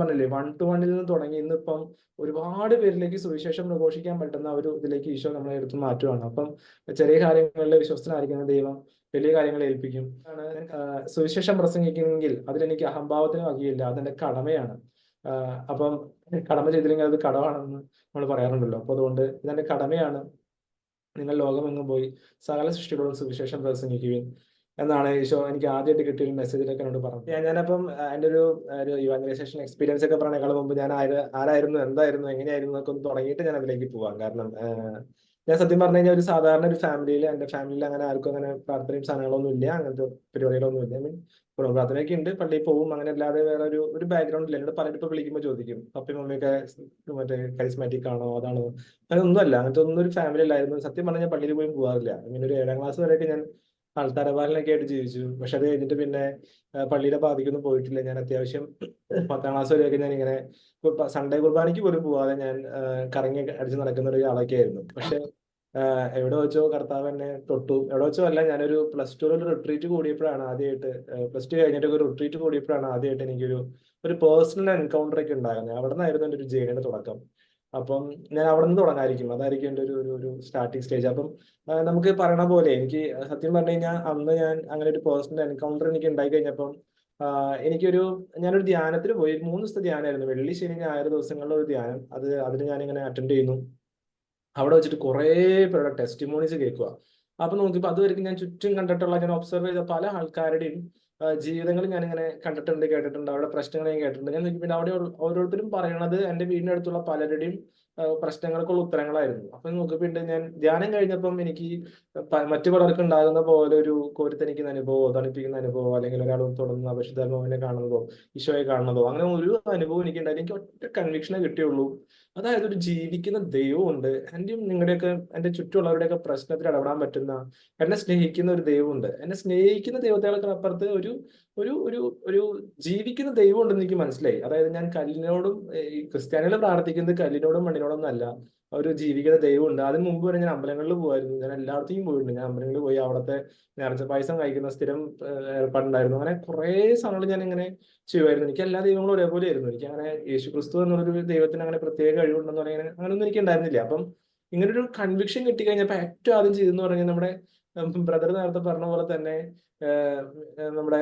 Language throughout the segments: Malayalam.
പറഞ്ഞില്ലേ 1-to-1 നിന്ന് തുടങ്ങി ഇന്നിപ്പം ഒരുപാട് പേരിലേക്ക് സുവിശേഷം പ്രഘോഷിക്കാൻ പറ്റുന്ന ഒരു ഇതിലേക്ക് ഈശോ നമ്മളെ എടുത്ത് മാറ്റുവാണ്. അപ്പം ചെറിയ കാര്യങ്ങളിൽ വിശ്വസ്തനായിരിക്കുന്ന ദൈവം വലിയ കാര്യങ്ങൾ ഏൽപ്പിക്കും. സുവിശേഷം പ്രസംഗിക്കുമെങ്കിൽ അതിലെനിക്ക് അഹംഭാവത്തിന് വകയില്ല, അതെന്റെ കടമയാണ്. അപ്പം കടമ ചെയ്തില്ലെങ്കിൽ അത് കടമാണെന്ന് നമ്മൾ പറയാറുണ്ടല്ലോ. അപ്പൊ അതുകൊണ്ട് ഇതെന്റെ കടമയാണ്, നിങ്ങൾ ലോകമെങ്ങും പോയി സകല സൃഷ്ടികളോടും സുവിശേഷം പ്രസംഗിക്കുകയും എന്നാണ് ഈശോ എനിക്ക് ആദ്യമായിട്ട് കിട്ടിയ ഒരു മെസ്സേജിലൊക്കെ എന്നോട് പറഞ്ഞു. ഞാനപ്പം എൻ്റെ ഒരു ഇവാഞ്ചലൈസേഷൻ എക്സ്പീരിയൻസ് ഒക്കെ പറഞ്ഞേക്കാൾ മുമ്പ് ഞാൻ ആരായിരുന്നു, എന്തായിരുന്നു, എങ്ങനെയായിരുന്നു എന്നൊക്കെ ഒന്ന് തുടങ്ങിയിട്ട് ഞാൻ അതിലേക്ക് പോവാം. കാരണം ഞാൻ സത്യം പറഞ്ഞു കഴിഞ്ഞാൽ ഒരു സാധാരണ ഒരു ഫാമിലിയിൽ, എൻ്റെ ഫാമിലിയിൽ അങ്ങനെ ആർക്കും അങ്ങനെ പ്രാർത്ഥനയും സാധനങ്ങളൊന്നും ഇല്ല, അങ്ങനത്തെ പരിപാടികളൊന്നും ഇല്ല. മീൻ കുടുംബ പ്രാർത്ഥനയൊക്കെ ഉണ്ട്, പള്ളിയിൽ പോകും, അങ്ങനെ അല്ലാതെ വേറെ ഒരു ബാക്ക്ഗ്രൗണ്ട് ഇല്ല. എന്നോട് പലരും ഇപ്പൊ വിളിക്കുമ്പോൾ ചോദിക്കും പപ്പയും മമ്മിയൊക്കെ മറ്റേ കരിസ്മാറ്റിക് ആണോ അതാണോ, അങ്ങനെ ഒന്നുമല്ല. അങ്ങനത്തെ ഒന്നും ഒരു ഫാമിലി അല്ലായിരുന്നു. സത്യം പറഞ്ഞാൽ പള്ളിയിൽ പോയി പോകാറില്ല. അങ്ങനെ ഒരു 7ാം ക്ലാസ് വരെയൊക്കെ ഞാൻ ആൾത്താരപാലനൊക്കെ ആയിട്ട് ജീവിച്ചു. പക്ഷെ അത് കഴിഞ്ഞിട്ട് പിന്നെ പള്ളിയുടെ പാതിക്കൊന്നും പോയിട്ടില്ല. ഞാൻ അത്യാവശ്യം 10ാം ക്ലാസ് വരെയൊക്കെ ഞാൻ ഇങ്ങനെ സൺഡേ കുർബാനയ്ക്ക് പോലും പോവാതെ ഞാൻ കറങ്ങി അടിച്ച് നടക്കുന്ന ഒരു ആളൊക്കെ ആയിരുന്നു. പക്ഷെ എവിടെ വെച്ചോ കർത്താവ് എന്നെ തൊട്ടു. എവിടെ വെച്ചോ അല്ല, ഞാനൊരു +2 ഒരു റിട്രീറ്റ് കൂടിയപ്പോഴാണ് ആദ്യമായിട്ട്, +2 കഴിഞ്ഞിട്ട് ഒരു റിട്രീറ്റ് കൂടിയപ്പോഴാണ് ആദ്യമായിട്ട് എനിക്കൊരു പേഴ്സണൽ എൻകൗണ്ടർ ഒക്കെ ഉണ്ടാകുന്നത്. അവിടെ നിന്നായിരുന്നു എൻ്റെ ഒരു ജേണിയുടെ തുടക്കം. അപ്പം ഞാൻ അവിടെ നിന്ന് തുടങ്ങായിരിക്കും, അതായിരിക്കും എൻ്റെ ഒരു സ്റ്റാർട്ടിങ് സ്റ്റേജ്. അപ്പം നമുക്ക് പറയണ പോലെ എനിക്ക് സത്യം പറഞ്ഞു കഴിഞ്ഞാൽ അന്ന് ഞാൻ അങ്ങനെ ഒരു പേഴ്സണൽ എൻകൗണ്ടർ എനിക്ക് ഉണ്ടായി കഴിഞ്ഞപ്പം ഞാനൊരു ധ്യാനത്തിന് പോയി. 3 ദിവസത്തെ ധ്യാനമായിരുന്നു, വെള്ളി ശനി ഞായർ ദിവസങ്ങളിലെ ഒരു ധ്യാനം. അതിന് ഞാനിങ്ങനെ അറ്റൻഡ് ചെയ്യുന്നു. അവിടെ വെച്ചിട്ട് കുറേ പേരുടെ ടെസ്റ്റിമോണീസ് കേൾക്കുക. അപ്പൊ നോക്കിയപ്പോൾ അതുവരെയും ഞാൻ ചുറ്റും കണ്ടിട്ടുള്ള, ഞാൻ ഒബ്സർവ് ചെയ്ത പല ആൾക്കാരുടെയും ജീവിതങ്ങൾ ഞാനിങ്ങനെ കണ്ടിട്ടുണ്ട്, കേട്ടിട്ടുണ്ട്. അവിടെ പ്രശ്നങ്ങൾ ഞാൻ കേട്ടിട്ടുണ്ട്. ഞാൻ നോക്കിയപ്പോൾ അവിടെ ഓരോരുത്തരും പറയണത് എൻ്റെ വീടിനടുത്തുള്ള പലരുടെയും പ്രശ്നങ്ങൾക്കുള്ള ഉത്തരങ്ങളായിരുന്നു. അപ്പൊ നോക്കിയപ്പോൾ ഞാൻ ധ്യാനം കഴിഞ്ഞപ്പം എനിക്ക് മറ്റു പലർക്കും ഉണ്ടാകുന്ന പോലെ ഒരു കോരിത്തനിക്കുന്ന അനുഭവമോ തണുപ്പിക്കുന്ന അനുഭവമോ അല്ലെങ്കിൽ ഒരാൾ തുടർന്ന് പരിശുദ്ധാത്മാവിനെ കാണുന്നതോ ഈശോയെ കാണുന്നതോ അങ്ങനെ ഒരു അനുഭവം എനിക്ക് ഉണ്ടായി. എനിക്ക് ഒറ്റ കൺവിക്ഷനെ കിട്ടിയുള്ളൂ, അതായത് ഒരു ജീവിക്കുന്ന ദൈവമുണ്ട്, എന്റെയും നിങ്ങളുടെയൊക്കെ എൻ്റെ ചുറ്റുമുള്ളവരുടെയൊക്കെ പ്രശ്നത്തിൽ ഇടപെടാൻ പറ്റുന്ന, എന്നെ സ്നേഹിക്കുന്ന ഒരു ദൈവമുണ്ട്. എന്നെ സ്നേഹിക്കുന്ന ദൈവത്തെക്കാൾ അപ്പുറത്ത് ഒരു ഒരു ഒരു ഒരു ജീവിക്കുന്ന ദൈവം ഉണ്ടെന്ന് എനിക്ക് മനസ്സിലായി. അതായത് ഞാൻ കല്ലിനോടും, ഈ ക്രിസ്ത്യാനികൾ പ്രാർത്ഥിക്കുന്നത് കല്ലിനോടും മണ്ണിനോടൊന്നും അല്ല, ഒരു ജീവിക്കുന്ന ദൈവമുണ്ട്. അതിന് മുമ്പ് വരെ ഞാൻ അമ്പലങ്ങളിൽ പോകുമായിരുന്നു, ഞാൻ എല്ലായിടത്തേക്കും പോയിട്ടുണ്ട്. ഞാൻ അമ്പലങ്ങളിൽ പോയി അവിടുത്തെ നേർച്ച പായസം കഴിക്കുന്ന സ്ഥിരം ഏർപ്പാടുണ്ടായിരുന്നു. അങ്ങനെ കുറെ സമയങ്ങൾ ഞാൻ ഇങ്ങനെ ചെയ്യുമായിരുന്നു. എനിക്ക് എല്ലാ ദൈവങ്ങളും ഒരേപോലെ ആയിരുന്നു. എനിക്ക് അങ്ങനെ യേശു ക്രിസ്തു എന്നുള്ളൊരു ദൈവത്തിന് അങ്ങനെ പ്രത്യേക കഴിവുണ്ടെന്ന് പറയാൻ അങ്ങനെയൊന്നും എനിക്ക് ഉണ്ടായിരുന്നില്ല. അപ്പം ഇങ്ങനൊരു കൺവിക്ഷൻ കിട്ടിക്കഴിഞ്ഞപ്പോൾ ഏറ്റവും ആദ്യം ചെയ്തെന്ന് പറഞ്ഞാൽ നമ്മുടെ ബ്രദർ നേരത്തെ പറഞ്ഞ പോലെ തന്നെ നമ്മുടെ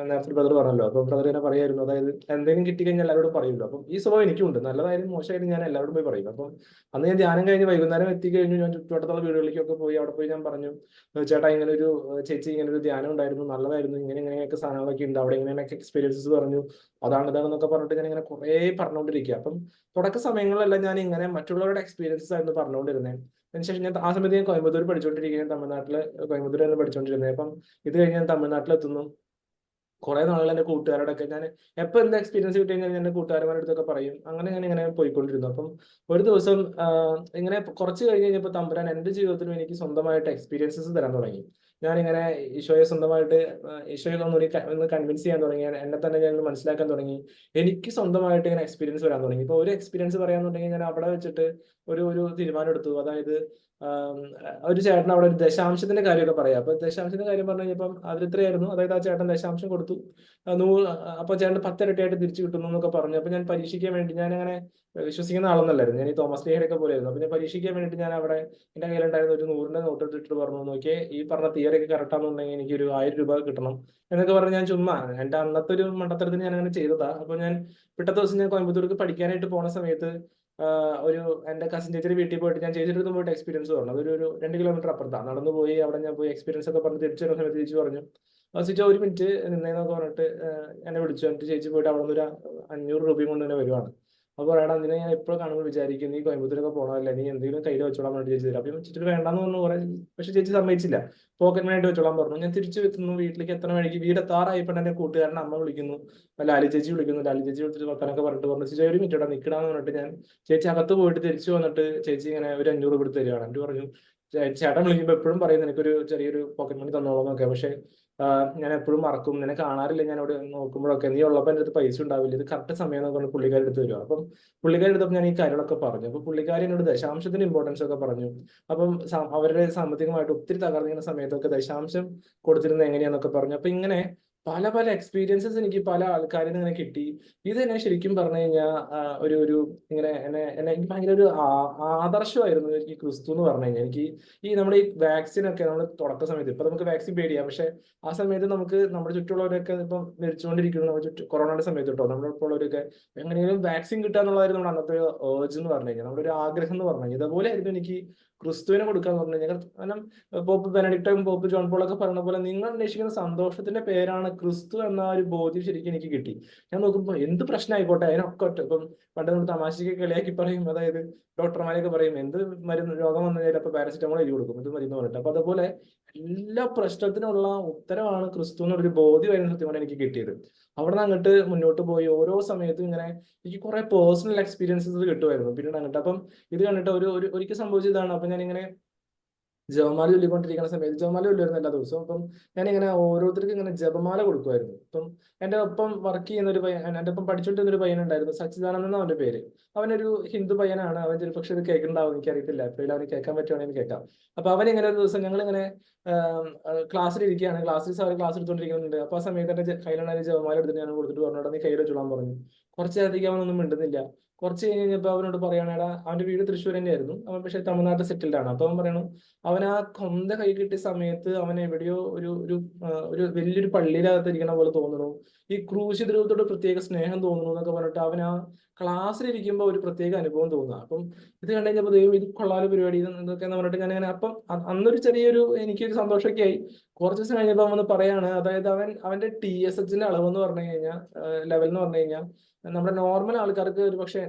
നേരത്തെ ബ്രദർ പറഞ്ഞല്ലോ. അപ്പൊ ബ്രദർ തന്നെ പറയായിരുന്നു, അതായത് എന്തെങ്കിലും കിട്ടിക്കഴിഞ്ഞാൽ എല്ലാവരോടും പറയുമല്ലോ. അപ്പം ഈ സ്വഭാവം എനിക്കുണ്ട്, നല്ലതായാലും മോശമായാലും ഞാൻ എല്ലാവരോടും പോയി പറയും. അപ്പം അന്ന് ഞാൻ ധ്യാനം കഴിഞ്ഞ് വൈകുന്നേരം എത്തിക്കഴിഞ്ഞു, ഞാൻ ചുറ്റുവട്ടത്തുള്ള വീടുകളിലേക്കൊക്കെ പോയി. അവിടെ പോയി ഞാൻ പറഞ്ഞു, ചേട്ടാ ഇങ്ങനെ ഒരു ചേച്ചി ഇങ്ങനെ ഒരു ധ്യാനം ഉണ്ടായിരുന്നു, നല്ലതായിരുന്നു, ഇങ്ങനെയൊക്കെ സാധനങ്ങളൊക്കെ ഉണ്ട് അവിടെ, ഇങ്ങനെയൊക്കെ എക്സ്പീരിയൻസസ് പറഞ്ഞു, ഇതാണെന്നൊക്കെ പറഞ്ഞിട്ട് ഞാൻ ഇങ്ങനെ കുറെ പറഞ്ഞുകൊണ്ടിരിക്കുക. അപ്പം തുടക്ക സമയങ്ങളിലെല്ലാം ഞാൻ ഇങ്ങനെ മറ്റുള്ളവരുടെ എക്സ്പീരിയൻസസ് ആയിരുന്നു പറഞ്ഞുകൊണ്ടിരുന്നത്. അതിനുശേഷം ഞാൻ ആ സമയത്ത് ഞാൻ കോയമ്പത്തൂർ പഠിച്ചുകൊണ്ടിരിക്കുകയും കോയമ്പത്തൂർ തന്നെ പഠിച്ചുകൊണ്ടിരുന്നത്. അപ്പം ഇത് കഴിഞ്ഞ് ഞാൻ തമിഴ്നാട്ടിലെത്തുന്നു. കുറെ നാളുകൾ എൻ്റെ കൂട്ടുകാരോടൊക്കെ ഞാൻ എപ്പോൾ എന്ത് എക്സ്പീരിയൻസ് കിട്ടി കഴിഞ്ഞാൽ എൻ്റെ കൂട്ടുകാരന്മാരുടെ അടുത്തൊക്കെ പറയും. അങ്ങനെ ഞാൻ ഇങ്ങനെ പോയിക്കൊണ്ടിരുന്നു. അപ്പം ഒരു ദിവസം ഇങ്ങനെ കുറച്ച് കഴിഞ്ഞ് കഴിഞ്ഞപ്പോൾ തമ്പുരാൻ എൻ്റെ ജീവിതത്തിലും എനിക്ക് സ്വന്തമായിട്ട് എക്സ്പീരിയൻസസ് തരാൻ തുടങ്ങി. ഞാനിങ്ങനെ ഈശോയെ സ്വന്തമായിട്ട് ഈശോയെ ഒന്ന് കൺവിൻസ് ചെയ്യാൻ തുടങ്ങി. എന്നെ തന്നെ ഞാൻ മനസ്സിലാക്കാൻ തുടങ്ങി. എനിക്ക് സ്വന്തമായിട്ട് ഇങ്ങനെ എക്സ്പീരിയൻസ് വരാൻ തുടങ്ങി. ഇപ്പോൾ ഒരു എക്സ്പീരിയൻസ് പറയാന്നുണ്ടെങ്കിൽ ഞാൻ അവിടെ വെച്ചിട്ട് ഒരു തീരുമാനം എടുത്തു. അതായത് ഒരു ചേട്ടൻ അവിടെ ഒരു ദശാംശത്തിന്റെ കാര്യമൊക്കെ പറയാം. അപ്പൊ ദശാംശത്തിന്റെ കാര്യം പറഞ്ഞു കഴിഞ്ഞപ്പം അതിലെത്രയായിരുന്നു, അതായത് ആ ചേട്ടൻ ദശാംശം കൊടുത്തു, അപ്പൊ ചേട്ടൻ 10 ഇരട്ടിയായിട്ട് തിരിച്ചു കിട്ടുന്നു എന്നൊക്കെ പറഞ്ഞു. അപ്പൊ ഞാൻ പരീക്ഷിക്കാൻ വേണ്ടി, ഞാൻ അങ്ങനെ വിശ്വസിക്കുന്ന ആളൊന്നല്ലായിരുന്നു, ഞാൻ ഈ തോമസ് ലേഹയൊക്കെ പോലെയായിരുന്നു. അപ്പൊ ഞാൻ പരീക്ഷിക്കാൻ വേണ്ടിയിട്ട് ഞാൻ അവിടെ എന്റെ കയ്യിലുണ്ടായിരുന്ന ഒരു 100ന്റെ നോട്ട് എടുത്തിട്ട് പറഞ്ഞു, നോക്കിയേ ഈ പറഞ്ഞ തിയറി ഒക്കെ കറക്റ്റ് ആണെന്നുണ്ടെങ്കിൽ എനിക്ക് ഒരു 1000 രൂപ കിട്ടണം എന്നൊക്കെ പറഞ്ഞ് ഞാൻ ചുമ്മാ എന്റെ അന്നത്തെ ഒരു മണ്ടത്തരത്തിന് ഞാൻ അങ്ങനെ ചെയ്തതാ. അപ്പൊ ഞാൻ പിറ്റത്തെ ദിവസം ഞാൻ കോയമ്പത്തൂർക്ക് പഠിക്കാനായിട്ട് പോണ സമയത്ത് ഒരു എന്റെ കസിൻ ചേച്ചിയുടെ വീട്ടിൽ പോയിട്ട് ഞാൻ ചേച്ചിയുടെ അടുത്ത് പോയിട്ട് എക്സ്പീരിയൻസ് പറഞ്ഞു. അതൊരു 2 കിലോമീറ്റർ അപ്പുറത്താണ്. നടന്നു പോയി അവിടെ ഞാൻ പോയി എക്സ്പീരിയൻസ് ഒക്കെ പറഞ്ഞ് തിരിച്ചു വരുന്ന സമയത്ത് ചേച്ചി പറഞ്ഞു, ചേച്ചി ഒരു മിനിറ്റ് നിന്നേന്നൊക്കെ പറഞ്ഞിട്ട് എന്നെ വിളിച്ചു. എന്നിട്ട് ചേച്ചി പോയിട്ട് അവിടെ നിന്ന് ഒരു 500 രൂപയും കൊണ്ട് തന്നെ വരുവാണ്. അപ്പൊ പറയണം, നിന്നെ ഞാൻ എപ്പോഴും കാണുമ്പോൾ വിചാരിക്കും നീ കോയമ്പത്തൂരൊക്കെ പോകണമല്ലേ, നീ എന്തെങ്കിലും കയ്യിൽ വെച്ചോളാൻ വേണ്ടി ചേച്ചി തരാം. അപ്പം ചേച്ചി വേണ്ടാന്ന് പറഞ്ഞു കുറെ, പക്ഷെ ചേച്ചി സമ്മതിച്ചില്ല. പോക്കറ്റ് മണി ആയിട്ട് വെച്ചോളാൻ പറഞ്ഞു. ഞാൻ തിരിച്ചു എത്തുന്നു വീട്ടിലേക്ക്. എത്ര മണിക്ക് വീട് എത്താറായപ്പോൾ എന്റെ കൂട്ടുകാരൻ്റെ അമ്മ വിളിക്കുന്നു, ലാലി ചേച്ചി വിളിക്കുന്നു. ലാലി ചേച്ചി വിളിച്ചിട്ട് വർത്താനൊക്കെ പറഞ്ഞിട്ട് പറഞ്ഞു, ചേച്ചി ഒരു മിനിറ്റ് നിൽക്കടാന്ന് പറഞ്ഞിട്ട് ഞാൻ ചേച്ചി അകത്ത് പോയിട്ട് തിരിച്ചു വന്നിട്ട് ചേച്ചി ഇങ്ങനെ ഒരു 500 രൂപ എടുത്ത് തരികയാണ്. എന്നിട്ട് പറഞ്ഞു, ചേട്ടൻ വിളിക്കുമ്പോൾ എപ്പോഴും പറയും എനിക്കൊരു ചെറിയൊരു പോക്കറ്റ് മണി തന്നോളാം എന്നൊക്കെ, പക്ഷെ ഞാൻ എപ്പോഴും മറക്കും, നിന്നെ കാണാറില്ല ഞാൻ അവിടെ നോക്കുമ്പോഴൊക്കെ, നീ ഉള്ളപ്പോൾ എൻ്റെ അടുത്ത് പൈസ ഉണ്ടാവില്ല, ഇത് കറക്റ്റ് സമയം എന്നൊക്കെ പറഞ്ഞ് പുള്ളിക്കാരി എടുത്ത് തരുക. അപ്പം പുള്ളിക്കാരി എടുത്തപ്പോൾ ഞാൻ ഈ കാര്യങ്ങളൊക്കെ പറഞ്ഞു. അപ്പൊ പുള്ളിക്കാരി എന്നോട് ദശാംശത്തിന്റെ ഇമ്പോർട്ടൻസ് ഒക്കെ പറഞ്ഞു. അപ്പം അവരുടെ സാമ്പത്തികമായിട്ട് ഒത്തിരി തകർന്നിരുന്ന സമയത്തൊക്കെ ദശാംശം കൊടുത്തിരുന്നത് എങ്ങനെയാന്നൊക്കെ പറഞ്ഞു. അപ്പൊ ഇങ്ങനെ പല പല എക്സ്പീരിയൻസസ് എനിക്ക് പല ആൾക്കാരിൽ നിന്ന് ഇങ്ങനെ കിട്ടി. ഇത് എന്നെ ശരിക്കും പറഞ്ഞു കഴിഞ്ഞാൽ ഒരു ഒരു ഇങ്ങനെ എന്നെ എനിക്ക് ഭയങ്കര ഒരു ആദർശമായിരുന്നു എനിക്ക് ക്രിസ്തു എന്ന് പറഞ്ഞു കഴിഞ്ഞാൽ. എനിക്ക് ഈ നമ്മുടെ ഈ വാക്സിൻ ഒക്കെ നമ്മൾ തുടക്ക സമയത്ത്, ഇപ്പൊ നമുക്ക് വാക്സിൻ പേടിയാ, പക്ഷെ ആ സമയത്ത് നമുക്ക് നമ്മുടെ ചുറ്റുമുള്ളവരൊക്കെ ഇപ്പം മരിച്ചുകൊണ്ടിരിക്കുന്നു. നമ്മുടെ കൊറോണയുടെ സമയത്ത് കേട്ടോ, നമ്മുടെ ഇപ്പോൾ ഉള്ളവരൊക്കെ എങ്ങനെയും വാക്സിൻ കിട്ടുക എന്നുള്ളതായിരുന്നു നമ്മുടെ അന്നത്തെ ഏർജ് എന്ന് പറഞ്ഞു കഴിഞ്ഞാൽ, നമ്മുടെ ഒരു ആഗ്രഹം എന്ന് പറഞ്ഞു കഴിഞ്ഞാൽ. ഇതുപോലെ ആയിരുന്നു എനിക്ക് ക്രിസ്തുവിനെ കൊടുക്കാന്ന് പറഞ്ഞു കഴിഞ്ഞാൽ. കാരണം പോപ്പ് ബെനഡിക്റ്റും പോപ്പ് ജോൺ പോളൊക്കെ പറയുന്ന പോലെ നിങ്ങൾ അന്വേഷിക്കുന്ന സന്തോഷത്തിന്റെ പേരാണ് ക്രിസ്തു എന്ന ഒരു ബോധ്യം ശരിക്കും എനിക്ക് കിട്ടി. ഞാൻ നോക്കുമ്പോൾ എന്ത് പ്രശ്നമായിക്കോട്ടെ അതിനൊക്കെ ഒറ്റ, ഇപ്പം പണ്ട് നമ്മൾ തമാശയ്ക്ക് കളിയാക്കി പറയും, അതായത് ഡോക്ടർമാരൊക്കെ പറയും എന്ത് മരുന്ന് രോഗം വന്നു കഴിഞ്ഞാൽ അപ്പൊ പാരസിറ്റമോൾ എഴുതി കൊടുക്കും, ഇത് മരുന്ന് പറഞ്ഞിട്ട്. അപ്പൊ അതുപോലെ എല്ലാ പ്രശ്നത്തിനുള്ള ഉത്തരവാണ് ക്രിസ്തു എന്നൊരു ബോധ്യമായിരുന്നു സത്യം പറഞ്ഞാൽ എനിക്ക് കിട്ടിയത്. അവിടെ നിന്ന് അങ്ങോട്ട് മുന്നോട്ട് പോയി ഓരോ സമയത്തും ഇങ്ങനെ എനിക്ക് കുറെ പേഴ്സണൽ എക്സ്പീരിയൻസസ് കിട്ടുമായിരുന്നു പിന്നീട് അങ്ങോട്ട്. അപ്പം ഇത് കണ്ടിട്ട് ഒരിക്കൽ സംഭവിച്ചതാണ്. അപ്പൊ ഞാനിങ്ങനെ ജപമാല ചൊല്ലിക്കൊണ്ടിരിക്കുന്ന സമയത്ത്, ജപമാല ചൊല്ലുമായിരുന്നു എല്ലാ ദിവസവും. അപ്പം ഞാനിങ്ങനെ ഓരോരുത്തർക്ക് ഇങ്ങനെ ജപമാല കൊടുക്കുമായിരുന്നു. അപ്പം എന്റെ ഒപ്പം വർക്ക് ചെയ്യുന്ന ഒരു പയ്യൻ, എന്റെ ഒപ്പം പഠിച്ചുകൊണ്ടിരുന്ന ഒരു പയ്യനുണ്ടായിരുന്നു, സച്ചിദാനന്ദൻ എന്ന അവന്റെ പേര്. അവനൊരു ഹിന്ദു പയ്യനാണ്. അവൻ ചിലപ്പോൾ ഇത് കേൾക്കുന്നുണ്ടാവും, എനിക്കറിയത്തില്ല. എപ്പോഴും അവന് കേൾക്കാൻ പറ്റുവാണെങ്കിൽ കേൾക്കാം. അപ്പൊ അവൻ ഇങ്ങനെ ഒരു ദിവസം ഞങ്ങളിങ്ങനെ ക്ലാസ്സിൽ ഇരിക്കുകയാണ്, ക്ലാസ് എടുത്തുകൊണ്ടിരിക്കുന്നുണ്ട്. അപ്പൊ ആ സമയത്ത് എന്റെ കയ്യിലുള്ള ഒരു ജപമാല എടുത്തിട്ട് ഞാൻ കൊടുത്തിട്ട് പറഞ്ഞു, നീ കയ്യിൽ വെച്ചോളാൻ പറഞ്ഞു. കുറച്ച് നേരത്തേക്ക് അവനൊന്നും മിണ്ടുന്നില്ല. കുറച്ച് കഴിഞ്ഞ് കഴിഞ്ഞപ്പോൾ അവനോട് പറയണേടാ, അവന്റെ വീട് തൃശ്ശൂർ തന്നെയായിരുന്നു, അവൻ പക്ഷെ തമിഴ്നാട്ടിൽ സെറ്റിൽഡ് ആണ്. അപ്പൊ അവൻ പറയണു, അവൻ ആ കൊന്ത കൈ കിട്ടിയ സമയത്ത് അവൻ എവിടെയോ ഒരു വലിയൊരു പള്ളിയിലകത്ത് ഇരിക്കണ പോലെ തോന്നുന്നു, ഈ ക്രൂശിത രൂപത്തോട് പ്രത്യേക സ്നേഹം തോന്നുന്നു എന്നൊക്കെ പറഞ്ഞിട്ട് അവൻ ആ ക്ലാസ്സിലിരിക്കുമ്പോൾ ഒരു പ്രത്യേക അനുഭവം തോന്നുക. അപ്പം ഇത് കണ്ടു കഴിഞ്ഞപ്പോൾ ദൈവം ഇത് കൊള്ളാല പരിപാടി ഇതൊക്കെ എന്ന് പറഞ്ഞിട്ട് ഞാൻ അങ്ങനെ, അപ്പം അന്നൊരു ചെറിയൊരു എനിക്കൊരു സന്തോഷമൊക്കെ ആയി. കുറച്ച് ദിവസം കഴിഞ്ഞപ്പോൾ അവൻ പറയാണ്, അതായത് അവന്റെ TSHന്റെ അളവ് എന്ന് പറഞ്ഞു കഴിഞ്ഞാൽ, ലെവൽ എന്ന് പറഞ്ഞു കഴിഞ്ഞാൽ, നമ്മുടെ നോർമൽ ആൾക്കാർക്ക് ഒരു പക്ഷേ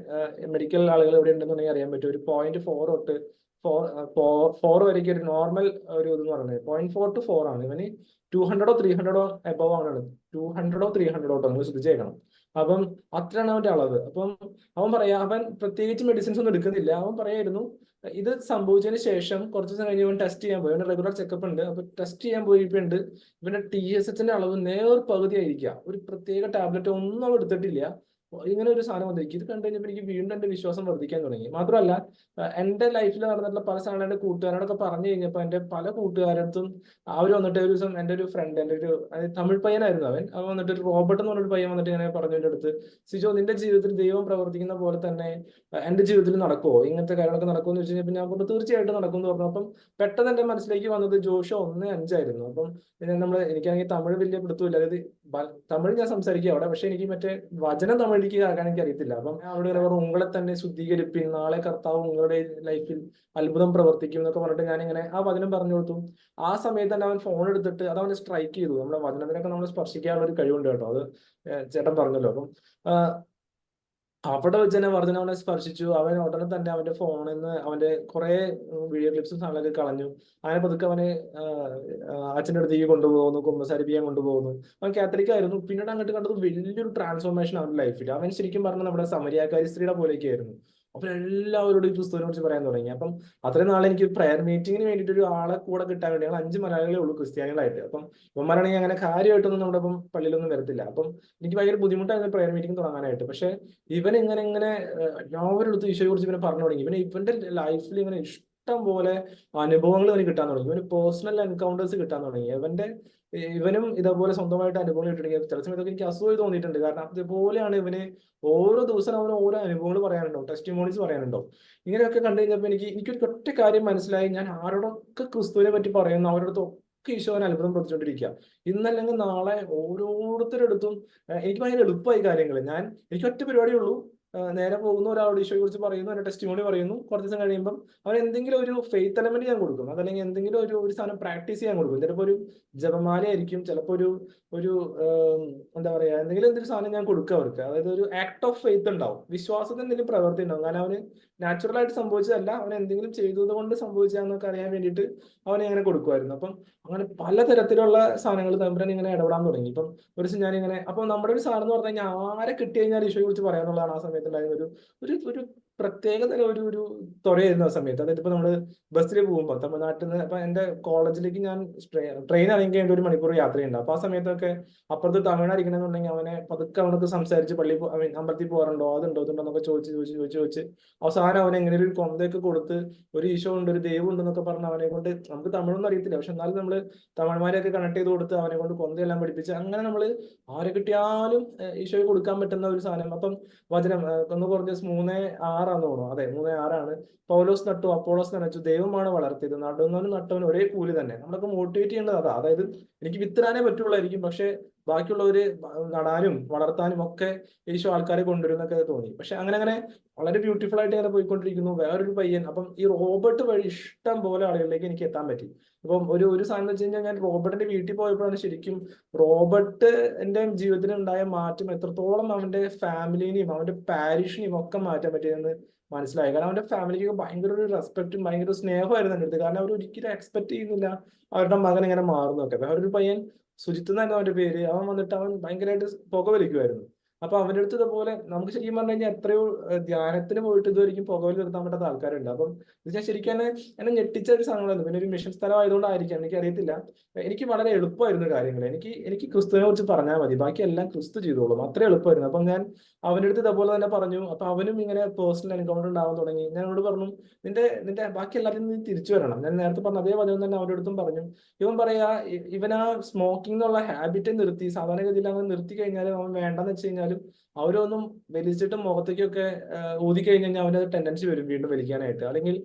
മെഡിക്കൽ ആളുകൾ എവിടെ ഉണ്ടെന്നുണ്ടെങ്കിൽ അറിയാൻ പറ്റും, ഒരു 0.4 തൊട്ട് 4 വരയ്ക്ക് ഒരു നോർമൽ ഒരു ഇതെന്ന് പറയുന്നത് 0.4 to 4 ആണ്. ഇവന് 200 300 എബവ് ആണ്, 200 300 നിങ്ങൾ ശ്രദ്ധിച്ചേക്കണം. അപ്പം അത്രയാണ് അവന്റെ അളവ്. അപ്പം അവൻ പറയാ, അവൻ പ്രത്യേകിച്ച് മെഡിസിൻസ് ഒന്നും എടുക്കുന്നില്ല. അവൻ പറയായിരുന്നു, ഇത് സംഭവിച്ചതിന് ശേഷം കുറച്ച് ദിവസം കഴിഞ്ഞ് ഇവൻ ടെസ്റ്റ് ചെയ്യാൻ പോയി, അവന്റെ റെഗുലർ ചെക്കപ്പ് ഉണ്ട്. അപ്പൊ ടെസ്റ്റ് ചെയ്യാൻ പോയിട്ടുണ്ട്, ഇവന്റെ TSHന്റെ അളവ് പകുതി ആയിരിക്കുക. ഒരു പ്രത്യേക ടാബ്ലറ്റ് ഒന്നും അവൻ എടുത്തിട്ടില്ല. ഇങ്ങനെ ഒരു സാധനം വന്നിരിക്കും. ഇത് കണ്ടു കഴിഞ്ഞപ്പോൾ എനിക്ക് വീണ്ടും എന്റെ വിശ്വാസം വർദ്ധിക്കാൻ തുടങ്ങി. മാത്രമല്ല, എന്റെ ലൈഫിൽ നടന്നിട്ടുള്ള പല സാധനം എന്റെ കൂട്ടുകാരോടൊക്കെ പറഞ്ഞു കഴിഞ്ഞപ്പോൾ എന്റെ പല കൂട്ടുകാരടുത്തും അവർ വന്നിട്ട് ഒരു ദിവസം എന്റെ ഒരു ഫ്രണ്ട്, എന്റെ ഒരു തമിഴ് പയ്യനായിരുന്നു അവൻ വന്നിട്ട്, ഒരു റോബർട്ട് എന്ന് പറഞ്ഞൊരു പയ്യൻ വന്നിട്ട് ഇങ്ങനെ പറഞ്ഞു എന്റെ അടുത്ത്, സിജോ നിന്റെ ജീവിതത്തിൽ ദൈവം പ്രവർത്തിക്കുന്ന പോലെ തന്നെ എന്റെ ജീവിതത്തിൽ നടക്കുമോ, ഇങ്ങനത്തെ കാര്യങ്ങളൊക്കെ നടക്കുമോ എന്ന് വെച്ച് കഴിഞ്ഞപ്പോൾ ഞാൻ പറഞ്ഞു തീർച്ചയായിട്ടും നടക്കും എന്ന് പറഞ്ഞു. അപ്പം പെട്ടെന്ന് എന്റെ മനസ്സിലേക്ക് വന്നത് ജോഷോ 1:5 ആയിരുന്നു. അപ്പം എനിക്കാണെങ്കിൽ തമിഴ് വലിയ പിടുത്തമില്ല, അതായത് തമിഴ് ഞാൻ സംസാരിക്കുക അവിടെ, പക്ഷെ എനിക്ക് മറ്റേ വചനം തമിഴിലേക്ക് ആക്കാൻ എനിക്ക് അറിയത്തില്ല. അപ്പം അവിടെ അവർ ഉങ്ങളെ തന്നെ ശുദ്ധീകരിപ്പിൻ, നാളെ കർത്താവ് ഉങ്ങളുടെ ലൈഫിൽ അത്ഭുതം പ്രവർത്തിക്കും എന്നൊക്കെ പറഞ്ഞിട്ട് ഞാനിങ്ങനെ ആ വചനം പറഞ്ഞു കൊടുത്തു. ആ സമയത്ത് തന്നെ അവൻ ഫോൺ എടുത്തിട്ട് അത് അവനെ സ്ട്രൈക്ക് ചെയ്തു. നമ്മുടെ വചനത്തിനൊക്കെ നമ്മൾ സ്പർശിക്കാനുള്ള ഒരു കഴിവുണ്ട് കേട്ടോ, അത് ചേട്ടൻ പറഞ്ഞല്ലോ. അപ്പം അവിടെ വെച്ച് തന്നെ വർധന അവനെ സ്പർശിച്ചു. അവൻ ഉടനെ തന്നെ അവന്റെ ഫോണിൽ നിന്ന് അവന്റെ കുറെ വീഡിയോ ക്ലിപ്സും സാധനങ്ങളൊക്കെ കളഞ്ഞു. അങ്ങനെ പതുക്കെ അവന് അച്ഛൻ്റെ അടുത്തേക്ക് കൊണ്ടുപോകുന്നു, കുമ്പസാരിപ്പിക്കാൻ കൊണ്ടുപോകുന്നു. അവൻ കാത്തലിക് ആയിരുന്നു. പിന്നീട് അങ്ങോട്ട് കണ്ടത് വലിയൊരു ട്രാൻസ്ഫോർമേഷൻ അവന്റെ ലൈഫിൽ. അവൻ ശരിക്കും പറഞ്ഞാൽ നമ്മുടെ സമരിയാക്കാരി സ്ത്രീയുടെ പോലെയൊക്കെ ആയിരുന്നു. അപ്പൊ എല്ലാവരോടും ഈ ക്രിസ്തുവിനെ കുറിച്ച് പറയാൻ തുടങ്ങി. അപ്പം അത്രയും നാളെ എനിക്ക് പ്രയർ മീറ്റിങ്ങിന് വേണ്ടിയിട്ട് ഒരു ആളെ കൂടെ കിട്ടാൻ വേണ്ടി, ഞങ്ങൾ 5 മലയാളികളേ ഉള്ളൂ ക്രിസ്ത്യാനികളായിട്ട്. അപ്പം ഇവന്മാരാണെങ്കിൽ അങ്ങനെ കാര്യമായിട്ടൊന്നും നമ്മുടെ ഇപ്പം പള്ളിയിലൊന്നും വരത്തില്ല. അപ്പം എനിക്ക് ഭയങ്കര ബുദ്ധിമുട്ടായിരുന്നു പ്രയർ മീറ്റിംഗ് തുടങ്ങാനായിട്ട്. പക്ഷെ ഇവൻ ഇങ്ങനെ എല്ലാവരുടെ അടുത്ത് ഈശോയെ കുറിച്ച് ഇവനെ പറഞ്ഞു തുടങ്ങി. ഇവന്റെ ലൈഫിൽ ഇങ്ങനെ ഇഷ്ടം പോലെ അനുഭവങ്ങൾ ഇവന് കിട്ടാൻ തുടങ്ങി. ഇവന് പേഴ്സണൽ എൻകൗണ്ടേഴ്സ് കിട്ടാൻ തുടങ്ങി. ഇവനും ഇതേപോലെ സ്വന്തമായിട്ട് അനുഭവങ്ങൾ കിട്ടണമെങ്കിൽ ചില സമയത്തൊക്കെ എനിക്ക് അസൂയ തോന്നിയിട്ടുണ്ട്. കാരണം അതുപോലെയാണ് ഇവന് ഓരോ ദിവസം അവന് ഓരോ അനുഭവങ്ങൾ പറയാനുണ്ടോ, ടെസ്റ്റിമോണീസ് പറയാനുണ്ടോ. ഇങ്ങനെയൊക്കെ കണ്ടു കഴിഞ്ഞപ്പോൾ എനിക്കൊരു ഒറ്റ കാര്യം മനസ്സിലായി, ഞാൻ ആരോടൊക്കെ ക്രിസ്തുവിനെ പറ്റി പറയുന്നു അവരോടൊക്കെ ഈശോനെ അത്ഭുതം പ്രവർത്തിച്ചുകൊണ്ടിരിക്കുക. ഇന്നല്ലെങ്കിൽ നാളെ ഓരോരുത്തരടുത്തും എനിക്ക് ഭയങ്കര എളുപ്പമായി കാര്യങ്ങൾ. എനിക്ക് ഒറ്റ പരിപാടിയേ ഉള്ളൂ, നേരെ പോകുന്ന ഒരാളോട് ഈശോയെ കുറിച്ച് പറയുന്നു, എന്റെ ടെസ്റ്റിമോണി പറയുന്നു. കുറച്ച് ദിവസം കഴിയുമ്പോൾ അവൻ എന്തെങ്കിലും ഒരു ഫെയ്ത്ത് എലമെന്റ് ഞാൻ കൊടുക്കും, അതല്ലെങ്കിൽ എന്തെങ്കിലും ഒരു സാധനം പ്രാക്ടീസ് ചെയ്യാൻ കൊടുക്കും. ചിലപ്പോൾ ഒരു ജപമാല ആയിരിക്കും, ചിലപ്പോൾ ഒരു എന്താ പറയാ, എന്തെങ്കിലും സാധനം ഞാൻ കൊടുക്കുക അവർക്ക്. അതായത് ഒരു ആക്ട് ഓഫ് ഫെയ്ത്ത് ഉണ്ടാവും, വിശ്വാസത്തിന് എന്തെങ്കിലും പ്രവൃത്തി ഉണ്ടാവും. കാരണം അവന് നാച്ചുറൽ ആയിട്ട് സംഭവിച്ചതല്ല, അവൻ എന്തെങ്കിലും ചെയ്തത് കൊണ്ട് സംഭവിച്ചതെന്നൊക്കെ അറിയാൻ വേണ്ടിയിട്ട് അവനെ അങ്ങനെ കൊടുക്കുമായിരുന്നു. അപ്പം അങ്ങനെ പലതരത്തിലുള്ള സാധനങ്ങൾ തമ്പുരാൻ ഇങ്ങനെ ഇടപെടാൻ തുടങ്ങി. ഇപ്പം ഒരു ദിവസം ഞാനിങ്ങനെ, അപ്പൊ നമ്മുടെ ഒരു സാധനം എന്ന് പറഞ്ഞു കഴിഞ്ഞാൽ ആരെ കിട്ടി കഴിഞ്ഞാൽ ഈശോയെ കുറിച്ച് പറയാനുള്ളതാണ് ആ സമയത്ത് ഉണ്ടായിരുന്ന ഒരു പ്രത്യേക തരം ഒരു ത്വരയായിരുന്നു ആ സമയത്ത്. അതായത് ഇപ്പൊ നമ്മള് ബസ്സിൽ പോകുമ്പോൾ തമിഴ്നാട്ടിൽ നിന്ന് അപ്പൊ എന്റെ കോളേജിലേക്ക് ഞാൻ ട്രെയിൻ ഇറങ്ങിക്കേണ്ട 1 മണിക്കൂർ യാത്രയുണ്ട്. അപ്പൊ ആ സമയത്തൊക്കെ അപ്പുറത്ത് തമിഴ്നാട് ഇരിക്കണമെന്നുണ്ടെങ്കിൽ അവനെ പതുക്കെ അവനൊക്കെ സംസാരിച്ച് അമ്പലത്തിൽ പോകാറുണ്ടോ, അതുണ്ടോ ഇതുണ്ടോ എന്നൊക്കെ ചോദിച്ച് അവസാനം അവൻ എങ്ങനെ ഒരു കൊന്തയൊക്കെ കൊടുത്ത് ഒരു ഈശോ ഉണ്ട് ഒരു ദൈവം ഉണ്ടെന്നൊക്കെ പറഞ്ഞ് അവനെ കൊണ്ട്, നമുക്ക് തമിഴൊന്നും അറിയത്തില്ല, പക്ഷെ എന്നാലും നമ്മള് തമിഴ്മാരെയൊക്കെ കണക്ട് ചെയ്ത് കൊടുത്ത് അവനെ കൊണ്ട് കൊന്തയെല്ലാം പഠിപ്പിച്ച് അങ്ങനെ നമ്മള് ആരെ കിട്ടിയാലും ഈശോയെ കൊടുക്കാൻ പറ്റുന്ന ഒരു സാധനം. അപ്പം വചനം ഒന്ന് കുറഞ്ഞ 3:6 തോന്നുന്നു. അതെ, 3:6. പൗലോസ് നട്ടു, അപ്പോളോസ് നനച്ചു, ദൈവമാണ് വളർത്തിയത്, നടുന്നവനും നട്ടവനും ഒരേ കൂലി തന്നെ. നമ്മളൊക്കെ മോട്ടിവേറ്റ് ചെയ്യേണ്ടത് അതാ. അതായത് എനിക്ക് വിത്തിടാനേ പറ്റുള്ളായിരിക്കും, പക്ഷെ ബാക്കിയുള്ളവര് നടാനും വളർത്താനും ഒക്കെ ഈശോ ആൾക്കാരെ കൊണ്ടുവരുന്നൊക്കെ തോന്നി. പക്ഷെ അങ്ങനെ അങ്ങനെ വളരെ ബ്യൂട്ടിഫുൾ ആയിട്ട് അങ്ങനെ പോയിക്കൊണ്ടിരിക്കുന്നു. വേറൊരു പയ്യൻ, അപ്പം ഈ റോബർട്ട് വഴി ഇഷ്ടം പോലെ ആളുകളിലേക്ക് എനിക്ക് എത്താൻ പറ്റി. അപ്പം ഒരു സാധനം വെച്ച് കഴിഞ്ഞാൽ ഞാൻ റോബർട്ടിന്റെ വീട്ടിൽ പോയപ്പോഴാണ് ശരിക്കും റോബർട്ട് എന്റെ ജീവിതത്തിൽ ഉണ്ടായ മാറ്റം എത്രത്തോളം അവന്റെ ഫാമിലിനെയും അവന്റെ പാരിഷിനെയും ഒക്കെ മാറ്റാൻ പറ്റിയെന്ന് മനസ്സിലായി. കാരണം അവന്റെ ഫാമിലിക്ക് ഭയങ്കര ഒരു റെസ്പെക്റ്റും ഭയങ്കര ഒരു സ്നേഹമായിരുന്നു എൻ്റെ അടുത്ത്. കാരണം അവർ ഒരിക്കലും എക്സ്പെക്ട് ചെയ്യുന്നില്ല അവരുടെ മകൻ ഇങ്ങനെ മാറുന്നൊക്കെ. വേറൊരു പയ്യൻ സുജിത്ത് എന്നായിരുന്നു അവന്റെ പേര്. അവൻ വന്നിട്ട് അവൻ ഭയങ്കരമായിട്ട് പുകവലിക്കുമായിരുന്നു. അപ്പൊ അവന്റെ അടുത്ത് ഇതുപോലെ നമുക്ക് ശരിക്കും പറഞ്ഞു കഴിഞ്ഞാൽ എത്രയോ ധ്യാനത്തിന് പോയിട്ട് ഇതുവരെയും പുകവലി നിർത്താൻ പറ്റാത്ത ആൾക്കാരുണ്ട്. അപ്പം ഇത് ഞാൻ ശരിക്കും എന്നെ ഞെട്ടിച്ച ഒരു സാധനമായിരുന്നു. പിന്നെ ഒരു മിഷൻ സ്ഥലം ആയതുകൊണ്ടായിരിക്കാം, എനിക്ക് അറിയത്തില്ല. എനിക്ക് വളരെ എളുപ്പമായിരുന്നു കാര്യങ്ങൾ. എനിക്ക് ക്രിസ്തുവിനെ കുറിച്ച് പറഞ്ഞാൽ മതി, ബാക്കി എല്ലാം ക്രിസ്തു ചെയ്തോളും, അത്ര എളുപ്പമായിരുന്നു. അപ്പം ഞാൻ അവന്റെ അടുത്ത് ഇതേപോലെ തന്നെ പറഞ്ഞു. അപ്പൊ അവനും ഇങ്ങനെ പേഴ്സണൽ എൻകൗണ്ടർ ഉണ്ടാവാൻ തുടങ്ങി. ഞാൻ അവനോട് പറഞ്ഞു, നിന്റെ ബാക്കി എല്ലാവരും നീ തിരിച്ചു വരണം. ഞാൻ നേരത്തെ പറഞ്ഞ അതേ വചനം തന്നെ അവന്റെ അടുത്തും പറഞ്ഞു. ഇവൻ പറയാ ഇവൻ ആ സ്മോക്കിംഗ് എന്നുള്ള ഹാബിറ്റ് നിർത്തി. സാധാരണഗതിയിൽ അവൻ നിർത്തി കഴിഞ്ഞാലും അവൻ വേണ്ടെന്ന് വെച്ച് കഴിഞ്ഞാലും അവരൊന്നും വലിച്ചിട്ട് മുഖത്തേക്കൊക്കെ ഊതി കഴിഞ്ഞ് കഴിഞ്ഞാൽ അവന് ടെൻഡൻസി വരും വീണ്ടും വലിക്കാനായിട്ട്. അല്ലെങ്കിൽ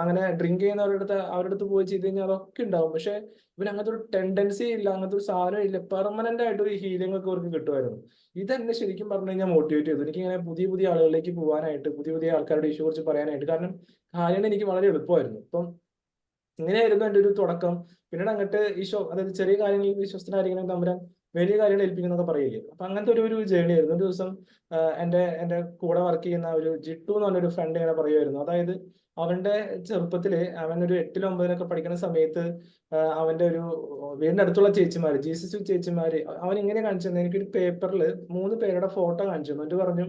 അങ്ങനെ ഡ്രിങ്ക് ചെയ്യുന്നവരുടെ അടുത്ത് പോയി ചെയ്ത് കഴിഞ്ഞാൽ അതൊക്കെ ഉണ്ടാവും. പക്ഷെ ഇവന് അങ്ങനത്തെ ഒരു ടെൻഡൻസി ഇല്ല, അങ്ങനത്തെ ഒരു സാധനം ഇല്ല. പെർമനന്റ് ആയിട്ട് ഒരു ഹീലിംഗ് ഒക്കെ അവർക്ക് കിട്ടുമായിരുന്നു. ഇതെന്നെ ശരിക്കും പറഞ്ഞു കഴിഞ്ഞാൽ മോട്ടിവേറ്റ് ചെയ്തു. എനിക്ക് ഇങ്ങനെ പുതിയ പുതിയ ആളുകളിലേക്ക് പോകാനായിട്ട്, പുതിയ പുതിയ ആൾക്കാരുടെ ഈശോ കുറിച്ച് പറയാനായിട്ട്. കാരണം കാര്യങ്ങൾ എനിക്ക് വളരെ എളുപ്പമായിരുന്നു. ഇപ്പം ഇങ്ങനെയായിരുന്നു എൻ്റെ ഒരു തുടക്കം. പിന്നീട് അങ്ങോട്ട് ഈശോ, അതായത് ചെറിയ കാര്യങ്ങളിൽ വിശ്വസ്തനായിരിക്കണം തമ്പുരാൻ വലിയ കാര്യങ്ങൾ ഏൽപ്പിക്കുന്നൊക്കെ പറയില്ലേ. അപ്പൊ അങ്ങനത്തെ ഒരു ജേർണി ആയിരുന്നു. ഒരു ദിവസം എന്റെ കൂടെ വർക്ക് ചെയ്യുന്ന ഒരു ജിട്ടു എന്ന് പറഞ്ഞൊരു ഫ്രണ്ട് ഇങ്ങനെ പറയുമായിരുന്നു. അതായത് അവന്റെ ചെറുപ്പത്തില് അവൻ ഒരു 8-ലും 9-ലൊക്കെ പഠിക്കുന്ന സമയത്ത് അവന്റെ ഒരു വീടിന്റെ അടുത്തുള്ള ചേച്ചിമാര്, ജീസസ് ചേച്ചിമാര്, അവൻ ഇങ്ങനെ കാണിച്ചു തന്നെ. എനിക്കൊരു പേപ്പറിൽ 3 പേരുടെ ഫോട്ടോ കാണിച്ചു തന്നു. എന്നിട്ട് പറഞ്ഞു,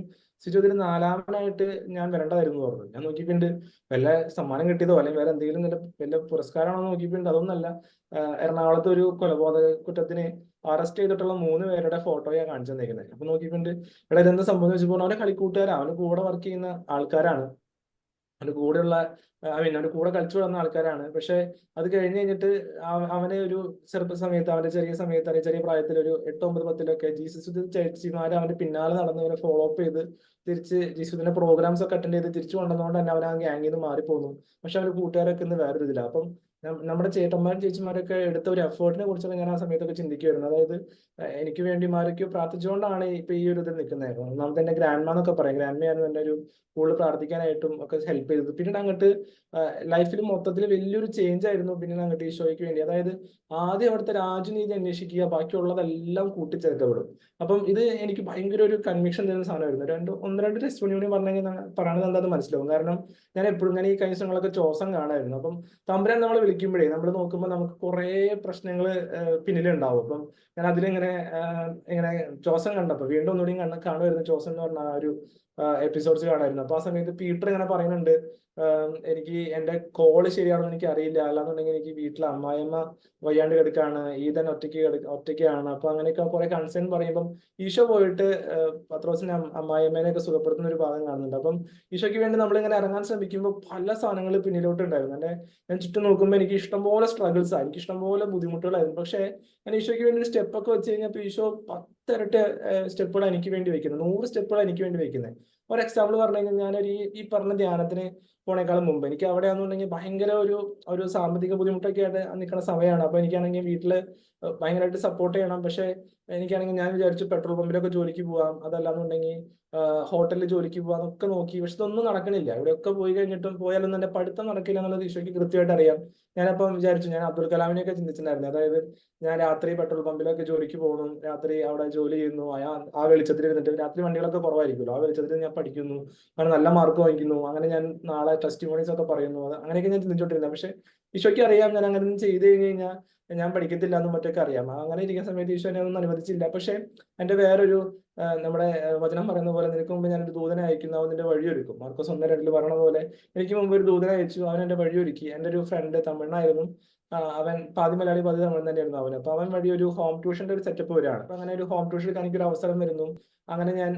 സിജു ഇതിൽ 4-മനായിട്ട് ഞാൻ വരേണ്ടതായിരുന്നു പറഞ്ഞു. ഞാൻ നോക്കിയിട്ടുണ്ട് വല്ല സമ്മാനം കിട്ടിയതോ അല്ലെങ്കിൽ വേറെ എന്തെങ്കിലും വല്ല പുരസ്കാരമാണോ നോക്കിയിട്ടുണ്ട്. അതൊന്നല്ല. എറണാകുളത്ത് ഒരു കൊലപാതക കുറ്റത്തിന് അറസ്റ്റ് ചെയ്തിട്ടുള്ള 3 പേരുടെ ഫോട്ടോയാണ് കാണിച്ചു തന്നിരിക്കുന്നത്. അപ്പൊ നോക്കിയിട്ടുണ്ട്, ഇവിടെ ഇതെന്താ സംഭവം എന്ന് വെച്ചപ്പോൾ അവന്റെ കളിക്കൂട്ടുകാരാണ്, അവന് കൂടെ വർക്ക് ചെയ്യുന്ന ആൾക്കാരാണ്, അവന്റെ കൂടെയുള്ള അവന്റെ കൂടെ കളിച്ചു വളർന്ന ആൾക്കാരാണ്. പക്ഷെ അത് കഴിഞ്ഞ് കഴിഞ്ഞിട്ട് അവന് ഒരു ചെറുപ്പ സമയത്ത്, അവന്റെ ചെറിയ സമയത്ത് അല്ലെങ്കിൽ ചെറിയ പ്രായത്തിൽ ഒരു 8, 9, 10-ലൊക്കെ ജീസസ് ചേച്ചിമാര് അവന്റെ പിന്നാലെ നടന്ന് അവനെ ഫോളോ അപ്പ് ചെയ്ത് തിരിച്ച് ജീസസിന്റെ പ്രോഗ്രാംസ് ഒക്കെ അറ്റൻഡ് ചെയ്ത് തിരിച്ചു കൊണ്ടുവന്നുകൊണ്ട് തന്നെ അവൻ ആ ഗ്യാങ്ങിൽ നിന്ന് മാറിപ്പോന്നു. പക്ഷെ അവന്റെ കൂട്ടുകാരൊക്കെ ഇന്ന് വേറൊരു ഇതില്ല. അപ്പം നമ്മുടെ ചേട്ടന്മാരും ചേച്ചിമാരൊക്കെ എടുത്ത ഒരു എഫേർട്ടിനെ കുറിച്ചൊക്കെ ഞാൻ ആ സമയത്തൊക്കെ ചിന്തിക്കുമായിരുന്നു. അതായത് എനിക്ക് വേണ്ടി മാരൊക്കെ പ്രാർത്ഥിച്ചുകൊണ്ടാണ് ഇപ്പൊ ഈ ഒരു ഇതിൽ നിൽക്കുന്നത്. ഒന്നാമത്തെ എന്റെ ഗ്രാൻഡ് മാ എന്നൊക്കെ പറയും, ഗ്രാൻഡ് മയാണ് എന്റെ ഒരു കൂടുതൽ പ്രാർത്ഥിക്കാനായിട്ടും ഒക്കെ ഹെൽപ്പ് ചെയ്തത്. പിന്നീട് അങ്ങോട്ട് ലൈഫിൽ മൊത്തത്തിൽ വലിയൊരു ചേഞ്ച് ആയിരുന്നു പിന്നീട് അങ്ങോട്ട് ഈശോയ്ക്ക് വേണ്ടി. അതായത് ആദ്യം അവിടുത്തെ രാജനീതി അന്വേഷിക്കുക, ബാക്കിയുള്ളതെല്ലാം കൂട്ടിച്ചേർക്കപ്പെടും. അപ്പം ഇത് എനിക്ക് ഭയങ്കര ഒരു കൺവിക്ഷൻ തരുന്ന സാധനമായിരുന്നു. 1-2 ടെസ്റ്റിമോണി പറഞ്ഞു കഴിഞ്ഞാൽ പറയുന്നത് എന്താണെന്ന് മനസ്സിലാവും. കാരണം ഞാൻ ഈ കഴിഞ്ഞ ദിവസങ്ങളൊക്കെ ചോസം കാണായിരുന്നു. അപ്പം തമ്പുരാൻ നമ്മളെ വിളിക്കുമ്പോഴേ നമ്മൾ നോക്കുമ്പോൾ നമുക്ക് കുറെ പ്രശ്നങ്ങൾ പിന്നിലുണ്ടാവും. അപ്പം ഞാൻ അതിലിങ്ങനെ ഇങ്ങനെ ചോസം കണ്ടപ്പോ വീണ്ടും ഒന്നുകൂടി കാണുമായിരുന്നു. ചോസം എന്ന് പറഞ്ഞ ആ ഒരു എപ്പിസോഡ്സ് കാണായിരുന്നു. അപ്പൊ ആ സമയത്ത് പീറ്റർ ഇങ്ങനെ പറയുന്നുണ്ട്, എനിക്ക് എന്റെ കോള് ശരിയാണെന്ന് എനിക്ക് അറിയില്ല, അല്ലാന്നുണ്ടെങ്കിൽ എനിക്ക് വീട്ടിൽ അമ്മായിയമ്മ വയ്യാണ്ട് കിടക്കാണ്, ഈതൻ ഒറ്റയ്ക്കാണ്. അപ്പൊ അങ്ങനെയൊക്കെ കുറെ കൺസേൺ പറയുമ്പം ഈശോ പോയിട്ട് പത്രോസിന്റെ അമ്മായിയമ്മേനെയൊക്കെ സുഖപ്പെടുത്തുന്ന ഒരു ഭാഗം കാണുന്നുണ്ട്. അപ്പം ഈശോയ്ക്ക് വേണ്ടി നമ്മളിങ്ങനെ ഇറങ്ങാൻ ശ്രമിക്കുമ്പോൾ പല സാധനങ്ങൾ പിന്നിലോട്ട് ഉണ്ടായിരുന്നു. ഞാൻ ചുറ്റും നോക്കുമ്പോൾ എനിക്ക് ഇഷ്ടംപോലെ സ്ട്രഗിൾസ് ആയി, എനിക്ക് ഇഷ്ടംപോലെ ബുദ്ധിമുട്ടുകളായിരുന്നു. പക്ഷേ ഞാൻ ഈശോയ്ക്ക് വേണ്ടി ഒരു സ്റ്റെപ്പൊക്കെ വെച്ച് കഴിഞ്ഞപ്പോൾ ഈശോ 10 ഇരട്ടി സ്റ്റെപ്പുകൾ എനിക്ക് വേണ്ടി വെക്കുന്നത്, 100 സ്റ്റെപ്പുകൾ എനിക്ക് വേണ്ടി വെക്കുന്നത്. ഒരു എക്സാമ്പിൾ പറഞ്ഞു കഴിഞ്ഞാൽ ഞാനൊരു ഈ പറഞ്ഞ ധ്യാനത്തിന് പോണേക്കാളും മുമ്പ് എനിക്ക് അവിടെ ആണെന്നുണ്ടെങ്കിൽ ഭയങ്കര ഒരു സാമ്പത്തിക ബുദ്ധിമുട്ടൊക്കെ ആയിട്ട് നിൽക്കുന്ന സമയമാണ്. അപ്പൊ എനിക്കാണെങ്കിൽ വീട്ടില് ഭയങ്കരമായിട്ട് സപ്പോർട്ട് ചെയ്യണം. പക്ഷെ എനിക്കാണെങ്കിൽ ഞാൻ വിചാരിച്ചു പെട്രോൾ പമ്പിലൊക്കെ ജോലിക്ക് പോവാം, അതല്ലാന്നുണ്ടെങ്കിൽ ഹോട്ടലിൽ ജോലിക്ക് പോവാന്നൊക്കെ നോക്കി. പക്ഷെ ഇതൊന്നും നടക്കണില്ല. ഇവിടെയൊക്കെ പോയി കഴിഞ്ഞിട്ടും പോയാലൊന്നും എന്റെ പഠിത്തം നടക്കില്ല എന്നുള്ളത് ഈശോയ്ക്ക് കൃത്യമായിട്ട് അറിയാം. ഞാനപ്പം വിചാരിച്ചു, ഞാൻ അബ്ദുൽ കലാമിനെയൊക്കെ ചിന്തിച്ചിട്ടുണ്ടായിരുന്നു. അതായത് ഞാൻ രാത്രി പെട്രോൾ പമ്പിലൊക്കെ ജോലിക്ക് പോകണം, രാത്രി അവിടെ ജോലി ചെയ്യുന്നു, ആ വെളിച്ചത്തിൽ ഇരുന്നിട്ട്, രാത്രി വണ്ടികളൊക്കെ കുറവായിരിക്കുമല്ലോ, ആ വെളിച്ചത്തിൽ ഞാൻ പഠിക്കുന്നു, അങ്ങനെ നല്ല മാർക്ക് വാങ്ങിക്കുന്നു, അങ്ങനെ ഞാൻ നാളെ ടെസ്റ്റിമോണീസ് ഒക്കെ പറയുന്നു, അങ്ങനെയൊക്കെ ഞാൻ ചിന്തിച്ചോണ്ടിരുന്നത്. പക്ഷെ ഈശോയ്ക്ക് അറിയാം ഞാൻ അങ്ങനെ ഒന്നും ചെയ്ത് കഴിഞ്ഞ് കഴിഞ്ഞാൽ ഞാൻ പഠിക്കത്തില്ല എന്നും മറ്റൊക്കെ അറിയാം. അങ്ങനെ ഇരിക്കുന്ന സമയത്ത് ഈശോ എന്നെ ഒന്നും അനുവദിച്ചില്ല. പക്ഷെ എന്റെ വേറൊരു നമ്മുടെ വചനം പറയുന്ന പോലെ നിനക്ക് മുമ്പ് ഞാനൊരു ദൂതനെ അയക്കുന്നു, അവൻ നിന്റെ വഴിയൊരുക്കും. മാർക്കോസ് 1:2 പറയണ പോലെ എനിക്ക് മുമ്പ് ഒരു ദൂതനെ അയച്ചു, അവൻ എന്റെ വഴിയൊരുക്കി. എന്റെ ഒരു ഫ്രണ്ട് തമിഴ്നായിരുന്നു, അവൻ പാതി മലയാളി പാതി തമിഴ് തന്നെയായിരുന്നു അവൻ. അപ്പൊ അവൻ വഴി ഒരു ഹോം ട്യൂഷന്റെ ഒരു സെറ്റപ്പ് വരികയാണ്. അപ്പൊ അങ്ങനെ ഒരു ഹോം ട്യൂഷൻ എടുക്കാൻ എനിക്കൊരു അവസരം വരുന്നു. അങ്ങനെ ഞാൻ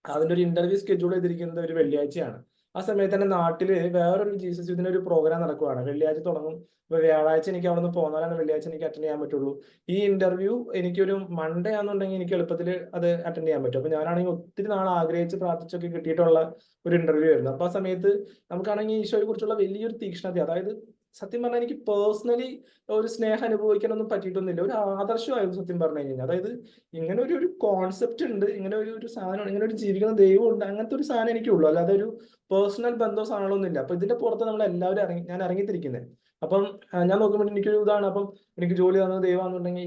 അതിന്റെ ഒരു ഇന്റർവ്യൂ സ്കെഡ്യൂൾ ചെയ്തിരിക്കുന്നത് ഒരു വെള്ളിയാഴ്ചയാണ്. ആ സമയത്ത് തന്നെ നാട്ടില് വേറൊരു ജീസസ് യൂത്തിൻ്റെ ഒരു പ്രോഗ്രാം നടക്കുവാണ്. വെള്ളിയാഴ്ച തുടങ്ങും. അപ്പൊ വ്യാഴാഴ്ച എനിക്ക് അവിടെ നിന്ന് പോന്നാലാണ് വെള്ളിയാഴ്ച എനിക്ക് അറ്റൻഡ് ചെയ്യാൻ പറ്റുള്ളൂ. ഈ ഇന്റർവ്യൂ എനിക്കൊരു മൺഡേ ആണെന്നുണ്ടെങ്കിൽ എനിക്ക് എളുപ്പത്തിൽ അത് അറ്റൻഡ് ചെയ്യാൻ പറ്റും. അപ്പൊ ഞാനാണെങ്കിൽ ഒത്തിരി നാൾ ആഗ്രഹിച്ച് പ്രാർത്ഥിച്ചൊക്കെ കിട്ടിയിട്ടുള്ള ഒരു ഇന്റർവ്യൂ ആയിരുന്നു. അപ്പൊ ആ സമയത്ത് നമുക്കാണെങ്കിൽ ഈശോയെ കുറിച്ചുള്ള വലിയൊരു തീക്ഷ്ണത, അതായത് സത്യം പറഞ്ഞാൽ എനിക്ക് പേഴ്സണലി ഒരു സ്നേഹം അനുഭവിക്കാനൊന്നും പറ്റിയിട്ടൊന്നുമില്ല. ഒരു ആദർശമായിരുന്നു സത്യം പറഞ്ഞു കഴിഞ്ഞാൽ. അതായത് ഇങ്ങനെ ഒരു കോൺസെപ്റ്റ് ഉണ്ട്, ഇങ്ങനെ ഒരു സാധനം, ഇങ്ങനെ ഒരു ജീവിക്കുന്ന ദൈവം ഉണ്ട്, അങ്ങനത്തെ ഒരു സാധനം എനിക്കുള്ളൂ. അല്ലാതെ ഒരു പേഴ്സണൽ ബന്ധമോ സാധനങ്ങളൊന്നും ഇല്ല. അപ്പൊ ഇതിന്റെ പുറത്ത് നമ്മൾ എല്ലാവരും ഞാൻ ഇറങ്ങിത്തിരിക്കുന്നത്. അപ്പം ഞാൻ നോക്കുമ്പോൾ എനിക്കൊരു ഇതാണ്. അപ്പം എനിക്ക് ജോലി തന്നത് ദൈവമാണെന്നുണ്ടെങ്കിൽ,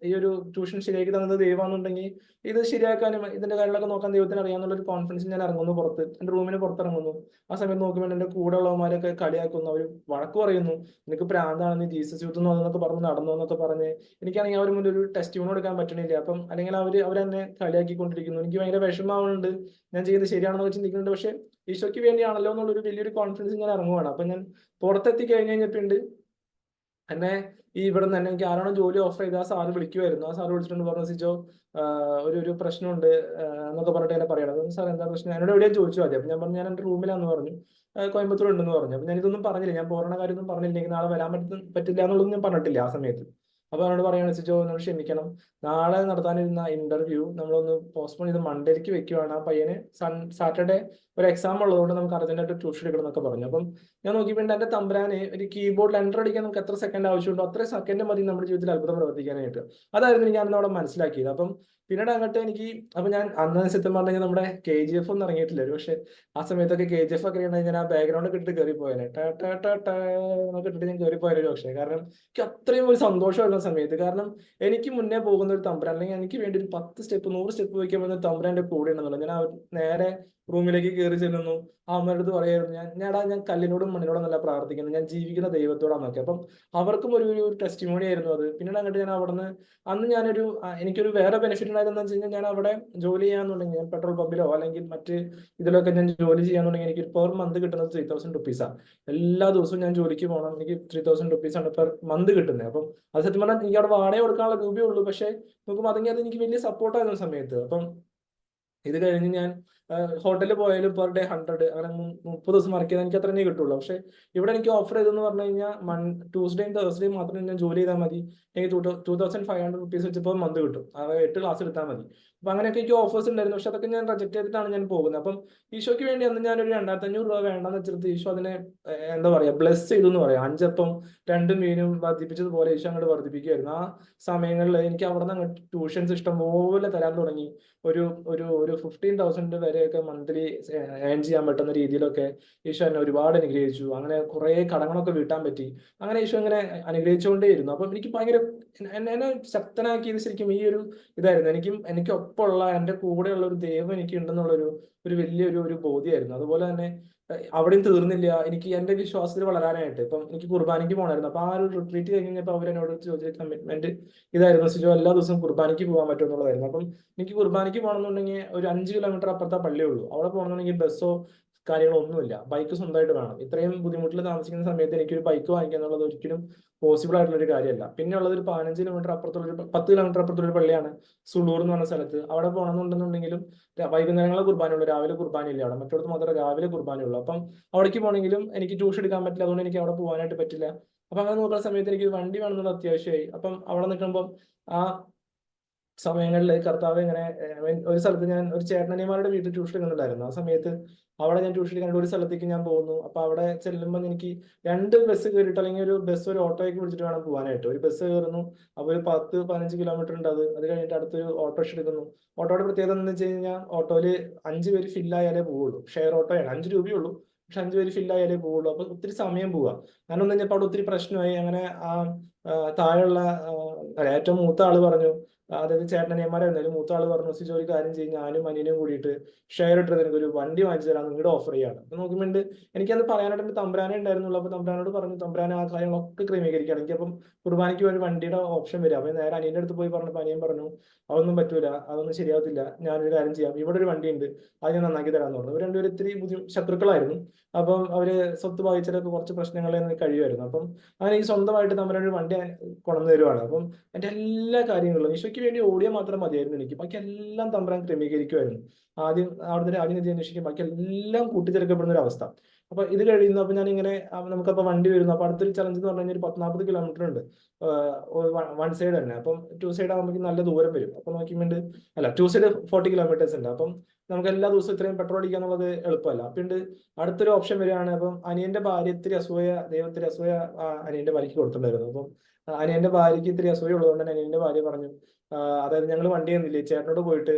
ഈ ഒരു ട്യൂഷൻ ശരിയാക്കി തന്നത് ദൈവമാണെന്നുണ്ടെങ്കിൽ, ഇത് ശരിയാക്കാനും ഇതിന്റെ കാര്യങ്ങളൊക്കെ നോക്കാൻ ദൈവത്തിന് അറിയാന്നുള്ള ഒരു കോൺഫിഡൻസ് ഞാൻ ഇറങ്ങുന്നു പുറത്ത്, എന്റെ റൂമിന് പുറത്തിറങ്ങുന്നു. ആ സമയത്ത് നോക്കുമ്പോൾ എന്റെ കൂടെ ഉള്ളവന്മാരൊക്കെ കളിയാക്കുന്നു, അവർ വഴക്ക് പറയുന്നു, നിനക്ക് പ്രാന്താണ്, നീ ജീസസ് യൂത്ത് എന്നൊക്കെ പറഞ്ഞ് നടന്നു എന്നൊക്കെ പറഞ്ഞ് എനിക്കാണെങ്കിൽ അവർ മുന്നിൽ ഒരു ടെസ്റ്റ് കൊടുക്കാൻ പറ്റണില്ല. അപ്പം അല്ലെങ്കിൽ അവരെന്നെ കളിയാക്കിക്കൊണ്ടിരിക്കുന്നു. എനിക്ക് ഭയങ്കര വിഷമമാവുന്നുണ്ട്, ഞാൻ ചെയ്യുന്നത് ശരിയാണെന്ന് ചിന്തിക്കുന്നുണ്ട്. പക്ഷെ ഈശോയ്ക്ക് വേണ്ടിയാണല്ലോ എന്നുള്ളൊരു വലിയൊരു കോൺഫിഡൻസ് ഞാൻ ഇറങ്ങുവാണ്. അപ്പൊ ഞാൻ പുറത്തെത്തി കഴിഞ്ഞിട്ടുണ്ട് എന്നെ ഇവിടെ നിന്ന് തന്നെ എനിക്ക് ആരാണോ ജോലി ഓഫർ ചെയ്ത് ആ സാറ് വിളിക്കുമായിരുന്നു. ആ സാറ് വിളിച്ചിട്ടുണ്ട്, പറഞ്ഞു സിജോ ഒരു പ്രശ്നമുണ്ട് എന്നൊക്കെ പറഞ്ഞിട്ട് എന്നെ പറയണം. സാർ എന്താ പ്രശ്നം, എന്നോട് എവിടെയാണ് ചോദിച്ചു ആദ്യം. അപ്പൊ ഞാൻ പറഞ്ഞു ഞാൻ എന്റെ റൂമിലാന്ന് പറഞ്ഞു, കോയമ്പത്തൂർ ഉണ്ടെന്ന് പറഞ്ഞു. അപ്പൊ ഞാൻ ഇതൊന്നും പറഞ്ഞില്ല, ഞാൻ പോരണ കാര്യമൊന്നും പറഞ്ഞില്ല, എനിക്ക് നാളെ വരാൻ പറ്റില്ല എന്നുള്ളതും ഞാൻ പറഞ്ഞിട്ടില്ല ആ സമയത്ത്. അപ്പൊ അവനോട് പറയാണ്, സിജോ എന്നോട് ക്ഷമിക്കണം, നാളെ നടത്താനിരുന്ന ഇന്റർവ്യൂ നമ്മളൊന്ന് പോസ്റ്റ്പോൺ ചെയ്ത് മൺഡേക്ക് വെക്കുവാണ്. ആ പയ്യന് സാറ്റർഡേ ഒരു എക്സാം ഉള്ളതുകൊണ്ട് നമുക്ക് അർജന്റായിട്ട് ട്യൂഷൻ എടുക്കണം എന്നൊക്കെ പറഞ്ഞു. അപ്പം ഞാൻ നോക്കിയപ്പോൾ എന്റെ തമ്പുരാന് ഒരു കീബോർഡിൽ എൻ്റർ അടിക്കാൻ നമുക്ക് എത്ര സെക്കൻഡ് ആവശ്യമുണ്ടോ അത്രയും സെക്കൻഡ് മതി നമ്മുടെ ജീവിതത്തിൽ അത്ഭുതം പ്രവർത്തിക്കാനായിട്ട്. അതായിരുന്നു എനിക്ക് അന്ന് അവിടെ മനസ്സിലാക്കിയത്. അപ്പം പിന്നീട് അങ്ങോട്ട് അപ്പൊ ഞാൻ അന്ന് സത്യം പറഞ്ഞു കഴിഞ്ഞാൽ നമ്മുടെ KGF ഒന്നും ഇറങ്ങിയിട്ടില്ല. പക്ഷെ ആ സമയത്തൊക്കെ KGF ഒക്കെ ഇറങ്ങി ഞാൻ ആ ബാക്ക്ഗ്രൗണ്ട് ഒക്കെ ഇട്ട് കയറി പോയനെ, എന്നൊക്കെ ഇട്ടിട്ട് ഞാൻ കയറി പോയൊരു. പക്ഷേ കാരണം എനിക്ക് അത്രയും ഒരു സന്തോഷമായിരുന്ന സമയത്ത്. കാരണം എനിക്ക് മുന്നേ പോകുന്ന ഒരു തമ്പുരാൻ, അല്ലെങ്കിൽ എനിക്ക് വേണ്ടി ഒരു 10 സ്റ്റെപ്പ് 100 സ്റ്റെപ്പ് വയ്ക്കാൻ പറ്റുന്ന തമ്പുരാന്റെ കൂടെ ഉണ്ടെന്നുള്ളത്. ഞാൻ നേരെ റൂമിലേക്ക് കയറി ചെല്ലുന്നു. ആ അമ്മയുടെ അടുത്ത് പറയായിരുന്നു, ഞാൻ കല്ലിനോടും മണ്ണിനോടും നല്ല പ്രാർത്ഥിക്കുന്നത്, ഞാൻ ജീവിക്കുന്ന ദൈവത്തോടാന്നൊക്കെ. അപ്പം അവർക്കും ഒരു ടെസ്റ്റിമോണി ആയിരുന്നു അത്. പിന്നീട് അങ്ങോട്ട് ഞാൻ അവിടെ നിന്ന് അന്ന് എനിക്കൊരു വേറെ ബെനിഫിറ്റ് ഉണ്ടായതെന്ന് വെച്ച് കഴിഞ്ഞാൽ, ഞാൻ അവിടെ ജോലി ചെയ്യാന്നുണ്ടെങ്കിൽ ഞാൻ പെട്രോൾ പമ്പിലോ അല്ലെങ്കിൽ മറ്റ് ഇതിലൊക്കെ ഞാൻ ജോലി ചെയ്യാന്നുണ്ടെങ്കിൽ എനിക്ക് പെർ മന്ത് കിട്ടുന്നത് 3000 റുപ്പീസാണ്. എല്ലാ ദിവസവും ഞാൻ ജോലിക്ക് പോകണം, എനിക്ക് 3000 റുപ്പീസാണ് പെർ മന്ത് കിട്ടുന്നത്. അപ്പം അത് സത്യം പറഞ്ഞാൽ എനിക്ക് അവിടെ വാടക കൊടുക്കാനുള്ള രൂപയേ ഉള്ളൂ. പക്ഷെ നോക്കുമ്പോൾ അത് എനിക്ക് വലിയ സപ്പോർട്ടായിരുന്നു സമയത്ത്. അപ്പം ഇത് കഴിഞ്ഞ് ഞാൻ ഹോട്ടലിൽ പോയാലും പെർ ഡേ 100, അങ്ങനെ 30 ദിവസം വർക്ക് ചെയ്താൽ എനിക്ക് അത്ര തന്നെ കിട്ടുള്ളൂ. പക്ഷെ ഇവിടെ എനിക്ക് ഓഫർ ചെയ്തെന്ന് പറഞ്ഞു കഴിഞ്ഞാൽ ട്യൂസ്ഡേയും തേഴ്സ്ഡേയും മാത്രം ഞാൻ ജോലി ചെയ്താൽ മതി, എനിക്ക് 2500 റുപ്പീസ് വെച്ചപ്പോൾ മന്ത് കിട്ടും. അതായത് 8 ക്ലാസ് എടുത്താൽ മതി. അപ്പൊ അങ്ങനെയൊക്കെ എനിക്ക് ഓഫേഴ്സ് ഉണ്ടായിരുന്നു. പക്ഷെ അതൊക്കെ ഞാൻ റിജക്ട് ചെയ്തിട്ടാണ് ഞാൻ പോകുന്നത്. അപ്പം ഈശോയ്ക്ക് വേണ്ടി അന്ന് ഞാനൊരു 2500 രൂപ വേണ്ടെന്ന് വെച്ചിട്ട് ഈശോ അതിനെ എന്താ പറയാ ബ്ലെസ് ചെയ്തു എന്ന് പറയാം. 5 അപ്പം 2 മീനും വർദ്ധിപ്പിച്ചതുപോലെ ഈശോ അങ്ങോട്ട് വർദ്ധിപ്പിക്കുമായിരുന്നു. ആ സമയങ്ങളിൽ എനിക്ക് അവിടെ നിന്ന് അങ്ങോട്ട് ട്യൂഷൻസ് ഇഷ്ടംപോലെ തരാൻ തുടങ്ങി. ഒരു ഒരു 15,000 വരെയൊക്കെ മന്ത്ലി ഏൺ ചെയ്യാൻ പറ്റുന്ന രീതിയിലൊക്കെ ഈശോ എന്നെ ഒരുപാട് അനുഗ്രഹിച്ചു. അങ്ങനെ കുറെ കടങ്ങളൊക്കെ വീട്ടാൻ പറ്റി. അങ്ങനെ ഈശോ ഇങ്ങനെ അനുഗ്രഹിച്ചുകൊണ്ടേയിരുന്നു. അപ്പം എനിക്ക് ഭയങ്കര എന്നെ ശക്തനാക്കിയത് ശരിക്കും ഈ ഒരു ഇതായിരുന്നു. എനിക്ക് ഒപ്പമുള്ള എൻ്റെ കൂടെയുള്ള ഒരു ദൈവം എനിക്ക് ഉണ്ടെന്നുള്ളൊരു വലിയൊരു ബോധ്യമായിരുന്നു. അതുപോലെ തന്നെ അവിടെയും തീർന്നില്ല, എനിക്ക് എന്റെ വിശ്വാസത്തിൽ വളരാനായിട്ട്. ഇപ്പം എനിക്ക് കുർബാനയ്ക്ക് പോകണമായിരുന്നു. അപ്പൊ ആ ഒരു റിട്രീറ്റ് കഴിഞ്ഞപ്പോൾ അവരെന്നോട് ചോദിച്ച കമ്മിറ്റ്മെന്റ് ഇതായിരുന്നു, സിജോ എല്ലാ ദിവസവും കുർബാനയ്ക്ക് പോകാൻ പറ്റും എന്നുള്ളതായിരുന്നു. അപ്പം എനിക്ക് കുർബാനയ്ക്ക് പോകണമെന്നുണ്ടെങ്കിൽ ഒരു 5 കിലോമീറ്റർ അപ്പുറത്തെ പള്ളിയേ ഉള്ളൂ. അവിടെ പോകണമെന്നുണ്ടെങ്കിൽ ബസ്സോ കാര്യങ്ങളോ ഒന്നുമില്ല, ബൈക്ക് സ്വന്തമായിട്ട് വേണം. ഇത്രയും ബുദ്ധിമുട്ടിൽ താമസിക്കുന്ന സമയത്ത് എനിക്കൊരു ബൈക്ക് വാങ്ങിക്കുക എന്നുള്ളത് ഒരിക്കലും പോസിബിൾ ആയിട്ടുള്ള ഒരു കാര്യമല്ല. പിന്നെ ഉള്ളത് ഒരു 15 കിലോമീറ്റർ അപ്പുറത്തുള്ള 10 കിലോമീറ്റർ അപ്പുറത്തുള്ള ഒരു പള്ളിയാണ്, സുളൂർ എന്ന് പറഞ്ഞ സ്ഥലത്ത്. അവിടെ പോകണമെന്നുണ്ടെന്നുണ്ടെങ്കിലും വൈകുന്നേരങ്ങളെ കുർബാനയുള്ളൂ, രാവിലെ കുർബാനയില്ല അവിടെ. മറ്റോടത്ത് മാത്രമേ രാവിലെ കുർബാനയുള്ളൂ. അപ്പം അവിടേക്ക് പോകണമെങ്കിലും എനിക്ക് ട്യൂഷൻ എടുക്കാൻ പറ്റില്ല, അതുകൊണ്ട് എനിക്ക് അവിടെ പോകാനായിട്ട് പറ്റില്ല. അപ്പൊ അങ്ങനെ നോക്കുന്ന സമയത്ത് എനിക്ക് വണ്ടി വേണമെന്നുള്ള അത്യാവശ്യമായി. അപ്പം അവിടെ നിൽക്കുമ്പോൾ ആ സമയങ്ങളിൽ കർത്താവ് ഇങ്ങനെ ഒരു സ്ഥലത്ത് ഞാൻ ഒരു ചേട്ടനിമാരുടെ വീട്ടിൽ ട്യൂഷൻ എടുക്കുന്നുണ്ടായിരുന്നു. ആ സമയത്ത് അവിടെ ഞാൻ ട്യൂഷൻ എടുക്കാൻ ഒരു സ്ഥലത്തേക്ക് ഞാൻ പോകുന്നു. അപ്പൊ അവിടെ ചെല്ലുമ്പോൾ എനിക്ക് 2 ബസ് കയറിയിട്ട്, അല്ലെങ്കിൽ ഒരു ബസ് ഒരു ഓട്ടോയ്ക്ക് പിടിച്ചിട്ട് വേണം പോകാനായിട്ട്. ഒരു ബസ് കയറുന്നു, അപ്പൊ ഒരു 10-15 കിലോമീറ്റർ ഉണ്ട്. അത് കഴിഞ്ഞിട്ട് അടുത്തൊരു ഓട്ടോറിക്ഷ എടുക്കുന്നു. ഓട്ടോയുടെ പ്രത്യേകത എന്ന് വെച്ച് കഴിഞ്ഞാൽ ഓട്ടോയില് 5 പേര് ഫില്ലായാലേ പോവുള്ളൂ. ഷെയർ ഓട്ടോയാണ്, 5 രൂപയുള്ളൂ. പക്ഷെ 5 പേര് ഫില്ലായാലേ പോവുള്ളൂ. അപ്പൊ ഒത്തിരി സമയം പോവാ. കാരണം എന്ന് കഴിഞ്ഞപ്പോൾ അവിടെ ഒത്തിരി പ്രശ്നമായി. അങ്ങനെ താഴെയുള്ള ഏറ്റവും മൂത്ത ആള് പറഞ്ഞു, അതായത് ചേട്ടനിയന്മാരായിരുന്നാലും മൂത്ത ആള് പറഞ്ഞു സിജോ ഒരു കാര്യം ചെയ്യും, ഞാനും അനിയനും കൂടിയിട്ട് ഷെയർ ഇട്ടിട്ട് നിനക്ക് ഒരു വണ്ടി വാങ്ങിച്ചു തരാൻ നിങ്ങളുടെ ഓഫർ ചെയ്യാണ്. അപ്പൊ നോക്കുമ്പോണ്ട് എനിക്കത് പറയാനായിട്ട് ഒരു തമ്പ്രാനെ ഉണ്ടായിരുന്നുള്ളൂ. അപ്പൊ തമ്പ്രാനോട് പറഞ്ഞു, തമ്പ്രാനെ ആ കാര്യങ്ങളൊക്കെ ക്രമീകരിക്കുകയാണ്. എനിക്കപ്പം കുർബാനയ്ക്ക് ഒരു വണ്ടിയുടെ ഓപ്ഷൻ വരിക. അപ്പൊ നേരെ അനിയന്റെ അടുത്ത് പോയി പറഞ്ഞപ്പോൾ അനിയൻ പറഞ്ഞു അതൊന്നും പറ്റൂല, അതൊന്നും ശരിയാവത്തില്ല, ഞാനൊരു കാര്യം ചെയ്യാം, ഇവിടെ ഒരു വണ്ടി ഉണ്ട്, അത് ഞാൻ നന്നാക്കി തരാമെന്ന് പറഞ്ഞു. ഇവർ രണ്ടുപേരും ഇത്തിരി ശത്രുക്കളായിരുന്നു. അപ്പം അവര് സ്വത്ത് വായിച്ചിട്ടൊക്കെ കുറച്ച് പ്രശ്നങ്ങളിൽ കഴിയുമായിരുന്നു. അപ്പം അങ്ങനെ ഈ സ്വന്തമായിട്ട് തമ്മിലൊരു വണ്ടി കൊണ്ടു തരുവാണ്. അപ്പം എന്റെ എല്ലാ കാര്യങ്ങളും ഈശോയ്ക്ക് വേണ്ടി ഓടിയാൽ മാത്രം മതിയായിരുന്നു എനിക്ക്, ബാക്കി എല്ലാം തമ്പ്രാൻ ക്രമീകരിക്കുമായിരുന്നു. ആദ്യം അവിടുത്തെ രാജ്യനിധി അന്വേഷിക്കും, ബാക്കി എല്ലാം കൂട്ടിച്ചേർക്കപ്പെടുന്ന ഒരു അവസ്ഥ. അപ്പൊ ഇത് കഴിയുന്നു. അപ്പൊ ഞാൻ ഇങ്ങനെ നമുക്കപ്പോ വണ്ടി വരുന്നു. അപ്പൊ അടുത്തൊരു ചലഞ്ച് എന്ന് പറഞ്ഞു കഴിഞ്ഞാൽ ഒരു 40 കിലോമീറ്റർ ഉണ്ട് വൺ സൈഡ് തന്നെ. അപ്പം 2 സൈഡ് ആകുമ്പോൾ നല്ല ദൂരം വരും. അപ്പൊ നോക്കിയുണ്ട്, അല്ല 2 സൈഡ് 40 കിലോമീറ്റേഴ്സ് ഉണ്ട്. അപ്പം നമുക്ക് എല്ലാ ദിവസവും ഇത്രയും പെട്രോൾ അടിക്കുക എന്നുള്ളത് എളുപ്പമല്ല. അപ്പിണ്ട് അടുത്തൊരു ഓപ്ഷൻ വരികയാണ്. അപ്പം അനിയന്റെ ഭാര്യ ഇത്തിരി അസൂയ, ദൈവത്തിന് അസൂയ അനിയന്റെ ഭാര്യയ്ക്ക് കൊടുത്തിട്ടുണ്ടായിരുന്നു. അപ്പം അനിയന്റെ ഭാര്യയ്ക്ക് ഇത്തിരി അസൂയ ഉള്ളതുകൊണ്ട് തന്നെ അനിയന്റെ ഭാര്യ പറഞ്ഞു, അതായത് ഞങ്ങൾ വണ്ടി തന്നില്ലേ, ചേട്ടനോട് പോയിട്ട്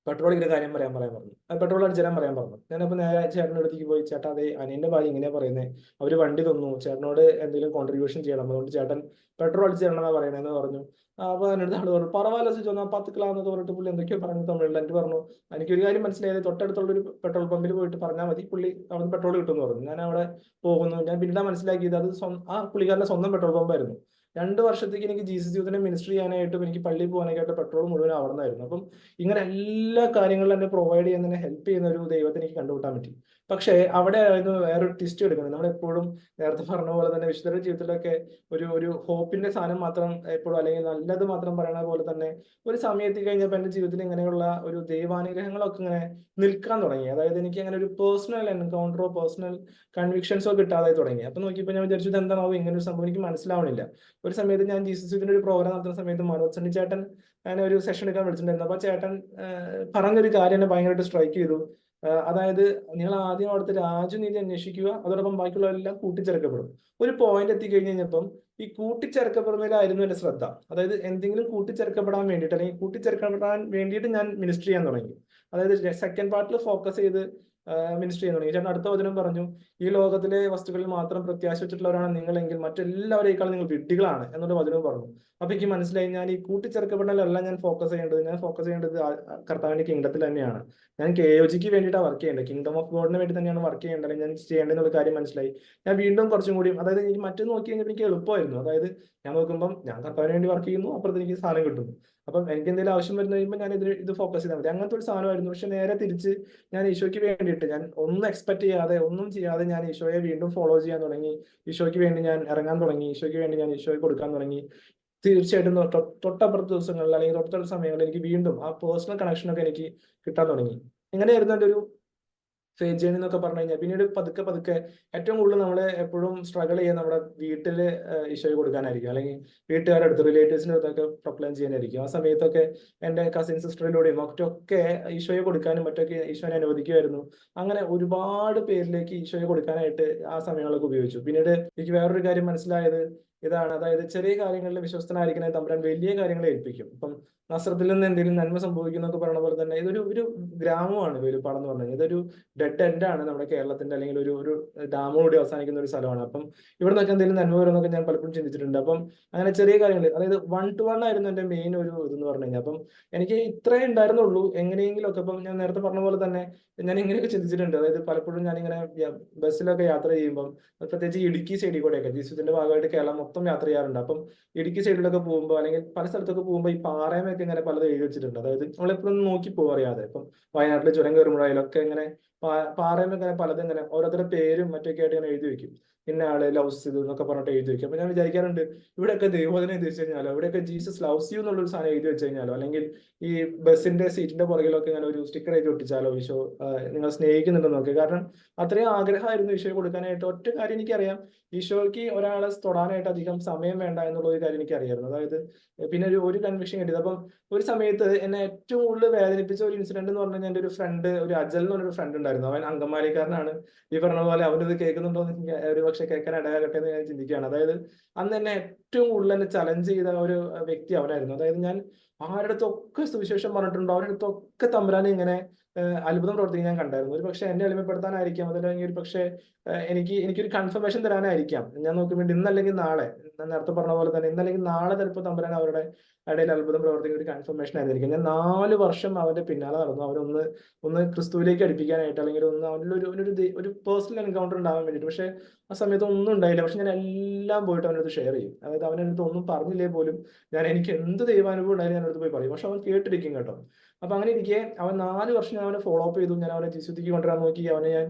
പെട്രോൾ ഇങ്ങനെ കാര്യം പറയാൻ പറഞ്ഞു. പെട്രോൾ അടിച്ചു തരാൻ പറയാൻ പറഞ്ഞു. ഞാനപ്പോൾ നേരെ ചേട്ടൻ്റെ അടുത്തേക്ക് പോയി, ചേട്ടാ അതെ അനിയന്റെ ഭാര്യ ഇങ്ങനെയാ പറയുന്നത്, അവര് വണ്ടി തന്നു, ചേട്ടനോട് എന്തെങ്കിലും കോൺട്രിബ്യൂഷൻ ചെയ്യണം, അതുകൊണ്ട് ചേട്ടൻ പെട്രോൾ അടിച്ചു തരണമെന്നാ പറയണെന്ന് പറഞ്ഞു. അപ്പൊ എന്നോട് ആള് പറഞ്ഞു പറവാല ചോദിച്ചാൽ 10 കിലോന്ന് പറഞ്ഞിട്ട് പുള്ളി എന്തൊക്കെയോ പറഞ്ഞു തമിഴിൽ. എനിക്ക് പറഞ്ഞു എനിക്കൊരു കാര്യം മനസ്സിലായത്, തൊട്ടടുത്തുള്ള ഒരു പെട്രോൾ പമ്പിൽ പോയിട്ട് പറഞ്ഞാൽ മതി, പുള്ളി അവിടെ പെട്രോൾ കിട്ടുമെന്ന് പറഞ്ഞു. ഞാൻ അവിടെ പോകുന്നു. ഞാൻ പിന്നീട് മനസ്സിലാക്കിയത് അത് ആ പുള്ളിക്കാരന്റെ സ്വന്തം പെട്രോൾ പമ്പായിരുന്നു. 2 വർഷത്തേക്ക് എനിക്ക് ജീസസ് യൂത്തിനെ മിനിസ്റ്റർ ചെയ്യാനായിട്ടും എനിക്ക് പള്ളിയിൽ പോകാനായിട്ട് പെട്രോൾ മുഴുവൻ അവിടെ നിന്നായിരുന്നു. അപ്പം ഇങ്ങനെ എല്ലാ കാര്യങ്ങളും എന്നെ പ്രൊവൈഡ് ചെയ്യുന്നതിനെ ഹെൽപ്പ് ചെയ്യുന്ന ഒരു ദൈവത്തെ എനിക്ക് കണ്ടുകൂട്ടാൻ പറ്റി. പക്ഷേ അവിടെ ആയിരുന്നു വേറൊരു ട്വിസ്റ്റ് എടുക്കുന്നത്. നമ്മളെപ്പോഴും നേരത്തെ പറഞ്ഞ പോലെ തന്നെ വിശുദ്ധരുടെ ജീവിതത്തിലൊക്കെ ഒരു ഹോപ്പിന്റെ സാധനം മാത്രം എപ്പോഴും, അല്ലെങ്കിൽ നല്ലത് മാത്രം പറയണ പോലെ തന്നെ ഒരു സമയത്ത് കഴിഞ്ഞപ്പോൾ എന്റെ ജീവിതത്തിൽ ഇങ്ങനെയുള്ള ഒരു ദൈവാനുഗ്രഹങ്ങളൊക്കെ ഇങ്ങനെ നിൽക്കാൻ തുടങ്ങി. അതായത് എനിക്ക് അങ്ങനെ ഒരു പേഴ്സണൽ എൻകൗണ്ടറോ പേഴ്സണൽ കൺവിക്ഷൻസോ കിട്ടാതായി തുടങ്ങി. അപ്പൊ നോക്കിയപ്പോൾ ഞാൻ വിചാരിച്ചു എന്താണാവും ഇങ്ങനെ ഒരു സംഭവം, എനിക്ക് മനസ്സിലാവണില്ല. ഒരു സമയത്ത് ഞാൻ ജീസസ് യൂത്തിൻ്റെ ഒരു പ്രോഗ്രാം നടത്തുന്ന സമയത്ത് മനോജ് സണ്ണി ചേട്ടൻ അങ്ങനെ ഒരു സെഷൻ എടുക്കാൻ വിളിച്ചിട്ടുണ്ടായിരുന്നു. അപ്പൊ ചേട്ടൻ പറഞ്ഞൊരു കാര്യം എന്നെ ഭയങ്കരമായിട്ട് സ്ട്രൈക്ക് ചെയ്തു. അതായത് നിങ്ങൾ ആദ്യം അവിടുത്തെ രാജ്യനീതി അന്വേഷിക്കുക, അതോടൊപ്പം ബാക്കിയുള്ളവരെല്ലാം കൂട്ടിച്ചേർക്കപ്പെടും. ഒരു പോയിന്റ് എത്തിക്കഴിഞ്ഞ് കഴിഞ്ഞപ്പം ഈ കൂട്ടിച്ചേർക്കപ്പെടുന്നതിലായിരുന്നു എന്റെ ശ്രദ്ധ. അതായത് എന്തെങ്കിലും കൂട്ടിച്ചേർക്കപ്പെടാൻ വേണ്ടിയിട്ട്, അല്ലെങ്കിൽ കൂട്ടിച്ചേർക്കപ്പെടാൻ വേണ്ടിയിട്ട് ഞാൻ മിനിസ്റ്റർ ചെയ്യാൻ തുടങ്ങി. അതായത് സെക്കൻഡ് പാർട്ടിൽ ഫോക്കസ് ചെയ്ത് മിനിസ്റ്റർ ചെയ്യാൻ തുടങ്ങി. ചേട്ടൻ അടുത്ത വചനം പറഞ്ഞു, ഈ ലോകത്തിലെ വസ്തുക്കളിൽ മാത്രം പ്രത്യാശ വെച്ചിട്ടുള്ളവരാണ് നിങ്ങളെങ്കിൽ മറ്റെല്ലാവരേക്കാളും നിങ്ങൾ വിഡ്ഢികളാണ് എന്നൊരു വചനവും പറഞ്ഞു. അപ്പൊ എനിക്ക് മനസ്സിലായി, ഞാൻ ഈ കൂട്ടിച്ചേർക്കപ്പെടലല്ല ഞാൻ ഫോക്കസ് ചെയ്യേണ്ടത്. ഞാൻ ഫോക്കസ് ചെയ്യേണ്ടത് കർത്താവിന്റെ കിങ്ഡത്തിൽ തന്നെയാണ്. ഞാൻ KOGക്ക് വേണ്ടിയിട്ടാണ് വർക്ക് ചെയ്യേണ്ടത്, കിങ്ഡം ഓഫ് ഗോഡിന് വേണ്ടി തന്നെയാണ് വർക്ക് ചെയ്യേണ്ടത്, അല്ലെങ്കിൽ ഞാൻ ചെയ്യേണ്ടതെന്നുള്ള കാര്യം മനസ്സിലായി. ഞാൻ വീണ്ടും കുറച്ചും കൂടി, അതായത് എനിക്ക് മറ്റു നോക്കി കഴിഞ്ഞപ്പോൾ എനിക്ക് എളുപ്പമായിരുന്നു. അതായത് ഞാൻ നോക്കുമ്പോൾ ഞാൻ കർത്താവിന് വേണ്ടി വർക്ക് ചെയ്യുന്നു, അപ്പുറത്ത് എനിക്ക് സാധനം കിട്ടുന്നു. അപ്പം എനിക്ക് എന്തെങ്കിലും ആവശ്യം വരുന്ന കഴിയുമ്പോൾ ഞാൻ ഇത് ഫോക്കസ് ചെയ്താൽ മതി, അങ്ങനത്തെ ഒരു സാധനമായിരുന്നു. പക്ഷെ നേരെ തിരിച്ച് ഞാൻ ഈശോയ്ക്ക് വേണ്ടിയിട്ട് ഞാൻ ഒന്നും എക്സ്പെക്ട് ചെയ്യാതെ ഒന്നും ചെയ്യാതെ ഞാൻ ഈശോയെ വീണ്ടും ഫോളോ ചെയ്യാൻ തുടങ്ങി. ഈശോയ്ക്ക് വേണ്ടി ഞാൻ ഇറങ്ങാൻ തുടങ്ങി. ഈശോയ്ക്ക് വേണ്ടി ഞാൻ ഈശോയെ കൊടുക്കാൻ തുടങ്ങി. തീർച്ചയായിട്ടും തൊട്ടപ്പുറത്തെ ദിവസങ്ങളിൽ അല്ലെങ്കിൽ തൊട്ടടുത്ത സമയങ്ങളിൽ എനിക്ക് വീണ്ടും ആ പേഴ്സണൽ കണക്ഷനൊക്കെ എനിക്ക് കിട്ടാൻ തുടങ്ങി. എങ്ങനെയായിരുന്നു എൻ്റെ ഒരു ഫെയ്ത്ത് ജേണി എന്നൊക്കെ പറഞ്ഞു കഴിഞ്ഞാൽ പിന്നീട് പതുക്കെ പതുക്കെ ഏറ്റവും കൂടുതൽ നമ്മൾ എപ്പോഴും സ്ട്രഗിൾ ചെയ്യുക നമ്മുടെ വീട്ടില് ഈശോയെ കൊടുക്കാനായിരിക്കും, അല്ലെങ്കിൽ വീട്ടുകാരുടെ അടുത്ത് റിലേറ്റീവ്സിന്റെ അടുത്തൊക്കെ പ്രൊക്ലെയിം ചെയ്യാനായിരിക്കും. ആ സമയത്തൊക്കെ എൻ്റെ കസിൻ സിസ്റ്ററിലൂടെയും മറ്റൊക്കെ ഈശോയെ കൊടുക്കാനും മറ്റൊക്കെ ഈശോനെ അനുവദിക്കുമായിരുന്നു. അങ്ങനെ ഒരുപാട് പേരിലേക്ക് ഈശോയെ കൊടുക്കാനായിട്ട് ആ സമയങ്ങളൊക്കെ ഉപയോഗിച്ചു. പിന്നീട് എനിക്ക് വേറൊരു കാര്യം മനസ്സിലായത് ഇതാണ്, അതായത് ചെറിയ കാര്യങ്ങളിൽ വിശ്വസ്തനായിരിക്കണേ തമ്പുരാൻ വലിയ കാര്യങ്ങളെ ഏൽപ്പിക്കും. ഇപ്പം നസ്രത്തിൽ നിന്ന് എന്തെങ്കിലും നന്മ സംഭവിക്കുന്നൊക്കെ പറയുന്ന പോലെ തന്നെ ഇതൊരു ഗ്രാമമാണ് വേലുപ്പാടം എന്ന് പറഞ്ഞാൽ. ഇതൊരു ഡെഡ് എൻഡ് ആണ് നമ്മുടെ കേരളത്തിന്റെ, അല്ലെങ്കിൽ ഒരു ഡാമോടി അവസാനിക്കുന്ന ഒരു സ്ഥലമാണ്. അപ്പം ഇവിടെ നിന്നൊക്കെ എന്തെങ്കിലും നന്മ വരുന്നൊക്കെ ഞാൻ പലപ്പോഴും ചിന്തിച്ചിട്ടുണ്ട്. അപ്പം അങ്ങനെ ചെറിയ കാര്യങ്ങൾ, അതായത് 1 to 1 ആയിരുന്നു എന്റെ മെയിൻ ഒരു ഇതെന്ന് പറഞ്ഞു കഴിഞ്ഞാൽ. അപ്പം എനിക്ക് ഇത്രേ ഉണ്ടായിരുന്നുള്ളൂ എങ്ങനെയെങ്കിലും ഒക്കെ. അപ്പം ഞാൻ നേരത്തെ പറഞ്ഞ പോലെ തന്നെ ഞാൻ ഇങ്ങനെയൊക്കെ ചിന്തിച്ചിട്ടുണ്ട്. അതായത് പലപ്പോഴും ഞാനിങ്ങനെ ബസ്സിലൊക്കെ യാത്ര ചെയ്യുമ്പം, പ്രത്യേകിച്ച് ഇടുക്കി സൈഡിൽ കൂടെയൊക്കെ ജീസസിന്റെ ഭാഗമായിട്ട് കേരളം മൊത്തം യാത്ര ചെയ്യാറുണ്ട്. അപ്പം ഇടുക്കി സൈഡിലൊക്കെ പോകുമ്പോൾ അല്ലെങ്കിൽ പല സ്ഥലത്തൊക്കെ പോകുമ്പോൾ ഈ പാറയമൊക്കെ ഇങ്ങനെ പലതും എഴുതി വെച്ചിട്ടുണ്ട്. അതായത് നമ്മളെപ്പോഴും നോക്കി പോകാറിയാതെ, ഇപ്പം വയനാട്ടിലെ ചുരം കയറുമ്പോഴായാലൊക്കെ ഇങ്ങനെ പാറയമൊക്കെ ഇങ്ങനെ പലതും ഇങ്ങനെ ഓരോരുത്തരുടെ പേരും മറ്റൊക്കെ ആയിട്ട് ഇങ്ങനെ എഴുതി വെക്കും. ഇന്ന ആള് ലവ്സ് ഇത് എന്നൊക്കെ പറഞ്ഞിട്ട് എഴുതി വെക്കും. അപ്പൊ ഞാൻ വിചാരിക്കാറുണ്ട്, ഇവിടെയൊക്കെ ദൈവവചനം എഴുതി വെച്ച് കഴിഞ്ഞാലോ, ഇവിടെയൊക്കെ ജീസസ് ലവ്സ് യു എന്നുള്ളൊരു സാധനം എഴുതി വെച്ച് കഴിഞ്ഞാലോ, അല്ലെങ്കിൽ ഈ ബസ്സിന്റെ സീറ്റിന്റെ പുറകിലൊക്കെ ഇങ്ങനെ ഒരു സ്റ്റിക്കർ എഴുതി ഒട്ടിച്ചാലോ, ഈശോ നിങ്ങൾ സ്നേഹിക്കുന്നുണ്ടെന്ന് നോക്കി. കാരണം അത്രയും ആഗ്രഹമായിരുന്നു ഈശോയെ കൊടുക്കാനായിട്ട്. ഒറ്റ കാര്യം എനിക്കറിയാം, ഈശോയ്ക്ക് ഒരാളെ തൊടാനായിട്ട് അധികം സമയം വേണ്ട എന്നുള്ള ഒരു കാര്യം എനിക്ക് അറിയായിരുന്നു. അതായത് പിന്നെ ഒരു കൺവിക്ഷൻ കിട്ടിയത്. അപ്പം ഒരു സമയത്ത് എന്നെ ഏറ്റവും കൂടുതൽ വേദനിപ്പിച്ച ഒരു ഇൻസിഡന്റ് എന്ന് പറഞ്ഞു കഴിഞ്ഞാൽ, എൻ്റെ ഒരു ഫ്രണ്ട്, ഒരു അജൽ എന്ന് പറഞ്ഞൊരു ഫ്രണ്ട് ഉണ്ടായിരുന്നു. അവൻ അങ്കമാലിക്കാരനാണ്. ഈ പറഞ്ഞ പോലെ അവനത് കേൾക്കുന്നുണ്ടോ എന്ന് എനിക്ക് ഒരു പക്ഷെ കേൾക്കാൻ ഇടയാകട്ടെ എന്ന് ഞാൻ ചിന്തിക്കുകയാണ്. അതായത് അന്ന് എന്നെ ഏറ്റവും കൂടുതൽ എന്നെ ചലഞ്ച് ചെയ്ത ഒരു വ്യക്തി അവനായിരുന്നു. അതായത് ഞാൻ ആരുടെ അടുത്തൊക്കെ സുവിശേഷം പറഞ്ഞിട്ടുണ്ടോ, അവരുടെ അടുത്തൊക്കെ തമ്പുരാനെ ഇങ്ങനെ അത്ഭുതം പ്രവർത്തിക്കാൻ ഞാൻ കണ്ടായിരുന്നു. ഒരു പക്ഷെ എന്നെ എളിമപ്പെടുത്താനായിരിക്കാം, അതല്ലെങ്കിൽ ഒരു പക്ഷേ എനിക്കൊരു കൺഫർമേഷൻ തരാനായിരിക്കാം. ഞാൻ നോക്കുമ്പോൾ ഇന്നല്ലെങ്കിൽ നാളെ ഞാൻ നേരത്തെ പറഞ്ഞ പോലെ തന്നെ ഇന്നല്ലെങ്കിൽ നാളെ ചിലപ്പോൾ തമ്പുരാൻ അവരുടെ ഇടയിൽ അത്ഭുതം പ്രവർത്തിക്കുന്ന ഒരു കൺഫർമേഷൻ ആയിരിക്കും. ഞാൻ 4 വർഷം അവന്റെ പിന്നാലെ നടന്നു, ഒന്ന് ക്രിസ്തുവിലേക്ക് അടുപ്പിക്കാനായിട്ട്, അല്ലെങ്കിൽ ഒന്ന് അവനിൽ ഒരു പേഴ്സണൽ എൻകൗണ്ടർ ഉണ്ടാവാൻ വേണ്ടിയിട്ട്. പക്ഷെ ആ സമയത്ത് ഒന്നും ഉണ്ടായില്ല. പക്ഷെ ഞാൻ എല്ലാം പോയിട്ട് അവനടുത്ത് ഷെയർ ചെയ്യും. അതായത് അവനടുത്ത് ഒന്നും പറഞ്ഞില്ലേ പോലും എനിക്ക് എന്ത് ദൈവാനുഭവം ഉണ്ടായാലും ഞാൻ അടുത്ത് പോയി പറയും. പക്ഷെ അവൻ കേട്ടിരിക്കും കേട്ടോ. അപ്പൊ അങ്ങനെ ഇരിക്കെ അവൻ 4 വർഷം ഞാൻ അവനെ ഫോളോ അപ്പ് ചെയ്തു. ഞാൻ അവനെ ജിസുദ്ധിക്ക് കൊണ്ടുവരാൻ നോക്കി, അവനെ ഞാൻ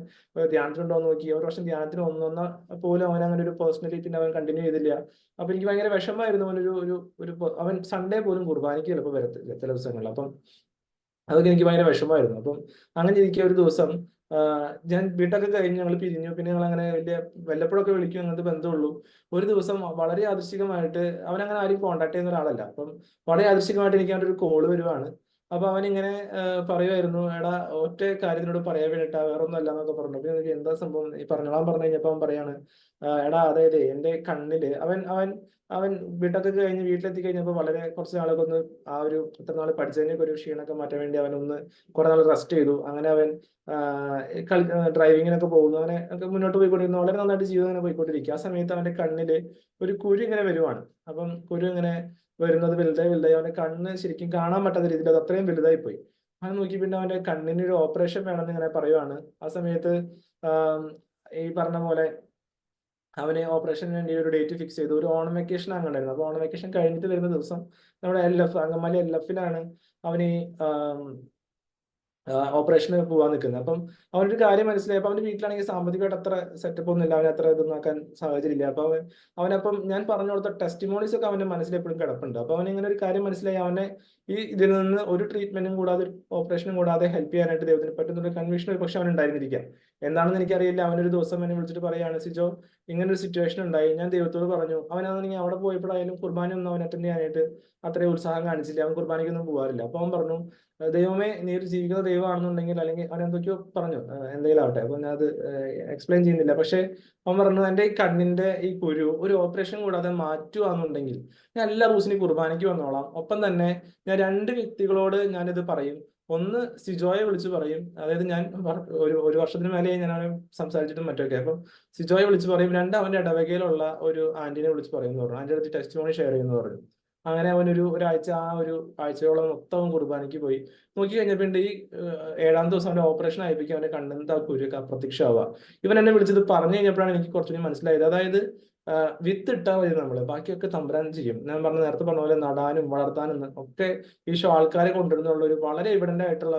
ധ്യാനത്തിനുണ്ടോ എന്ന് നോക്കി. 1 വർഷം ധ്യാനത്തിന് ഒന്നൊന്ന പോലും അവൻ അങ്ങനെ ഒരു പേഴ്സണലി പിന്നെ അവൻ കണ്ടിന്യൂ ചെയ്തില്ല. അപ്പൊ എനിക്ക് ഭയങ്കര വിഷമമായിരുന്നു. അവൻ സൺഡേ പോലും കുർബാനയ്ക്ക് ചിലപ്പോൾ വരത്തില്ല ചില ദിവസങ്ങളിൽ. അപ്പം അതൊക്കെ എനിക്ക് ഭയങ്കര വിഷമമായിരുന്നു. അപ്പം അങ്ങനെ ഇരിക്കുക ഒരു ദിവസം ഞാൻ വീട്ടൊക്കെ കഴിഞ്ഞ് ഞങ്ങൾ പിരിഞ്ഞു. പിന്നെ ഞങ്ങൾ അങ്ങനെ വല്ലപ്പോഴൊക്കെ വിളിക്കും, അങ്ങനത്തെ ബന്ധമുള്ളൂ. ഒരു ദിവസം വളരെ യാദൃശ്ചികമായിട്ട്, അവനങ്ങനെ ആരും കോൺടാക്ട് ചെയ്യുന്ന ഒരാളല്ല. അപ്പം വളരെ യാദൃശ്ചികമായിട്ട് എനിക്ക് അവൻ്റെ ഒരു കോള് വരുവാണ്. അപ്പൊ അവനിങ്ങനെ പറയുമായിരുന്നു, എടാ ഒറ്റ കാര്യത്തിനോട് പറയാൻ വേണ്ടിട്ടാ, വേറെ ഒന്നും അല്ല എന്നൊക്കെ പറഞ്ഞു. അപ്പൊ എനിക്ക് എന്താ സംഭവം ഈ പറഞ്ഞോളാൻ പറഞ്ഞു കഴിഞ്ഞപ്പോ അവൻ പറയാണ്, എടാ അതായത് എന്റെ കണ്ണില് അവൻ അവൻ അവൻ വീട്ടൊക്കെ കഴിഞ്ഞ് വീട്ടിലെത്തി കഴിഞ്ഞപ്പോൾ വളരെ കുറച്ച് നാളൊക്കെ ഒന്ന് ഇത്ര നാൾ പഠിച്ചതിനൊക്കെ ഒരു ക്ഷീണമൊക്കെ മാറ്റാൻ വേണ്ടി അവനൊന്ന് കുറെ നാൾ റെസ്റ്റ് ചെയ്തു. അങ്ങനെ അവൻ ഡ്രൈവിങ്ങിനൊക്കെ പോകുന്നു. അങ്ങനെ ഒക്കെ മുന്നോട്ട് പോയിക്കൊണ്ടിരുന്നു. വളരെ നന്നായിട്ട് ജീവിതം ഇങ്ങനെ പോയിക്കൊണ്ടിരിക്കുക. ആ സമയത്ത് അവന്റെ കണ്ണില് ഒരു കുരു ഇങ്ങനെ വരുവാണ്. അപ്പം കുരു ഇങ്ങനെ വരുന്നത് വലുതായി അവന്റെ കണ്ണ് ശരിക്കും കാണാൻ പറ്റാത്ത രീതിയിൽ അത് അത്രയും വലുതായി പോയി. അങ്ങനെ നോക്കി പിന്നെ അവന്റെ കണ്ണിന് ഒരു ഓപ്പറേഷൻ വേണമെന്ന് ഇങ്ങനെ പറയുവാണ്. ആ സമയത്ത് ഈ പറഞ്ഞ പോലെ അവന് ഓപ്പറേഷന് വേണ്ടി ഒരു ഡേറ്റ് ഫിക്സ് ചെയ്തു. ഒരു ഓണം വെക്കേഷൻ അങ്ങനെയായിരുന്നു. അപ്പൊ ഓണം വെക്കേഷൻ കഴിഞ്ഞിട്ട് വരുന്ന ദിവസം നമ്മുടെ അങ്കമാലി LF-ലാണ് അവന് ഓപ്പറേഷന് പോകാൻ നിൽക്കുന്നത്. അപ്പം അവനൊരു കാര്യം മനസ്സിലായി. അപ്പൊ അവന്റെ വീട്ടിലാണെങ്കിൽ സാമ്പത്തികമായിട്ട് അത്ര സെറ്റപ്പ് ഒന്നും ഇല്ല, അവനെ അത്ര ഇതൊന്നും ആക്കാൻ സാഹചര്യമില്ല. അപ്പൊ അവനപ്പം ഞാൻ പറഞ്ഞു കൊടുത്ത ടെസ്റ്റിമോണീസ് ഒക്കെ അവന്റെ മനസ്സിൽ എപ്പോഴും കിടപ്പുണ്ട്. അപ്പൊ അവൻ ഇങ്ങനെ ഒരു കാര്യം മനസ്സിലായി, അവനെ ഇതിൽ നിന്ന് ഒരു ട്രീറ്റ്മെന്റും കൂടാതെ, ഓപ്പറേഷനും കൂടാതെ ഹെൽപ്പ് ചെയ്യാനായിട്ട് ദൈവത്തിന് പറ്റുന്ന ഒരു കൺവിഷൻ ഒരു പക്ഷെ അവൻ ഉണ്ടായിരുന്നിരിക്കാം. എന്താണെന്ന് എനിക്കറിയില്ല. അവനൊരു ദിവസം എന്നെ വിളിച്ചിട്ട് പറയാണ്, സിജോ ഇങ്ങനെ ഒരു സിറ്റുവേഷൻ ഉണ്ടായി, ഞാൻ ദൈവത്തോട് പറഞ്ഞു. അവനാണെങ്കിൽ അവിടെ പോയപ്പോഴായാലും കുർബാനയൊന്നും അവൻ അറ്റൻഡ് ചെയ്യാനായിട്ട് അത്രയും ഉത്സാഹം കാണിച്ചില്ല. അവൻ കുർബാനയ്ക്കൊന്നും പോകാറില്ല. അപ്പൊ അവൻ പറഞ്ഞു, ദൈവമേ നീ ഒരു ജീവിക്കുന്ന ദൈവമാണെന്നുണ്ടെങ്കിൽ, അല്ലെങ്കിൽ അവൻ എന്തൊക്കെയോ പറഞ്ഞു, എന്തെങ്കിലും ആവട്ടെ, അപ്പൊ ഞാൻ അത് എക്സ്പ്ലെയിൻ ചെയ്യുന്നില്ല. പക്ഷെ അവൻ പറഞ്ഞു, എന്റെ ഈ കണ്ണിന്റെ ഈ കുരു ഒരു ഓപ്പറേഷൻ കൂടാതെ മാറ്റുകയാണെന്നുണ്ടെങ്കിൽ ഞാൻ എല്ലാ ദിവസവും കുർബാനയ്ക്ക് വന്നോളാം. ഒപ്പം തന്നെ ഞാൻ 2 വ്യക്തികളോട് ഞാനിത് പറയും. ഒന്ന് സിജോയെ വിളിച്ച് പറയും, അതായത് ഞാൻ ഒരു വർഷത്തിന് മേലെയായി ഞാൻ അവനെ സംസാരിച്ചിട്ടും മറ്റൊക്കെ. അപ്പം സിജോയെ വിളിച്ച് പറയും. അവന്റെ ഇടവകയിലുള്ള ഒരു ആന്റിനെ വിളിച്ച് പറയുമെന്ന് പറഞ്ഞു. ആന്റിയുടെ അടുത്ത് ടെസ്റ്റിമോണി ഷെയർ ചെയ്യുമെന്ന് പറഞ്ഞു. അങ്ങനെ അവൻ ഒരാഴ്ച, ഒരു ആഴ്ചയോളം മൊത്തം കുർബാനയ്ക്ക് പോയി. നോക്കി കഴിഞ്ഞപ്പോൾ ഈ 7-ാം ദിവസം അവന്റെ ഓപ്പറേഷൻ ആയിപ്പിക്കും, അവന്റെ കണ്ണെന്താ കുരുക്കെ അപ്രത്യക്ഷമാവുക. ഇവൻ എന്നെ വിളിച്ചത് പറഞ്ഞു കഴിഞ്ഞപ്പോഴാണ് എനിക്ക് കുറച്ചുകൂടി മനസ്സിലായത്. അതായത് വിത്ത് ഇട്ടാൽ മതി, നമ്മള് ബാക്കിയൊക്കെ തമ്പുരാൻ ചെയ്യും. ഞാൻ നേരത്തെ പറഞ്ഞ പോലെ നടാനും വളർത്താനും ഒക്കെ ഈശോ ആൾക്കാരെ കൊണ്ടുവരുന്നുള്ള ഒരു വളരെ എവിഡന്റ് ആയിട്ടുള്ള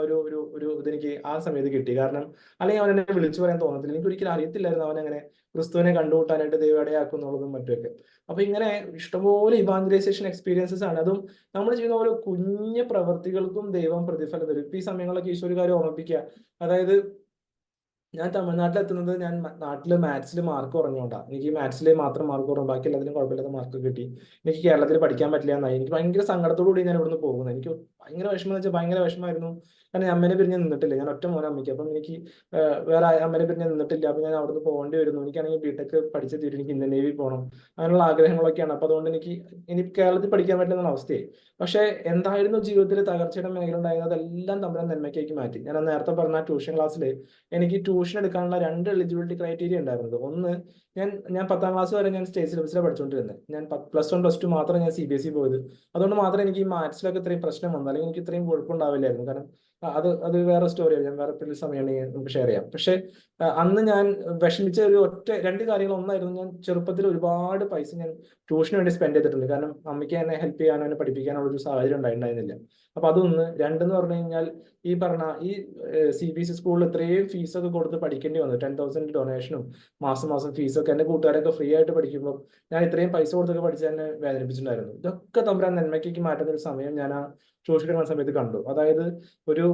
ഒരു ഇതെനിക്ക് ആ സമയത്ത് കിട്ടി. കാരണം അല്ലെങ്കിൽ അവൻ എന്നെ വിളിച്ചു പറയാൻ തോന്നത്തില്ല. എനിക്ക് ഒരിക്കലും അറിയത്തില്ലായിരുന്നു അവൻ അങ്ങനെ ക്രിസ്തുവിനെ കണ്ടുകൂട്ടാനായിട്ട് ദൈവം ഇടയാക്കും എന്നുള്ളതും മറ്റുമൊക്കെ. അപ്പൊ ഇങ്ങനെ ഇഷ്ടംപോലെ ഇവാഞ്ചലൈസേഷൻ എക്സ്പീരിയൻസസ് ആണ്. അതും നമ്മൾ ചെയ്യുന്ന ഓരോ കുഞ്ഞു പ്രവൃത്തികൾക്കും ദൈവം പ്രതിഫലം തരും. ഇപ്പൊ ഈ സമയങ്ങളൊക്കെ ഈശോ ഒരു കാര്യം ഓർമ്മിപ്പിക്കുക, അതായത് ഞാൻ തമിഴ്നാട്ടിൽ എത്തുന്നത് ഞാൻ നാട്ടില് മാത്സിൽ മാർക്ക് കുറഞ്ഞുകൊണ്ടാണ്. എനിക്ക് മാത്സിൽ മാത്രം മാർക്ക് കുറഞ്ഞു, ബാക്കി എല്ലാത്തിനും കുഴപ്പമില്ലാത്ത മാർക്ക് കിട്ടി. എനിക്ക് കേരളത്തിൽ പഠിക്കാൻ പറ്റില്ല എന്നായി. എനിക്ക് ഭയങ്കര സങ്കടത്തോടു കൂടി ഞാൻ ഇവിടുന്ന് പോകുന്നത്. എനിക്ക് ഭയങ്കര വിഷമം എന്ന് വെച്ചാൽ ഭയങ്കര വിഷമമായിരുന്നു. കാരണം അമ്മേനെ പിരിഞ്ഞ് നിന്നിട്ടില്ല, ഞാൻ ഒറ്റ മോനെ അമ്മയ്ക്ക്. അപ്പം എനിക്ക് വേറെ അമ്മേനെ പിരിഞ്ഞ് നിന്നിട്ടില്ല. അപ്പൊ ഞാൻ അവിടുന്ന് പോകേണ്ടി വരുന്നു. എനിക്കാണെങ്കിൽ ബിടെക് പഠിച്ച് തീരും, എനിക്ക് ഇന്ത്യൻ നേവി പോകണം, അങ്ങനെയുള്ള ആഗ്രഹങ്ങളൊക്കെയാണ്. അപ്പൊ അതുകൊണ്ട് എനിക്ക് കേരളത്തിൽ പഠിക്കാൻ പറ്റുന്ന അവസ്ഥയായി. പക്ഷെ എന്തായിരുന്നു ജീവിതത്തിൽ തകർച്ചയുടെ മേഖല ഉണ്ടായിരുന്നത്, അതെല്ലാം തമ്മിൽ നന്മയ്ക്കേക്ക് മാറ്റി. ഞാൻ നേരത്തെ പറഞ്ഞ ട്യൂഷൻ ക്ലാസ്സിൽ എനിക്ക് ട്യൂഷൻ എടുക്കാനുള്ള 2 എലിജിബിലിറ്റി ക്രൈറ്റീരിയ ഉണ്ടായിരുന്നത്. ഒന്ന്, ഞാൻ 10-ാം ക്ലാസ് വരെ ഞാൻ സ്റ്റേറ്റ് സിലബസിലാണ് പഠിച്ചുകൊണ്ടിരുന്നത്. ഞാൻ +1 +2 മാത്രം ഞാൻ CBSE പോയത്. അതുകൊണ്ട് മാത്രം എനിക്ക് ഈ മാത്സിലൊക്കെ ഇത്രയും പ്രശ്നം വന്നു, അല്ലെങ്കിൽ എനിക്ക് ഇത്രയും കുഴപ്പമുണ്ടാവില്ലായിരുന്നു. കാരണം അത് വേറെ സ്റ്റോറിയാണ്, ഞാൻ വേറെ എപ്പോഴും സമയമാണെങ്കിൽ നമുക്ക് ഷെയർ ചെയ്യാം. പക്ഷെ അന്ന് ഞാൻ വിഷമിച്ച ഒരു 2 കാര്യങ്ങൾ. ഒന്നായിരുന്നു, ഞാൻ ചെറുപ്പത്തിൽ ഒരുപാട് പൈസ ഞാൻ ട്യൂഷന് വേണ്ടി സ്പെൻഡ് ചെയ്തിട്ടുണ്ട്. കാരണം അമ്മയ്ക്ക് എന്നെ ഹെൽപ്പ് ചെയ്യാനോ എന്നെ പഠിപ്പിക്കാനുള്ള ഒരു സാഹചര്യം ഉണ്ടായിരുന്നില്ല. അപ്പൊ അതൊന്ന്. 2 എന്ന് പറഞ്ഞു കഴിഞ്ഞാൽ ഈ CBSE സ്കൂളിൽ ഇത്രയും ഫീസൊക്കെ കൊടുത്ത് പഠിക്കേണ്ടി വന്നു. 10,000 ഡൊണേഷനും മാസം ഫീസൊക്കെ. എന്റെ കൂട്ടുകാരൊക്കെ ഫ്രീ ആയിട്ട് പഠിക്കുമ്പോൾ ഞാൻ ഇത്രയും പൈസ കൊടുത്തൊക്കെ പഠിച്ച് എന്നെ വേദനിപ്പിച്ചിട്ടുണ്ടായിരുന്നു. ഇതൊക്കെ തമ്പുരാൻ നന്മയ്ക്ക് മാറ്റുന്ന ഒരു സമയം ഞാൻ ആ ട്യൂഷൻ എടുക്കുന്ന സമയത്ത് കണ്ടു. അതായത് ഒരു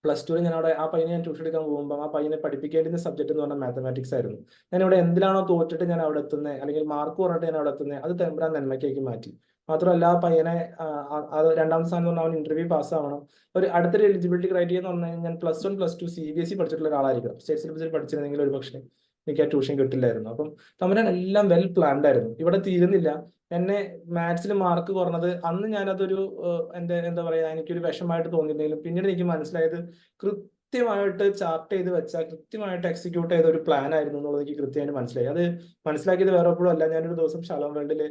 +2 ഞാൻ അവിടെ ആ പയ്യനെ ഞാൻ ട്യൂഷൻ എടുക്കാൻ പോകുമ്പോൾ ആ പയ്യനെ പഠിപ്പിക്കേണ്ടുന്ന സബ്ജക്ട് എന്ന് പറഞ്ഞാൽ മാത്തമാറ്റിക്സ് ആയിരുന്നു. ഞാൻ ഇവിടെ എന്തിലാണോ തോറ്റിട്ട് ഞാൻ അവിടെ എത്തുന്നത്, അല്ലെങ്കിൽ മാർക്ക് കുറഞ്ഞിട്ട് ഞാൻ അവിടെ എത്തുന്നത്, അത് തമ്പുരാൻ നന്മയ്ക്കേക്ക് മാറ്റി. മാത്രമല്ല ആ പയ്യനെ അത് 2-ാമത്തെ സ്ഥാനം എന്ന് പറഞ്ഞാൽ അവൻ ഇന്റർവ്യൂ പാസ്സാവണം. അടുത്തൊരു എലിജിബിലിറ്റി ക്രൈറ്റീരിയ എന്ന് പറഞ്ഞു കഴിഞ്ഞാൽ ഞാൻ +1 +2 CBSE പഠിച്ചിട്ടുള്ള ഒരാളായിരിക്കും. സ്റ്റേറ്റ് സിലബസിൽ പഠിച്ചിരുന്നെങ്കിൽ ഒരു പക്ഷേ എനിക്ക് ആ ട്യൂഷൻ കിട്ടില്ലായിരുന്നു. അപ്പം തമ്പുരാൻ എല്ലാം വെൽ പ്ലാൻഡ് ആയിരുന്നു. ഇവിടെ തീരുന്നില്ല. എന്നെ മാത്സിൽ മാർക്ക് കുറഞ്ഞത് അന്ന് ഞാനതൊരു എന്റെ എന്താ പറയാ, എനിക്കൊരു വിഷമായിട്ട് തോന്നിയിട്ടുണ്ടെങ്കിലും പിന്നീട് എനിക്ക് മനസ്സിലായത് കൃത്യമായിട്ട് ചാർട്ട് ചെയ്ത് വെച്ച, കൃത്യമായിട്ട് എക്സിക്യൂട്ട് ചെയ്ത ഒരു പ്ലാൻ ആയിരുന്നു എന്നുള്ളത് എനിക്ക് കൃത്യമായിട്ട് മനസ്സിലായി. അത് മനസ്സിലാക്കിയത് വേറെ എപ്പോഴും അല്ല. ഞാനൊരു ദിവസം ഷാലോം വേൾഡിൽ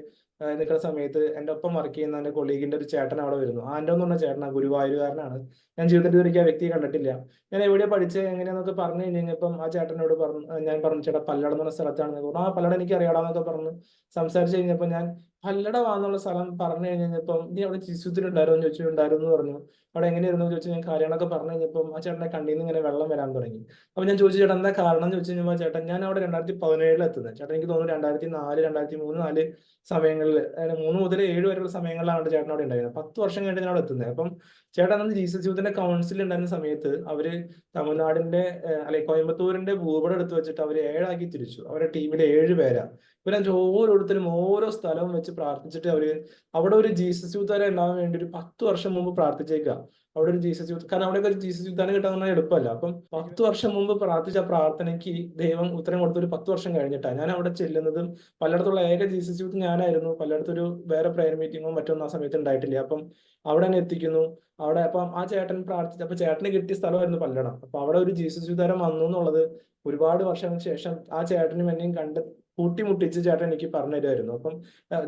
നിൽക്കുന്ന സമയത്ത് എൻ്റെ ഒപ്പം വർക്ക് ചെയ്യുന്ന എൻ്റെ കൊളീഗിന്റെ ഒരു ചേട്ടൻ അവിടെ വരുന്നു. ആൻഡോ എന്ന് പറഞ്ഞ ചേട്ടനാണ്, ഗുരുവായൂരുകാരനാണ്. ഞാൻ ജീവിതത്തിൽ ഒരിക്കൽ ആ വ്യക്തിയെ കണ്ടിട്ടില്ല. ഞാൻ എവിടെയാ പഠിച്ചത് എങ്ങനെയാന്നൊക്കെ പറഞ്ഞു കഴിഞ്ഞപ്പം ആ ചേട്ടനോട് പറഞ്ഞു, ഞാൻ പറഞ്ഞു ചേട്ടാ പല്ലടം എന്ന് പറഞ്ഞ സ്ഥലത്താണെന്ന് പറഞ്ഞു. ആ പല്ലടം എനിക്ക് അറിയാടാന്നൊക്കെ പറഞ്ഞു സംസാരിച്ച് കഴിഞ്ഞപ്പോൾ ഞാൻ പല്ലടമാന്നുള്ള സ്ഥലം പറഞ്ഞു കഴിഞ്ഞപ്പം നീ അവിടെ ചിസുത്തിലുണ്ടായിരുന്നു എന്ന് ചോദിച്ചിട്ടുണ്ടായിരുന്നു എന്ന് പറഞ്ഞു. അവിടെ എങ്ങനെയായിരുന്നു എന്ന് ചോദിച്ചു. ഞാൻ കാര്യങ്ങളൊക്കെ പറഞ്ഞു കഴിഞ്ഞപ്പം ആ ചേട്ടന്റെ കണ്ണിൽ നിന്ന് ഇങ്ങനെ വെള്ളം വരാൻ തുടങ്ങി. അപ്പൊ ഞാൻ ചോദിച്ചു ചേട്ടാ എന്താ കാരണം എന്ന് ചോദിച്ചു കഴിഞ്ഞപ്പോൾ ചേട്ടൻ ഞാൻ അവിടെ 2017 എത്തുന്നത്. ചേട്ടൻ എനിക്ക് തോന്നുന്നു 2004, 2003, 4 സമയങ്ങളിൽ, 3 മുതൽ 7 വരെയുള്ള സമയങ്ങളിലാണ് ചേട്ടൻ അവിടെ ഉണ്ടായിരുന്നത്. 10 വർഷം കഴിഞ്ഞിട്ട് ഞാൻ അവിടെ എത്തുന്നത്. അപ്പം ചേട്ടൻ അന്ന് ജീസസ് യൂത്തിന്റെ കൗൺസിൽ ഉണ്ടായിരുന്ന സമയത്ത് അവര് തമിഴ്നാടിന്റെ അല്ലെ കോയമ്പത്തൂരിന്റെ ഭൂപടം എടുത്തു വെച്ചിട്ട് അവര് 7 തിരിച്ചു. അവരുടെ ടീമിലെ 7 പേരാ. ഇവരെ ഓരോരുത്തരും ഓരോ സ്ഥലവും വെച്ച് പ്രാർത്ഥിച്ചിട്ട് അവര് അവിടെ ഒരു ജീസസ് യൂത്ത് വരെ ഉണ്ടാവാൻ വേണ്ടി ഒരു 10 വർഷം മുമ്പ് പ്രാർത്ഥിച്ചേക്കുക. അവിടെ ഒരു ജീസസ് യൂത്ത്, കാരണം അവിടെ ഒരു ജീസസ് യൂത്താനെ കിട്ടാൻ പറഞ്ഞാൽ എളുപ്പമല്ല. അപ്പം 10 വർഷം മുമ്പ് പ്രാർത്ഥിച്ച പ്രാർത്ഥനയ്ക്ക് ദൈവം ഉത്തരം കൊടുത്ത ഒരു 10 വർഷം കഴിഞ്ഞിട്ടാണ് ഞാൻ അവിടെ ചെല്ലുന്നതും. പലയിടത്തുള്ള ഏക ജീസസ് യൂത്ത് ഞാനായിരുന്നു. പലയിടത്തൊരു വേറെ പ്രയർ മീറ്റിങ്ങോ മറ്റൊന്നും ആ സമയത്ത് ഉണ്ടായിട്ടില്ല. അപ്പം അവിടെ തന്നെ എത്തിക്കുന്നു. അവിടെ അപ്പം ആ ചേട്ടൻ പ്രാർത്ഥിച്ചു. അപ്പൊ ചേട്ടന് കിട്ടിയ സ്ഥലമായിരുന്നു പല്ലടം. അപ്പൊ അവിടെ ഒരു ജീസസ് യൂത്താരം വന്നു എന്നുള്ളത് ഒരുപാട് വർഷങ്ങൾക്ക് ശേഷം ആ ചേട്ടനും എന്നെയും കണ്ട് കൂട്ടിമുട്ടിച്ച് ചേട്ടൻ എനിക്ക് പറഞ്ഞു തരുമായിരുന്നു. അപ്പം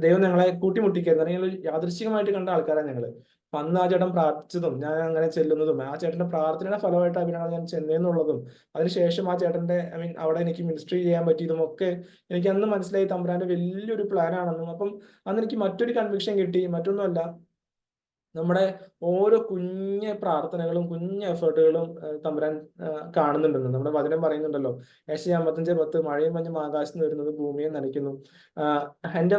ദൈവം ഞങ്ങളെ കൂട്ടിമുട്ടിക്കായിരുന്നു. അല്ലെങ്കിൽ യാദൃശ്ചികമായിട്ട് കണ്ട ആൾക്കാരാണ് ഞങ്ങള്. അപ്പൊ അന്ന് ആ ചേട്ടൻ പ്രാർത്ഥിച്ചതും ഞാൻ അങ്ങനെ ചെല്ലുന്നതും ആ ചേട്ടന്റെ പ്രാർത്ഥനയുടെ ഫലമായിട്ട് അഭിനയാണ് ഞാൻ ചെന്നൈന്നുള്ളതും അതിനുശേഷം ആ ചേട്ടന്റെ അവിടെ എനിക്ക് മിനിസ്ട്രി ചെയ്യാൻ പറ്റിയതും ഒക്കെ എനിക്ക് അന്ന് മനസ്സിലായി തമ്പുരാന്റെ വലിയൊരു പ്ലാൻ ആണെന്നും. അപ്പം അന്ന് എനിക്ക് മറ്റൊരു കൺവിക്ഷൻ കിട്ടി. മറ്റൊന്നുമല്ല, നമ്മുടെ ഓരോ കുഞ്ഞ് പ്രാർത്ഥനകളും കുഞ്ഞ് എഫേർട്ടുകളും തമ്പുരാൻ കാണുന്നുണ്ടെന്ന് നമ്മുടെ വചനം പറയുന്നുണ്ടല്ലോ. ഏശയ്യാ 55:10 മഴയും മഞ്ഞും ആകാശത്ത് നിന്ന് വരുന്നത് ഭൂമിയെ നനയ്ക്കുന്നു. എന്റെ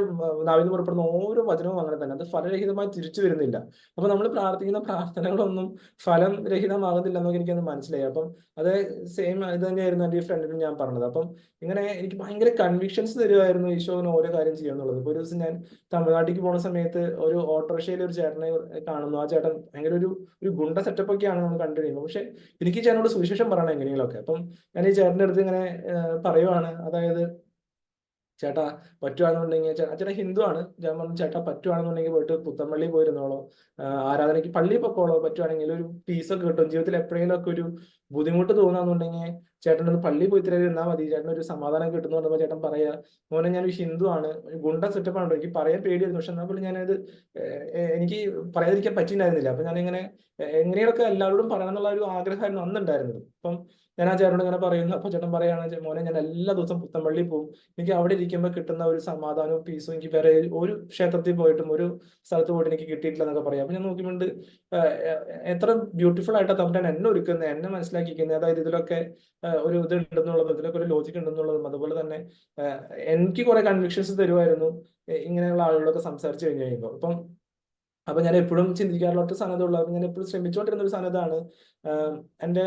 നാവിൽ നിന്ന് പുറപ്പെടുന്ന ഓരോ വചനവും അങ്ങനെ തന്നെ, അത് ഫലരഹിതമായി തിരിച്ചു വരുന്നില്ല. അപ്പൊ നമ്മൾ പ്രാർത്ഥിക്കുന്ന പ്രാർത്ഥനകളൊന്നും ഫലം രഹിതമാകുന്നില്ല എന്നൊക്കെ എനിക്കത് മനസ്സിലായി. അപ്പം അത് സെയിം ഇത് തന്നെയായിരുന്നു എൻ്റെ ഈ ഫ്രണ്ടിനും ഞാൻ പറഞ്ഞത്. അപ്പം ഇങ്ങനെ എനിക്ക് ഭയങ്കര കൺവിക്ഷൻസ് തരുമായിരുന്നു ഈശോന് ഓരോ കാര്യം ചെയ്യാന്നുള്ളത്. ഇപ്പൊ ഒരു ദിവസം ഞാൻ തമിഴ്നാട്ടിലേക്ക് പോണ സമയത്ത് ഒരു ഓട്ടോറിക്ഷയിൽ ഒരു ചേട്ടനെ കാണുന്നു. ആ ചേട്ടൻ ഭയങ്കര ഒരു ഗുണ്ട സെറ്റപ്പ് ഒക്കെയാണ് നമ്മൾ കണ്ടു കഴിയുമ്പോൾ. പക്ഷെ എനിക്ക് ഈ ചേട്ടനോട് സുവിശേഷം പറയണം എങ്ങനെയെങ്കിലുമൊക്കെ. അപ്പം ഞാൻ ഈ ചേട്ടന്റെ അടുത്ത് ഇങ്ങനെ പറയുവാണ്, അതായത് ചേട്ടാ പറ്റുവാണെന്നുണ്ടെങ്കിൽ ചേട്ടാ ഹിന്ദു ആണ്. ഞാൻ പറഞ്ഞു ചേട്ടാ പറ്റുവാണെന്നുണ്ടെങ്കിൽ പോയിട്ട് പുത്തമ്പള്ളി പോയിരുന്നോളോ, ആരാധനയ്ക്ക് പള്ളിയിൽ പൊക്കോളോ, പറ്റുവാണെങ്കിൽ ഒരു പീസൊക്കെ കിട്ടും. ജീവിതത്തിൽ എപ്പോഴെങ്കിലും ഒക്കെ ഒരു ബുദ്ധിമുട്ട് തോന്നുകയാണെന്നുണ്ടെങ്കിൽ ചേട്ടനൊന്ന് പള്ളിയിൽ പോയി ഇത്രയും ഇരുന്നാൽ മതി, ചേട്ടനൊരു സമാധാനം കിട്ടുന്നു പറഞ്ഞപ്പോൾ ചേട്ടൻ പറയാ മോനെ ഞാനൊരു ഹിന്ദു ആണ്, ഗുണ്ട സെറ്റപ്പ് ആണ്. എനിക്ക് പറയാൻ പേടിയായിരുന്നു. പക്ഷെ എന്നാൽ പോലും ഞാനത് എനിക്ക് പറയാതിരിക്കാൻ പറ്റിയിട്ടുണ്ടായിരുന്നില്ല. അപ്പൊ ഞാനിങ്ങനെ എങ്ങനെയൊക്കെ എല്ലാവരോടും പറയണം എന്നുള്ള ഒരു ആഗ്രഹമായിരുന്നു അന്നുണ്ടായിരുന്നത്. അപ്പം ഞാൻ ആ ചേട്ടനോട് ഇങ്ങനെ പറയുന്നു. അപ്പൊ ചേട്ടൻ പറയാണ് മോനെ ഞാൻ എല്ലാ ദിവസവും പുത്തമ്പള്ളി പോകും, എനിക്ക് അവിടെ ഇരിക്കുമ്പോൾ കിട്ടുന്ന ഒരു സമാധാനവും പീസും എനിക്ക് വേറെ ഒരു ക്ഷേത്രത്തിൽ പോയിട്ടും ഒരു സ്ഥലത്ത് പോയിട്ട് എനിക്ക് കിട്ടിയിട്ടില്ല എന്നൊക്കെ പറയാം. അപ്പൊ ഞാൻ നോക്കിക്കൊണ്ട് എത്ര ബ്യൂട്ടിഫുൾ ആയിട്ടാണ് തമ്പുരാൻ എന്നെ ഒരുക്കുന്നത്, എന്നെ മനസ്സിലാക്കിക്കുന്നത്. അതായത് ഇതിലൊക്കെ ഒരു ഇത് ഉണ്ടെന്നുള്ളതും ഇതിലൊക്കെ ഒരു ലോജിക് ഉണ്ടെന്നുള്ളതും അതുപോലെ തന്നെ എനിക്ക് കുറെ കൺവിക്ഷൻസ് തരുമായിരുന്നു ഇങ്ങനെയുള്ള ആളുകളൊക്കെ സംസാരിച്ചു കഴിഞ്ഞു കഴിയുമ്പോൾ. അപ്പൊ ഞാൻ എപ്പോഴും ചിന്തിക്കാറുള്ള ഒറ്റ സാധനമുള്ള, ഞാൻ എപ്പോഴും ശ്രമിച്ചുകൊണ്ടിരുന്ന ഒരു സാധനതാണ് എന്റെ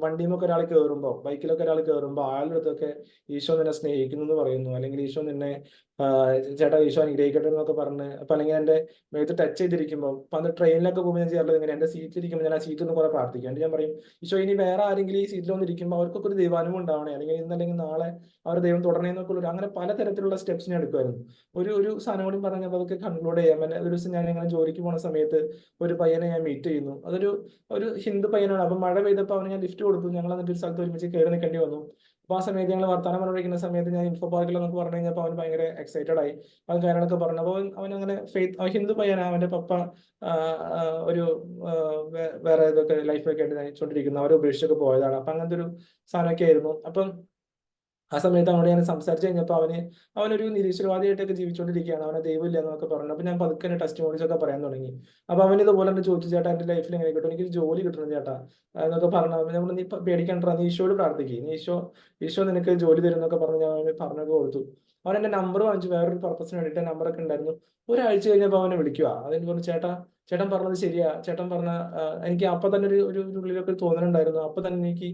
വണ്ടിയുമൊക്കെ ഒരാൾ കയറുമ്പോ, ബൈക്കിലൊക്കെ ഒരാൾ കയറുമ്പോ അയാളുടെ അടുത്തൊക്കെ ഈശോ നിന്നെ സ്നേഹിക്കുന്നു എന്ന് പറയുന്നു, അല്ലെങ്കിൽ ഈശോ നിന്നെ ചേട്ടാ ഈശോ അനുഗ്രഹിക്കട്ടെ എന്നൊക്കെ പറഞ്ഞ്, അപ്പൊ അല്ലെങ്കിൽ എന്റെ മേത്ത് ടച്ച് ചെയ്തിരിക്കുമ്പോൾ, അപ്പൊ അന്ന് ട്രെയിനിലൊക്കെ പോകുമ്പോൾ ഞാൻ ചെയ്യാറുള്ളത് ഇങ്ങനെ, എന്റെ സീറ്റിലിരിക്കുമ്പോൾ ഞാൻ ആ സീറ്റിൽ നിന്ന് കുറെ പ്രാർത്ഥിക്കും. എന്നിട്ട് ഞാൻ പറയും ഈശോ ഇനി വേറെ ആരെങ്കിലും ഈ സീറ്റിൽ വന്നിരിക്കുമ്പോൾ അവർക്കൊക്കെ ഒരു ദൈവാനുഭവം ഉണ്ടാവണേ, അല്ലെങ്കിൽ ഇന്നല്ലെങ്കിൽ നാളെ അവർ ദൈവം തുടരണേ എന്നൊക്കെ ഉള്ള അങ്ങനെ പലതരത്തിലുള്ള സ്റ്റെപ്സ് ഞാൻ എടുക്കുമായിരുന്നു. ഒരു സാധനം കൂടി പറഞ്ഞപ്പോൾ അതൊക്കെ കൺക്ലൂഡ് ചെയ്യാം. ഒരു ദിവസം ഞാൻ ഇങ്ങനെ ജോലിക്ക് പോണ സമയത്ത് ഒരു പയ്യനെ ഞാൻ മീറ്റ് ചെയ്യുന്നു. ഒരു ഹിന്ദു പയ്യനാണ്. അപ്പൊ മഴ പെയ്തപ്പോൾ അവന് ഞാൻ ലിഫ്റ്റ് കൊടുത്തു. ഞങ്ങൾ എന്നിട്ട് ഒരു സ്ഥലത്ത് ഒരുമിച്ച് കയറി നിൽക്കേണ്ടി വന്നു. അപ്പൊ ആ സമയത്ത് ഞങ്ങൾ വർത്താനം പറഞ്ഞിരിക്കുന്ന സമയത്ത് ഞാൻ ഇൻഫോ പാർക്കിൽ എന്നൊക്കെ പറഞ്ഞു കഴിഞ്ഞപ്പോൾ അവൻ ഭയങ്കര എക്സൈറ്റഡ് ആയി. അവൻ കാര്യങ്ങളൊക്കെ പറഞ്ഞു. അപ്പോൾ അവൻ അങ്ങനെ ഹിന്ദു പയ്യനാണ്. അവന്റെ പപ്പ ഒരു വേറെ ഇതൊക്കെ ലൈഫൊക്കെ ആയിട്ട് നയിച്ചുകൊണ്ടിരിക്കുന്നു. അവരെ ഉപേക്ഷിച്ചൊക്കെ പോയതാണ്. അപ്പൊ അങ്ങനത്തെ ഒരു സാധനമൊക്കെ ആയിരുന്നു. അപ്പം ആ സമയത്ത് അവനോട് ഞാൻ സംസാരിച്ചു കഴിഞ്ഞപ്പോൾ അവനൊരു നിരീശ്വരവാദിയായിട്ടൊക്കെ ജീവിച്ചുകൊണ്ടിരിക്കുകയാണ്. അവനെ ദൈവമില്ല എന്നൊക്കെ പറഞ്ഞു. അപ്പൊ ഞാൻ പതുക്കെ ടെസ്റ്റിമോണീസ് ഒക്കെ പറയാൻ തുടങ്ങി. അപ്പൊ അവൻ ഇതുപോലെ തന്നെ ചോദിച്ചു, ചേട്ടാ എന്റെ ലൈഫിൽ എങ്ങനെ കിട്ടും, എനിക്ക് ജോലി കിട്ടണം ചേട്ടാ എന്നൊക്കെ പറഞ്ഞു. നമ്മൾ നീ പേടിക്കണ്ട, നീ ഈശോയോട് പ്രാർത്ഥിക്കും, നീ ഈശോ നിനക്ക് ജോലി തരും എന്നൊക്കെ പറഞ്ഞ് ഞാൻ അവന് പറഞ്ഞൊക്കെ കൊടുത്തു. അവൻ എന്റെ നമ്പർ വാങ്ങിച്ചു, വേറൊരു പർപ്പസിന് വേണ്ടിയിട്ട് നമ്പറൊക്കെ ഉണ്ടായിരുന്നു. ഒരാഴ്ച കഴിഞ്ഞപ്പോൾ അവനെ വിളിക്കുക. അതെനിക്ക് പറഞ്ഞു ചേട്ടൻ പറഞ്ഞത് ശരിയാ, ചേട്ടൻ പറഞ്ഞ എനിക്ക് അപ്പൊ തന്നെ ഒരു ഉള്ളിലൊക്കെ ഒരു തോന്നലുണ്ടായിരുന്നു. അപ്പൊ തന്നെ എനിക്ക്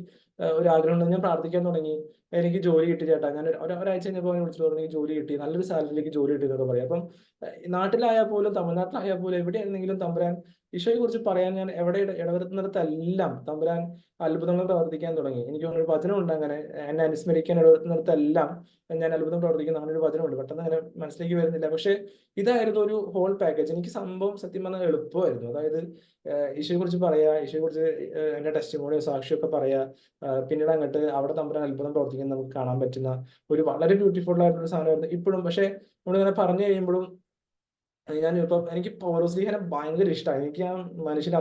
ഒരു ആഗ്രഹം ഉണ്ട്, ഞാൻ പ്രാർത്ഥിക്കാൻ തുടങ്ങി. എനിക്ക് ജോലി കിട്ടി ചേട്ടാ, ഞാൻ ഒരാഴ്ച കഴിഞ്ഞപ്പോൾ അവനെ വിളിച്ചിട്ട് പറഞ്ഞു എനിക്ക് ജോലി കിട്ടി, നല്ലൊരു സാലറിയിലേക്ക് ജോലി കിട്ടി എന്നൊക്കെ പറയും. അപ്പം നാട്ടിലായാൽ പോലും തമിഴ്നാട്ടിലായാൽ പോലും എവിടെയാണെങ്കിലും തമ്പുരാൻ ഈശോയെ കുറിച്ച് പറയാൻ ഞാൻ എവിടെ ഇടവരുത്തുന്നിടത്തെല്ലാം തമ്പുരാൻ അത്ഭുതങ്ങൾ പ്രവർത്തിക്കാൻ തുടങ്ങി. എനിക്ക് തോന്നുന്നു ഒരു വചനമുണ്ട് അങ്ങനെ, എന്നെ അനുസ്മരിക്കാൻ ഇടവരുത്തുന്നിടത്തെല്ലാം ഞാൻ അത്ഭുതം പ്രവർത്തിക്കുന്ന അങ്ങനെ ഒരു വചനമുണ്ട്. പെട്ടെന്ന് അങ്ങനെ മനസ്സിലേക്ക് വരുന്നില്ല. പക്ഷെ ഇതായിരുന്നു ഒരു ഹോൾ പാക്കേജ്. എനിക്ക് സംഭവം സത്യം പറഞ്ഞാൽ എളുപ്പമായിരുന്നു. അതായത് ഈശോയെ കുറിച്ച് പറയാ, ഈശോയെ കുറിച്ച് എന്റെ ടെസ്റ്റിമോണിയോ സാക്ഷിയൊക്കെ പറയാ, പിന്നീട് അങ്ങോട്ട് അവിടെ തമ്പുരാൻ അത്ഭുതം പ്രവർത്തിക്കാൻ നമുക്ക് കാണാൻ പറ്റുന്ന ഒരു വളരെ ബ്യൂട്ടിഫുൾ ആയിട്ടുള്ള സാധനമായിരുന്നു ഇപ്പോഴും. പക്ഷെ നമ്മളിങ്ങനെ പറഞ്ഞു കഴിയുമ്പോഴും ഞാനിപ്പം എനിക്ക് പൗലോസ്ലീഹനെ ഭയങ്കര ഇഷ്ടമാണ്. എനിക്ക് ആ മനുഷ്യന്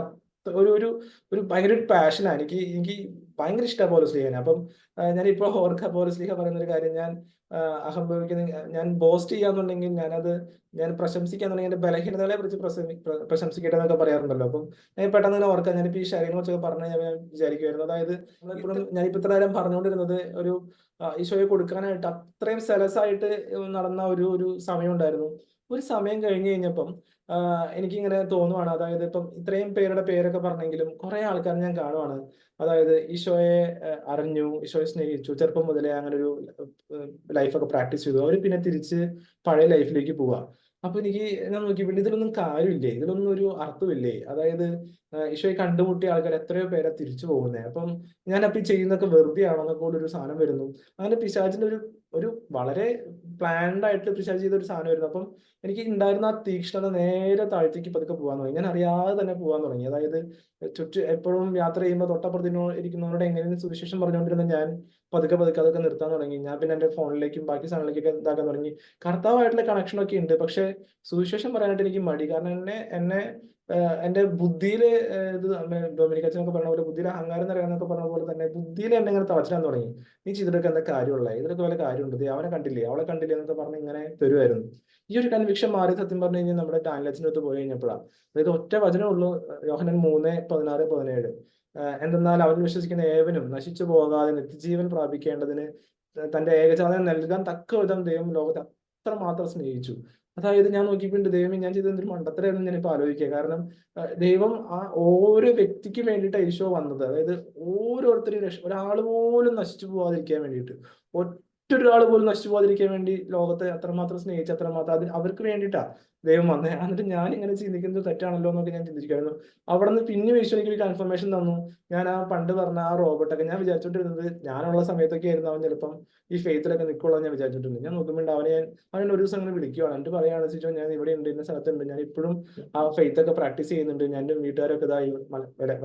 ഒരു ഒരു ഒരു ഭയങ്കര ഒരു പാഷനാണ്. എനിക്ക് ഭയങ്കര ഇഷ്ടമാണ് പൗലോസ്ലീഹനെ. അപ്പം ഞാനിപ്പോ ഓർക്ക പൗലോസ്ലീഹ പറയുന്ന ഒരു കാര്യം, ഞാൻ അഹംഭവിക്കുന്ന, ഞാൻ ബോസ്റ്റ് ചെയ്യാന്നുണ്ടെങ്കിൽ ഞാൻ പ്രശംസിക്കാന്നുണ്ടെങ്കിൽ എന്റെ ബലഹീനതകളെ കുറിച്ച് പ്രശംസിക്കട്ടെ എന്നൊക്കെ പറയാറുണ്ടല്ലോ. അപ്പം ഞാൻ പെട്ടെന്ന് തന്നെ ഓർക്കാം, ഞാനിപ്പോ ഈ ശരീരം കുറിച്ചൊക്കെ പറഞ്ഞു ഞാൻ വിചാരിക്കുമായിരുന്നു. അതായത് നമ്മളിപ്പോഴും ഞാനിപ്പോ ഇത്ര നേരം പറഞ്ഞുകൊണ്ടിരുന്നത് ഒരു ഈശോയെ കൊടുക്കാനായിട്ട് അത്രയും സെലസായിട്ട് നടന്ന ഒരു സമയം ഉണ്ടായിരുന്നു. ഒരു സമയം കഴിഞ്ഞു കഴിഞ്ഞപ്പം എനിക്കിങ്ങനെ തോന്നുവാണ്, അതായത് ഇപ്പം ഇത്രയും പേരുടെ പേരൊക്കെ പറഞ്ഞെങ്കിലും കുറെ ആൾക്കാർ ഞാൻ കാണുവാണ്, അതായത് ഈശോയെ അറിഞ്ഞു, ഈശോയെ സ്നേഹിച്ചു, ചെറുപ്പം മുതലേ അങ്ങനെ ഒരു ലൈഫൊക്കെ പ്രാക്ടീസ് ചെയ്തു, അവർ പിന്നെ തിരിച്ച് പഴയ ലൈഫിലേക്ക് പോവാ. അപ്പൊ ഞാൻ നോക്കി, പിന്നെ ഇതിലൊന്നും കാര്യമില്ലേ, ഇതിലൊന്നും ഒരു അർത്ഥമില്ലേ? അതായത് ഈശോയെ കണ്ടുമുട്ടിയ ആൾക്കാർ എത്രയോ പേരെ തിരിച്ചു പോകുന്നത്. അപ്പം ഞാനപ്പൊ ഈ ചെയ്യുന്നതൊക്കെ വെറുതെ ആണോ എന്നൊക്കെ ഒരു സാധനം വരുന്നു. അങ്ങനെ പിശാചിന്റെ ഒരു വളരെ പ്ലാൻഡ് ആയിട്ട് പിശാച് ചെയ്ത ഒരു സാധനമായിരുന്നു. അപ്പം എനിക്ക് ഉണ്ടായിരുന്ന ആ തീക്ഷ്ണത നേരെ താഴ്ത്തേക്ക് പതുക്കെ പോകാൻ തുടങ്ങി. ഞാൻ അറിയാതെ തന്നെ പോകാൻ തുടങ്ങി. അതായത് എപ്പോഴും യാത്ര ചെയ്യുമ്പോൾ തൊട്ടപ്പുറത്തിനോ ഇരിക്കുന്നവരോട് എങ്ങനെയും സുവിശേഷം പറഞ്ഞുകൊണ്ടിരുന്ന ഞാൻ പതുക്കെ പതുക്കെ അതൊക്കെ നിർത്താൻ തുടങ്ങി. ഞാൻ പിന്നെ എന്റെ ഫോണിലേക്കും ബാക്കി സാധനങ്ങളിലേക്കൊക്കെ ഇതാക്കാൻ തുടങ്ങി. കർത്താവായിട്ടുള്ള കണക്ഷനൊക്കെ ഉണ്ട്, പക്ഷെ സുവിശേഷം പറയാനായിട്ട് എനിക്ക് മടി. കാരണം എന്നെ എന്റെ ബുദ്ധിയില് ഇത് ഡൊമിനിക്കച്ചനൊക്കെ പറഞ്ഞ പോലെ ബുദ്ധിയിൽ അഹങ്കാരം നിറയാന്നൊക്കെ പറഞ്ഞ പോലെ തന്നെ ബുദ്ധിയിൽ എന്നെ ഇങ്ങനെ തളച്ചിടാൻ തുടങ്ങി. നീ ചെയ്തിട്ടൊക്കെ എന്താ കാര്യമുള്ളത്, ഇതിലൊക്കെ വല്ല കാര്യമുണ്ട്, അവനെ കണ്ടില്ലേ അവളെ കണ്ടില്ലേ എന്നൊക്കെ പറഞ്ഞ് ഇങ്ങനെ തരുമായിരുന്നു. ഈ ഒരു കൺവിക്ഷൻ മാറി സത്യം പറഞ്ഞു കഴിഞ്ഞാൽ നമ്മുടെ ടാൻലച്ചിന്റെ അടുത്ത് പോയി കഴിഞ്ഞപ്പോഴാണ്. അതായത് ഒറ്റ വചനമുള്ളൂ, യോഹന്നാൻ 3:16-17. എന്തെന്നാൽ അവൻ വിശ്വസിക്കുന്ന ഏവനും നശിച്ചു പോകാതെ നിത്യജീവൻ പ്രാപിക്കേണ്ടതിന് തന്റെ ഏകജാതനെ നൽകാൻ തക്ക വിധം ദൈവം ലോകത്തെ അത്രമാത്രം സ്നേഹിച്ചു. അതായത് ഞാൻ നോക്കിയിട്ടുണ്ട്, ദൈവം ഞാൻ ചെയ്ത എന്തൊരു മണ്ടത്തരമായിരുന്നു ഞാനിപ്പോ ആലോചിക്കുക. കാരണം ദൈവം ആ ഓരോ വ്യക്തിക്ക് വേണ്ടിയിട്ടാണ് ഈശോ വന്നത്. അതായത് ഓരോരുത്തരും ഒരാൾ പോലും നശിച്ചു പോകാതിരിക്കാൻ വേണ്ടിയിട്ട്, ഒറ്റൊരാൾ പോലും നശിച്ചു പോകാതിരിക്കാൻ വേണ്ടി ലോകത്തെ അത്രമാത്രം സ്നേഹിച്ച് അത്രമാത്രം അവർക്ക് വേണ്ടിയിട്ടാ ദൈവം വന്നേ. എന്നിട്ട് ഞാൻ ഇങ്ങനെ ചിന്തിക്കുന്നത് തെറ്റാണല്ലോ എന്നൊക്കെ ഞാൻ ചിന്തിച്ചിരിക്കുന്നു. അവിടെ നിന്ന് പിന്നെ ഈശോ എനിക്ക് ഒരു കൺഫർമേഷൻ തന്നു. ഞാൻ ആ പണ്ട് പറഞ്ഞ ആ റോബോട്ടൊക്കെ ഞാൻ വിചാരിച്ചോണ്ടിരുന്നത്, ഞാനുള്ള സമയത്തൊക്കെ ആയിരുന്നു അവൻ ചിലപ്പം ഈ ഫെയ്ത്തിലൊക്കെ നിൽക്കുള്ളൂ ഞാൻ വിചാരിച്ചിട്ടുണ്ട്. ഞാൻ നോക്കുമ്പോൾ അവൻ ഒരു ദിവസം അങ്ങനെ വിളിക്കുവാണ്, എന്നിട്ട് പറയുകയാണ് വെച്ചാൽ ഞാൻ ഇവിടെ ഉണ്ട്, ഇന്ന സ്ഥലത്തുണ്ട്, ഞാൻ ഇപ്പോഴും ആ ഫെയ്ത്ത് ഒക്കെ പ്രാക്ടീസ് ചെയ്യുന്നുണ്ട്, ഞാൻ എൻ്റെ വീട്ടുകാരൊക്കെ ഇതായി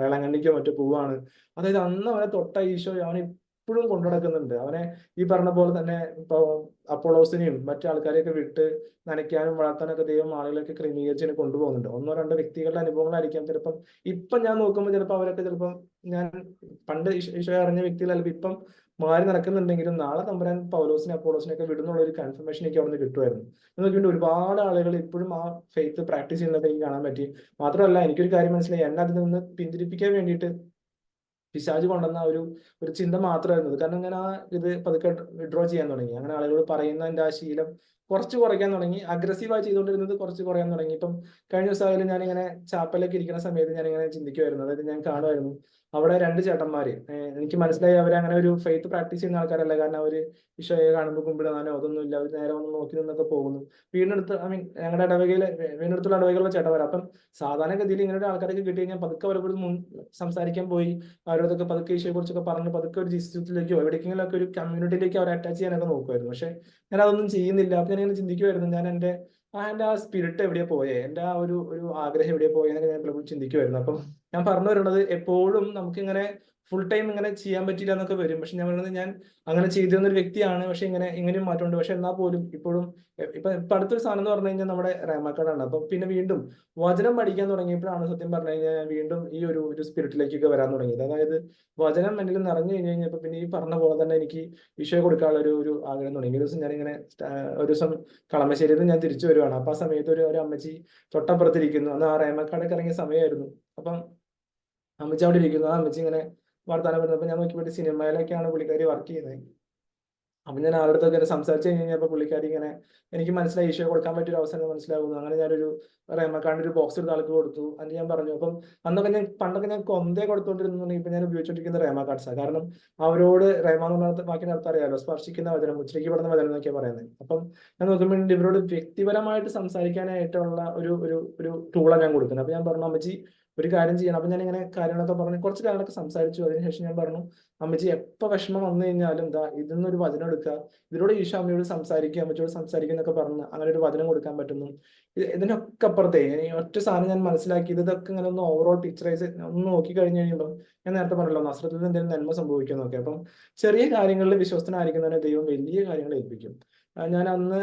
വേളാങ്കണ്ണിക്കോ മറ്റോ പോവാണ്. അതായത് അന്ന് അവനെ തൊട്ട ഈശോ അവൻ ഇപ്പോഴും കൊണ്ടു നടക്കുന്നുണ്ട്. അവനെ ഈ പറഞ്ഞ പോലെ തന്നെ ഇപ്പൊ അപ്പോളോസിനെയും മറ്റു ആൾക്കാരെയൊക്കെ വിട്ട് നനയ്ക്കാനും വളർത്താനൊക്കെ ദൈവം ആളുകളൊക്കെ ക്രമീകരിച്ച് കൊണ്ടുപോകുന്നുണ്ട്. ഒന്നോ രണ്ടോ വ്യക്തികളുടെ അനുഭവങ്ങളായിരിക്കാം ചിലപ്പം. ഇപ്പം ഞാൻ നോക്കുമ്പോൾ ചിലപ്പോൾ അവരൊക്കെ ചിലപ്പം ഞാൻ പണ്ട് ഈശോയെ അറിഞ്ഞ വ്യക്തികളല്ല ഇപ്പം മാറി നടക്കുന്നുണ്ടെങ്കിലും നാളെ തമ്പുരാൻ പൗലോസിനെ അപ്പോളോസിനെ ഒക്കെ വിടുന്നുള്ള ഒരു കൺഫർമേഷൻ എനിക്ക് അവിടെ നിന്ന് കിട്ടുമായിരുന്നു. നോക്കിയിട്ട് ഒരുപാട് ആളുകൾ ഇപ്പോഴും ആ ഫെയ്ത്ത് പ്രാക്ടീസ് ചെയ്യുന്നതൊക്കെ എനിക്ക് കാണാൻ പറ്റി. മാത്രമല്ല എനിക്കൊരു കാര്യം മനസ്സിലായി, എന്നെ അതിൽ നിന്ന് പിന്തിരിപ്പിക്കാൻ വേണ്ടിയിട്ട് പിശാച് കൊണ്ടുവന്ന ഒരു ചിന്ത മാത്രമായിരുന്നു. കാരണം ഞാൻ ആ ഇത് പതുക്കെ വിഡ്രോ ചെയ്യാൻ തുടങ്ങി. അങ്ങനെ ആളുകൾ പറയുന്നതിന്റെ ആ ശീലം കുറച്ച് കുറയ്ക്കാൻ തുടങ്ങി. അഗ്രസീവായി ചെയ്തുകൊണ്ടിരുന്നത് കുറച്ച് കുറയാൻ തുടങ്ങി. ഇപ്പം കഴിഞ്ഞ ദിവസമായാലും ഞാനിങ്ങനെ ചാപ്പലൊക്കെ ഇരിക്കുന്ന സമയത്ത് ഞാനിങ്ങനെ ചിന്തിക്കുമായിരുന്നു. അതായത് ഞാൻ കാണുമായിരുന്നു അവിടെ രണ്ട് ചേട്ടന്മാര്, എനിക്ക് മനസ്സിലായി അവരങ്ങനെ ഒരു ഫെയ്ത്ത് പ്രാക്ടീസ് ചെയ്യുന്ന ആൾക്കാരല്ല. കാരണം അവര് ഈശോയെ കാണുമ്പോൾ കുമ്പിടാനോ അതൊന്നും ഇല്ല, അവർ നേരെ ഒന്ന് നോക്കി നിന്നൊക്കെ പോകുന്നു. വീടിനടുത്ത് ഞങ്ങളുടെ ഇടവകയിലെ വീടിനടുത്തുള്ള ഇടവകയിലുള്ള ചേട്ടന്മാർ. അപ്പം സാധാരണഗതിയിൽ ഇങ്ങനെ ആൾക്കാരൊക്കെ കിട്ടി കഴിഞ്ഞാൽ പതുക്കെ അവരോട് സംസാരിക്കാൻ പോയി അവരോടൊക്കെ പതുക്കെ ഈശോയെ കുറിച്ചൊക്കെ പറഞ്ഞ് പതുക്കെ ഒരു ജീവിതത്തിലേക്കോ എവിടേക്കെങ്കിലും ഒക്കെ ഒരു കമ്മ്യൂണിറ്റിയിലേക്ക് അവരെ അറ്റാച്ച് ചെയ്യാനൊക്കെ നോക്കുമായിരുന്നു. പക്ഷെ ഞാൻ അതൊന്നും ചെയ്യുന്നില്ല. അപ്പൊ ഞാൻ ഇങ്ങനെ ചിന്തിക്കുമായിരുന്നു, ഞാൻ എന്റെ ആ സ്പിരിറ്റ് എവിടെയാ പോയേ, എന്റെ ആ ഒരു ആഗ്രഹം എവിടെയാ പോയേ എന്നൊക്കെ ഞാൻ പലപ്പോഴും ചിന്തിക്കുമായിരുന്നു. അപ്പം ഞാൻ പറഞ്ഞു വരുന്നത്, എപ്പോഴും നമുക്കിങ്ങനെ ഫുൾ ടൈം ഇങ്ങനെ ചെയ്യാൻ പറ്റില്ല എന്നൊക്കെ വരും. പക്ഷെ ഞാൻ പറയുന്നത്, ഞാൻ അങ്ങനെ ചെയ്തിരുന്ന ഒരു വ്യക്തിയാണ്. പക്ഷെ ഇങ്ങനെയും മാറ്റമുണ്ട്. പക്ഷെ എന്നാൽ പോലും ഇപ്പോഴും ഇപ്പൊ അടുത്തൊരു സാധനം എന്ന് പറഞ്ഞു കഴിഞ്ഞാൽ നമ്മുടെ റേമാക്കാടാണ്. അപ്പൊ പിന്നെ വീണ്ടും വചനം പഠിക്കാൻ തുടങ്ങിയപ്പോഴാണ് സത്യം പറഞ്ഞു കഴിഞ്ഞാൽ വീണ്ടും ഈ ഒരു സ്പിരിറ്റിലേക്കൊക്കെ വരാൻ തുടങ്ങിയത്. അതായത് വചനം എന്നിൽ നിറഞ്ഞു കഴിഞ്ഞ് കഴിഞ്ഞപ്പോ പിന്നെ ഈ പറഞ്ഞ പോലെ തന്നെ എനിക്ക് ഈശോയെ കൊടുക്കാനുള്ള ഒരു ആഗ്രഹം തുടങ്ങി. ഒരു ദിവസം ഞാനിങ്ങനെ ഒരു ദിവസം കളമശ്ശേരിയിൽ ഞാൻ തിരിച്ചു വരുവാണ്. അപ്പൊ ആ സമയത്ത് ഒരു അമ്മച്ചി തൊട്ടപ്പുറത്തിരിക്കുന്നു. അന്ന് ആ റേമക്കാടൊക്കെ ഇറങ്ങിയ സമയമായിരുന്നു. അപ്പം അമ്മച്ചി അവിടെ ഇരിക്കുന്നു. ആ അമ്മച്ചി ഇങ്ങനെ വർത്താനം പറഞ്ഞപ്പോ ഞാൻ നോക്കിയപ്പോൾ സിനിമയിലൊക്കെയാണ് പുള്ളിക്കാരി വർക്ക് ചെയ്യുന്നത്. അപ്പൊ ഞാൻ ആരുടെ അടുത്തൊക്കെ സംസാരിച്ചു കഴിഞ്ഞപ്പോൾ പുള്ളിക്കാരി ഇങ്ങനെ എനിക്ക് മനസ്സിലായി ഈശോ കൊടുക്കാൻ പറ്റിയൊരു അവസരം മനസ്സിലാകുന്നു. അങ്ങനെ ഞാനൊരു റേമക്കാർഡിന്റെ ഒരു ബോക്സ് എടുത്ത് ആൾക്ക് കൊടുത്തു. അത് ഞാൻ പറഞ്ഞു. അപ്പം പണ്ടൊക്കെ ഞാൻ കൊന്തേ കൊടുത്തോണ്ടിരുന്നുണ്ടെങ്കിൽ ഇപ്പൊ ഞാൻ ഉപയോഗിച്ചോണ്ടിരിക്കുന്ന റേമ കാർഡ്സാണ്. കാരണം അവരോട് റേമ എന്ന് പറഞ്ഞ വാക്കിന് അർത്ഥം അറിയാലോ, സ്പർശിക്കുന്ന വചനം, ഉച്ചരിക്കപ്പെടുന്ന വചനം എന്നൊക്കെയാണ് പറയുന്നത്. അപ്പം ഞാൻ നോക്കുമ്പോൾ ഇവരോട് വ്യക്തിപരമായിട്ട് സംസാരിക്കാനായിട്ടുള്ള ഒരു ടൂളാണ് ഞാൻ കൊടുക്കുന്നത്. അപ്പൊ ഞാൻ പറഞ്ഞു, അമ്മച്ചി ഒരു കാര്യം ചെയ്യണം. അപ്പൊ ഞാൻ ഇങ്ങനെ കാര്യങ്ങളൊക്കെ പറഞ്ഞു, കുറച്ച് കാര്യങ്ങളൊക്കെ സംസാരിച്ചു. അതിനുശേഷം ഞാൻ പറഞ്ഞു, അമ്മച്ചി എപ്പോ വിഷമം വന്നു കഴിഞ്ഞാലും ഇതിന്നൊരു വചനം എടുക്കുക, ഇതിലൂടെ ഈശോ അമ്മയോട് സംസാരിക്കുക, അമ്മച്ചിയോട് സംസാരിക്കുക എന്നൊക്കെ പറഞ്ഞ് അങ്ങനെ ഒരു വചനം കൊടുക്കാൻ പറ്റുന്നു. ഇതിനൊക്കെ അപ്പുറത്തെ ഒറ്റ സാധനം ഞാൻ മനസ്സിലാക്കി, ഇതൊക്കെ ഇങ്ങനെ ഒന്ന് ഓവറോൾ പിക്ചറൈസ് ഒന്ന് നോക്കി കഴിഞ്ഞു കഴിയുമ്പോൾ ഞാൻ നേരത്തെ പറഞ്ഞല്ലോ, നസ്രത്തിൽ എന്തെങ്കിലും നന്മ സംഭവിക്കും നോക്കി. അപ്പം ചെറിയ കാര്യങ്ങളിൽ വിശ്വസ്തനായിരിക്കുന്നതിനെ ദൈവം വലിയ കാര്യങ്ങൾ ഏൽപ്പിക്കും. ഞാൻ അന്ന്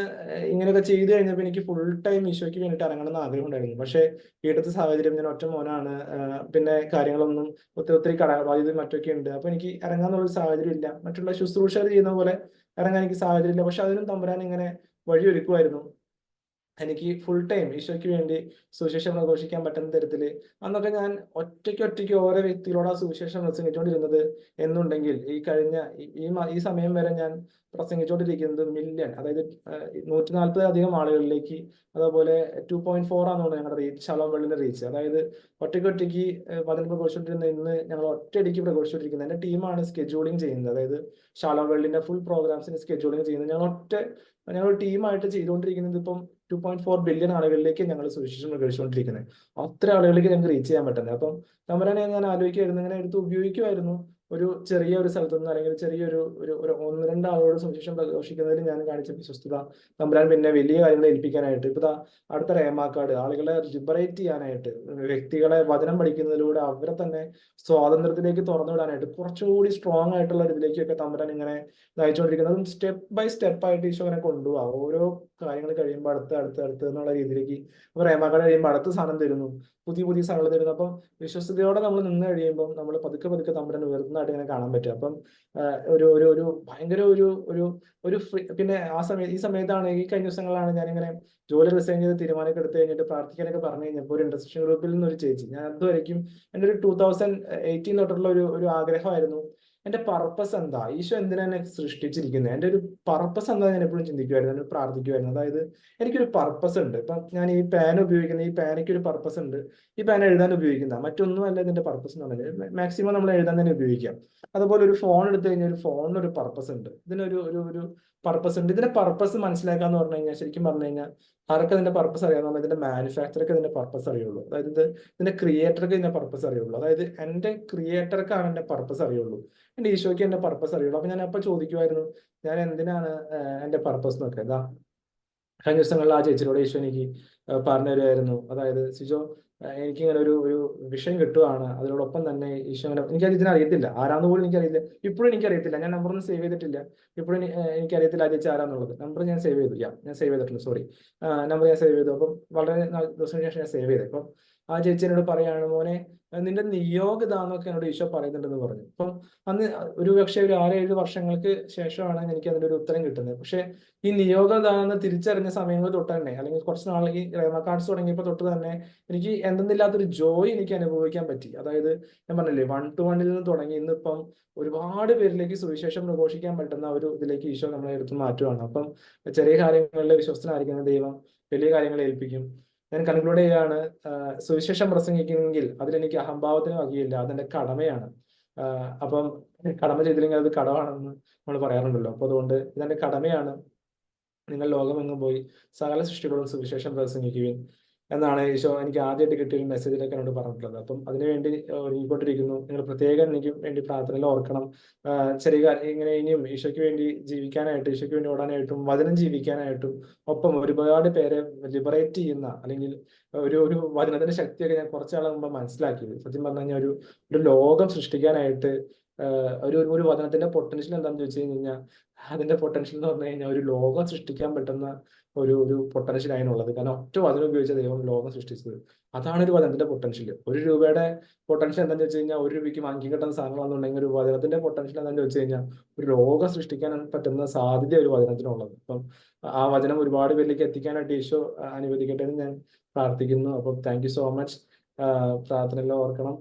ഇങ്ങനെയൊക്കെ ചെയ്തു കഴിഞ്ഞപ്പോൾ എനിക്ക് ഫുൾ ടൈം ഈശോയ്ക്ക് വേണ്ടിയിട്ട് ഇറങ്ങണം എന്ന് ആഗ്രഹം ഉണ്ടായിരുന്നു. പക്ഷേ വീട്ടിലത്തെ സാഹചര്യം, ഞാൻ ഒറ്റ മോനാണ്, പിന്നെ കാര്യങ്ങളൊന്നും ഒത്തിരി കടബാധ്യത മറ്റൊക്കെ ഉണ്ട്. അപ്പൊ എനിക്ക് ഇറങ്ങാന്നുള്ളൊരു സാഹചര്യം ഇല്ല. മറ്റുള്ള ശുശ്രൂഷകൾ ചെയ്യുന്ന പോലെ ഇറങ്ങാൻ എനിക്ക് സാഹചര്യം ഇല്ല. പക്ഷെ അതിനും തമ്പുരാൻ ഇങ്ങനെ വഴിയൊരുക്കുമായിരുന്നു. എനിക്ക് ഫുൾ ടൈം ഈശോയ്ക്ക് വേണ്ടി സുവിശേഷം പ്രഘോഷിക്കാൻ പറ്റുന്ന തരത്തില് അന്നൊക്കെ ഞാൻ ഒറ്റയ്ക്ക് ഓരോ വ്യക്തികളോട് ആ സുവിശേഷം പ്രസംഗിച്ചുകൊണ്ടിരുന്നത് എന്നുണ്ടെങ്കിൽ ഈ സമയം വരെ ഞാൻ പ്രസംഗിച്ചുകൊണ്ടിരിക്കുന്നത് മില്യൺ, അതായത് 140 ആളുകളിലേക്ക്, അതേപോലെ 2.4 ആണെന്നുണ്ട് ഞങ്ങളുടെ റീച്ച്, ശലോം വെള്ളിന്റെ റീച്ച്. അതായത് ഒറ്റയ്ക്ക് പതിന് പ്രഘോഷിച്ചിരുന്ന ഇന്ന് ഞങ്ങൾ ഒറ്റയടിക്ക് പ്രഘോഷിച്ചിരിക്കുന്നത്. എന്റെ ടീമാണ് സ്കെഡ്യൂളിങ് ചെയ്യുന്നത്. അതായത് ശലോം വെള്ളിന്റെ ഫുൾ പ്രോഗ്രാംസിന് സ്കെഡ്യൂളിങ് ചെയ്യുന്നത് ഞങ്ങൾ ടീമായിട്ട് ചെയ്തുകൊണ്ടിരിക്കുന്നത്. ഇപ്പം 2.4 ബില്യൺ ആളുകളിലേക്ക് ഞങ്ങൾ സുവിശേഷം പ്രഘോഷിച്ചുകൊണ്ടിരിക്കുന്നത്. അത്ര ആളുകളിലേക്ക് ഞങ്ങൾക്ക് റീച്ച് ചെയ്യാൻ പറ്റുന്നത്. അപ്പം തമ്പുരാനെ ഞാൻ ആലോചിക്കുമായിരുന്നു, ഇങ്ങനെ എടുത്ത് ഉപയോഗിക്കുമായിരുന്നു. ഒരു ചെറിയ ഒരു സ്ഥലത്തു നിന്ന്, അല്ലെങ്കിൽ ചെറിയൊരു ഒരു 1-2 ആളോട് സുവിശേഷം പ്രഘോഷിക്കുന്നതിൽ ഞാൻ കാണിച്ച വിശ്വസ്തത തമ്പുരാൻ പിന്നെ വലിയ കാര്യങ്ങൾ ഏൽപ്പിക്കാനായിട്ട്, ഇപ്പൊ അടുത്ത റേമാക്കാർഡ് ആളുകളെ ലിബറേറ്റ് ചെയ്യാനായിട്ട്, വ്യക്തികളെ വചനം പഠിക്കുന്നതിലൂടെ അവരെ തന്നെ സ്വാതന്ത്ര്യത്തിലേക്ക് തുറന്നു വിടാനായിട്ട് കുറച്ചുകൂടി സ്ട്രോങ് ആയിട്ടുള്ള ഇതിലേക്കൊക്കെ തമ്പുരാൻ ഇങ്ങനെ നയിച്ചുകൊണ്ടിരിക്കുന്നത്. സ്റ്റെപ്പ് ബൈ സ്റ്റെപ്പ് ആയിട്ട് ഈശോ ഇങ്ങനെ കൊണ്ടുപോകാം. ഓരോ കാര്യങ്ങൾ കഴിയുമ്പോൾ അടുത്ത് എന്നുള്ള രീതിയിലേക്ക്. അപ്പൊ റേമാക്കാർഡ് കഴിയുമ്പോൾ അടുത്ത സാധനം തരുന്നു, പുതിയ സാധനങ്ങൾ തരുന്നു. അപ്പം വിശ്വസ്തയോടെ നമ്മൾ നിന്ന് കഴിയുമ്പോൾ നമ്മൾ പതുക്കെ തമ്പുരാൻ ഉയർന്നതായിട്ട് ഇങ്ങനെ കാണാൻ പറ്റും. അപ്പം ഒരു ഭയങ്കര ഒരു പിന്നെ ഈ സമയത്താണ്, ഈ കഴിഞ്ഞ ദിവസങ്ങളാണ് ഞാനിങ്ങനെ ജോലി റിസൈൻ ചെയ്ത് തീരുമാനമൊക്കെ എടുത്തു കഴിഞ്ഞിട്ട് പ്രാർത്ഥിക്കാനൊക്കെ പറഞ്ഞു കഴിഞ്ഞപ്പോൾ ഒരു ഇൻഡസ്ട്രിയൽ ഗ്രൂപ്പിൽ നിന്ന് ഒരു ചേച്ചി, ഞാൻ അതുവരെയ്ക്കും എൻ്റെ ഒരു 2018 തൊട്ടുള്ള ഒരു ആഗ്രഹമായിരുന്നു, എന്റെ പർപ്പസ് എന്താ, ഈശോ എന്തിനാ എന്നെ സൃഷ്ടിച്ചിരിക്കുന്നത്, എന്റെ ഒരു പർപ്പസ് എന്താ ഞാൻ എപ്പോഴും ചിന്തിക്കുമായിരുന്നു, പ്രാർത്ഥിക്കുമായിരുന്നു. അതായത് എനിക്കൊരു പർപ്പസ് ഉണ്ട്. ഇപ്പം ഞാൻ ഈ പാൻ ഉപയോഗിക്കുന്ന ഈ പാനയ്ക്ക് ഒരു പർപ്പസ് ഉണ്ട്. ഈ പാൻ എഴുതാൻ ഉപയോഗിക്കുന്ന മറ്റൊന്നും അല്ല ഇതിന്റെ പർപ്പസ് എന്ന് പറഞ്ഞാൽ മാക്സിമം നമ്മൾ എഴുതാൻ തന്നെ ഉപയോഗിക്കാം. അതുപോലെ ഒരു ഫോൺ എടുത്തു കഴിഞ്ഞാൽ ഒരു ഫോണിന് ഒരു പർപ്പസ് ഉണ്ട്, ഇതിനൊരു പർപ്പസ് ഉണ്ട്. ഇതിന്റെ പർപ്പസ് മനസ്സിലാക്കാന്ന് പറഞ്ഞു കഴിഞ്ഞാൽ, ശരിക്കും പറഞ്ഞു കഴിഞ്ഞാൽ ആർക്ക് അതിന്റെ പർപ്പസ് അറിയാമെന്ന് പറഞ്ഞാൽ ഇതിന്റെ മാനുഫാക്ചർക്ക് ഇതിന്റെ പർപ്പസ് അറിയുള്ളൂ. അതായത് ഇതിന്റെ ക്രിയേറ്റർക്ക് ഇതിന്റെ പർപ്പസ് അറിയുള്ളൂ. അതായത് എന്റെ ക്രിയേറ്റർക്കാണ് എന്റെ പർപ്പസ് അറിയുള്ളൂ, എന്റെ ഈശോയ്ക്ക് എന്റെ പർപ്പസ് അറിയുള്ളൂ. അപ്പൊ ഞാൻ അപ്പൊ ചോദിക്കുമായിരുന്നു, ഞാൻ എന്തിനാണ് എന്റെ പർപ്പസ് എന്നൊക്കെ. കഴിഞ്ഞ ദിവസങ്ങളിൽ ആ ചേച്ചിയോട് ഈശോ എനിക്ക് പറഞ്ഞു തരുമായിരുന്നു. അതായത് സിജോ, എനിക്കിങ്ങനെ ഒരു വിഷയം കിട്ടുവാണ്, അതിനോടൊപ്പം തന്നെ ഈശോ ഇങ്ങനെ, എനിക്കത് ഇതിനറിയത്തില്ല, ആരാന്ന് പോലും എനിക്കറിയില്ല, ഇപ്പോഴും എനിക്കറിയത്തില്ല. ഞാൻ നമ്പറൊന്നും സേവ് ചെയ്തിട്ടില്ല, ഇപ്പോഴും എനിക്കറിയത്തില്ല ആ ചേച്ചി ആരാന്നുള്ളത്. നമ്പർ ഞാൻ സേവ് ചെയ്തു, ഞാൻ സേവ് ചെയ്തിട്ടുണ്ട്, സോറി, നമ്പർ ഞാൻ സേവ് ചെയ്തു. അപ്പം വളരെ ദിവസത്തിന് ശേഷം ഞാൻ സേവ് ചെയ്തത്. അപ്പം ആ ചേച്ചി എന്നോട് പറയാണ്, മോനെ നിന്റെ നിയോഗ എന്നൊക്കെ എന്നോട് ഈശോ പറയുന്നുണ്ടെന്ന് പറഞ്ഞു. അപ്പം അന്ന് ഒരു പക്ഷേ ഒരു 6-7 വർഷങ്ങൾക്ക് ശേഷമാണ് എനിക്ക് അതിന്റെ ഒരു ഉത്തരം കിട്ടുന്നത്. പക്ഷെ ഈ നിയോഗദാനം തിരിച്ചറിഞ്ഞ സമയങ്ങൾ തൊട്ട് തന്നെ, അല്ലെങ്കിൽ കുറച്ച് നാൾ ഈ റേമ കാർഡ്സ് തുടങ്ങിയപ്പോൾ തൊട്ട് തന്നെ എനിക്ക് എന്തെന്നില്ലാത്തൊരു ജോയ് എനിക്ക് അനുഭവിക്കാൻ പറ്റി. അതായത് ഞാൻ പറഞ്ഞില്ലേ, 1 to 1 നിന്ന് തുടങ്ങി ഇന്നിപ്പം ഒരുപാട് പേരിലേക്ക് സുവിശേഷം പ്രഘോഷിക്കാൻ പറ്റുന്ന ഒരു ഇതിലേക്ക് ഈശോ നമ്മളെ എടുത്ത് മാറ്റുകയാണ്. അപ്പം ചെറിയ കാര്യങ്ങളിൽ വിശ്വസ്തനായിരിക്കുന്ന ദൈവം വലിയ കാര്യങ്ങൾ ഏൽപ്പിക്കും. ഞാൻ കൺക്ലൂഡ് ചെയ്യാണ്, സുവിശേഷം പ്രസംഗിക്കുന്നെങ്കിൽ അതിലെനിക്ക് അഹംഭാവത്തിന് വകയില്ല, അതെന്റെ കടമയാണ്. അപ്പം കടമ ചെയ്തില്ലെങ്കിൽ അത് കടമാണെന്ന് നമ്മൾ പറയാറുണ്ടല്ലോ. അപ്പൊ അതുകൊണ്ട് ഇതെന്റെ കടമയാണ്. നിങ്ങൾ ലോകമെങ്ങും പോയി സകല സൃഷ്ടികളോടും സുവിശേഷം പ്രസംഗിക്കുവിൻ എന്നാണ് ഈശോ എനിക്ക് ആദ്യമായിട്ട് കിട്ടിയ ഒരു മെസ്സേജിലൊക്കെ എന്നോട് പറഞ്ഞിട്ടുള്ളത്. അപ്പം അതിനുവേണ്ടി ഒരുങ്ങിക്കൊണ്ടിരിക്കുന്നു. നിങ്ങൾ പ്രത്യേകം എനിക്ക് വേണ്ടി പ്രാർത്ഥനയിൽ ഓർക്കണം. ചെറിയ ഇങ്ങനെ ഇനിയും ഈശോയ്ക്ക് വേണ്ടി ജീവിക്കാനായിട്ട്, ഈശോയ്ക്ക് വേണ്ടി ഓടാനായിട്ടും വചനം ജീവിക്കാനായിട്ടും ഒപ്പം ഒരുപാട് പേരെ ലിബറേറ്റ് ചെയ്യുന്ന, അല്ലെങ്കിൽ ഒരു വചനത്തിന്റെ ശക്തിയൊക്കെ ഞാൻ കുറച്ചാൾ മുമ്പ് മനസ്സിലാക്കിയത്. സത്യം പറഞ്ഞു കഴിഞ്ഞാൽ ഒരു ലോകം സൃഷ്ടിക്കാനായിട്ട് ഒരു വചനത്തിന്റെ പൊട്ടൻഷ്യൽ എന്താണെന്ന് ചോദിച്ചു കഴിഞ്ഞാൽ, അതിന്റെ പൊട്ടൻഷ്യൽ എന്ന് പറഞ്ഞു കഴിഞ്ഞാൽ ഒരു ലോകം സൃഷ്ടിക്കാൻ പറ്റുന്ന ഒരു പൊട്ടൻഷ്യൽ അതിനുള്ളത്. കാരണം ഒറ്റ വചനം ഉപയോഗിച്ച ദൈവം ലോകം സൃഷ്ടിച്ചത്. അതാണ് ഒരു വചനത്തിന്റെ പൊട്ടൻഷ്യൽ. 1 രൂപയുടെ പൊട്ടൻഷ്യൽ എന്താണെന്ന് വെച്ച് കഴിഞ്ഞാൽ, 1 രൂപയ്ക്ക് വാങ്ങി കിട്ടുന്ന സാധനങ്ങളാണെന്നുണ്ടെങ്കിൽ ഒരു വചനത്തിന്റെ പൊട്ടൻഷ്യൽ എന്താണെന്ന് വെച്ച് കഴിഞ്ഞാൽ ഒരു ലോകം സൃഷ്ടിക്കാൻ പറ്റുന്ന സാധ്യത ഒരു വചനത്തിനുള്ളത്. അപ്പം ആ വചനം ഒരുപാട് പേരിലേക്ക് എത്തിക്കാനായിട്ട് ഈശോ അനുവദിക്കട്ടെ എന്ന് ഞാൻ പ്രാർത്ഥിക്കുന്നു. അപ്പം താങ്ക് യു സോ മച്ച്. പ്രാർത്ഥനയെല്ലാം ഓർക്കണം.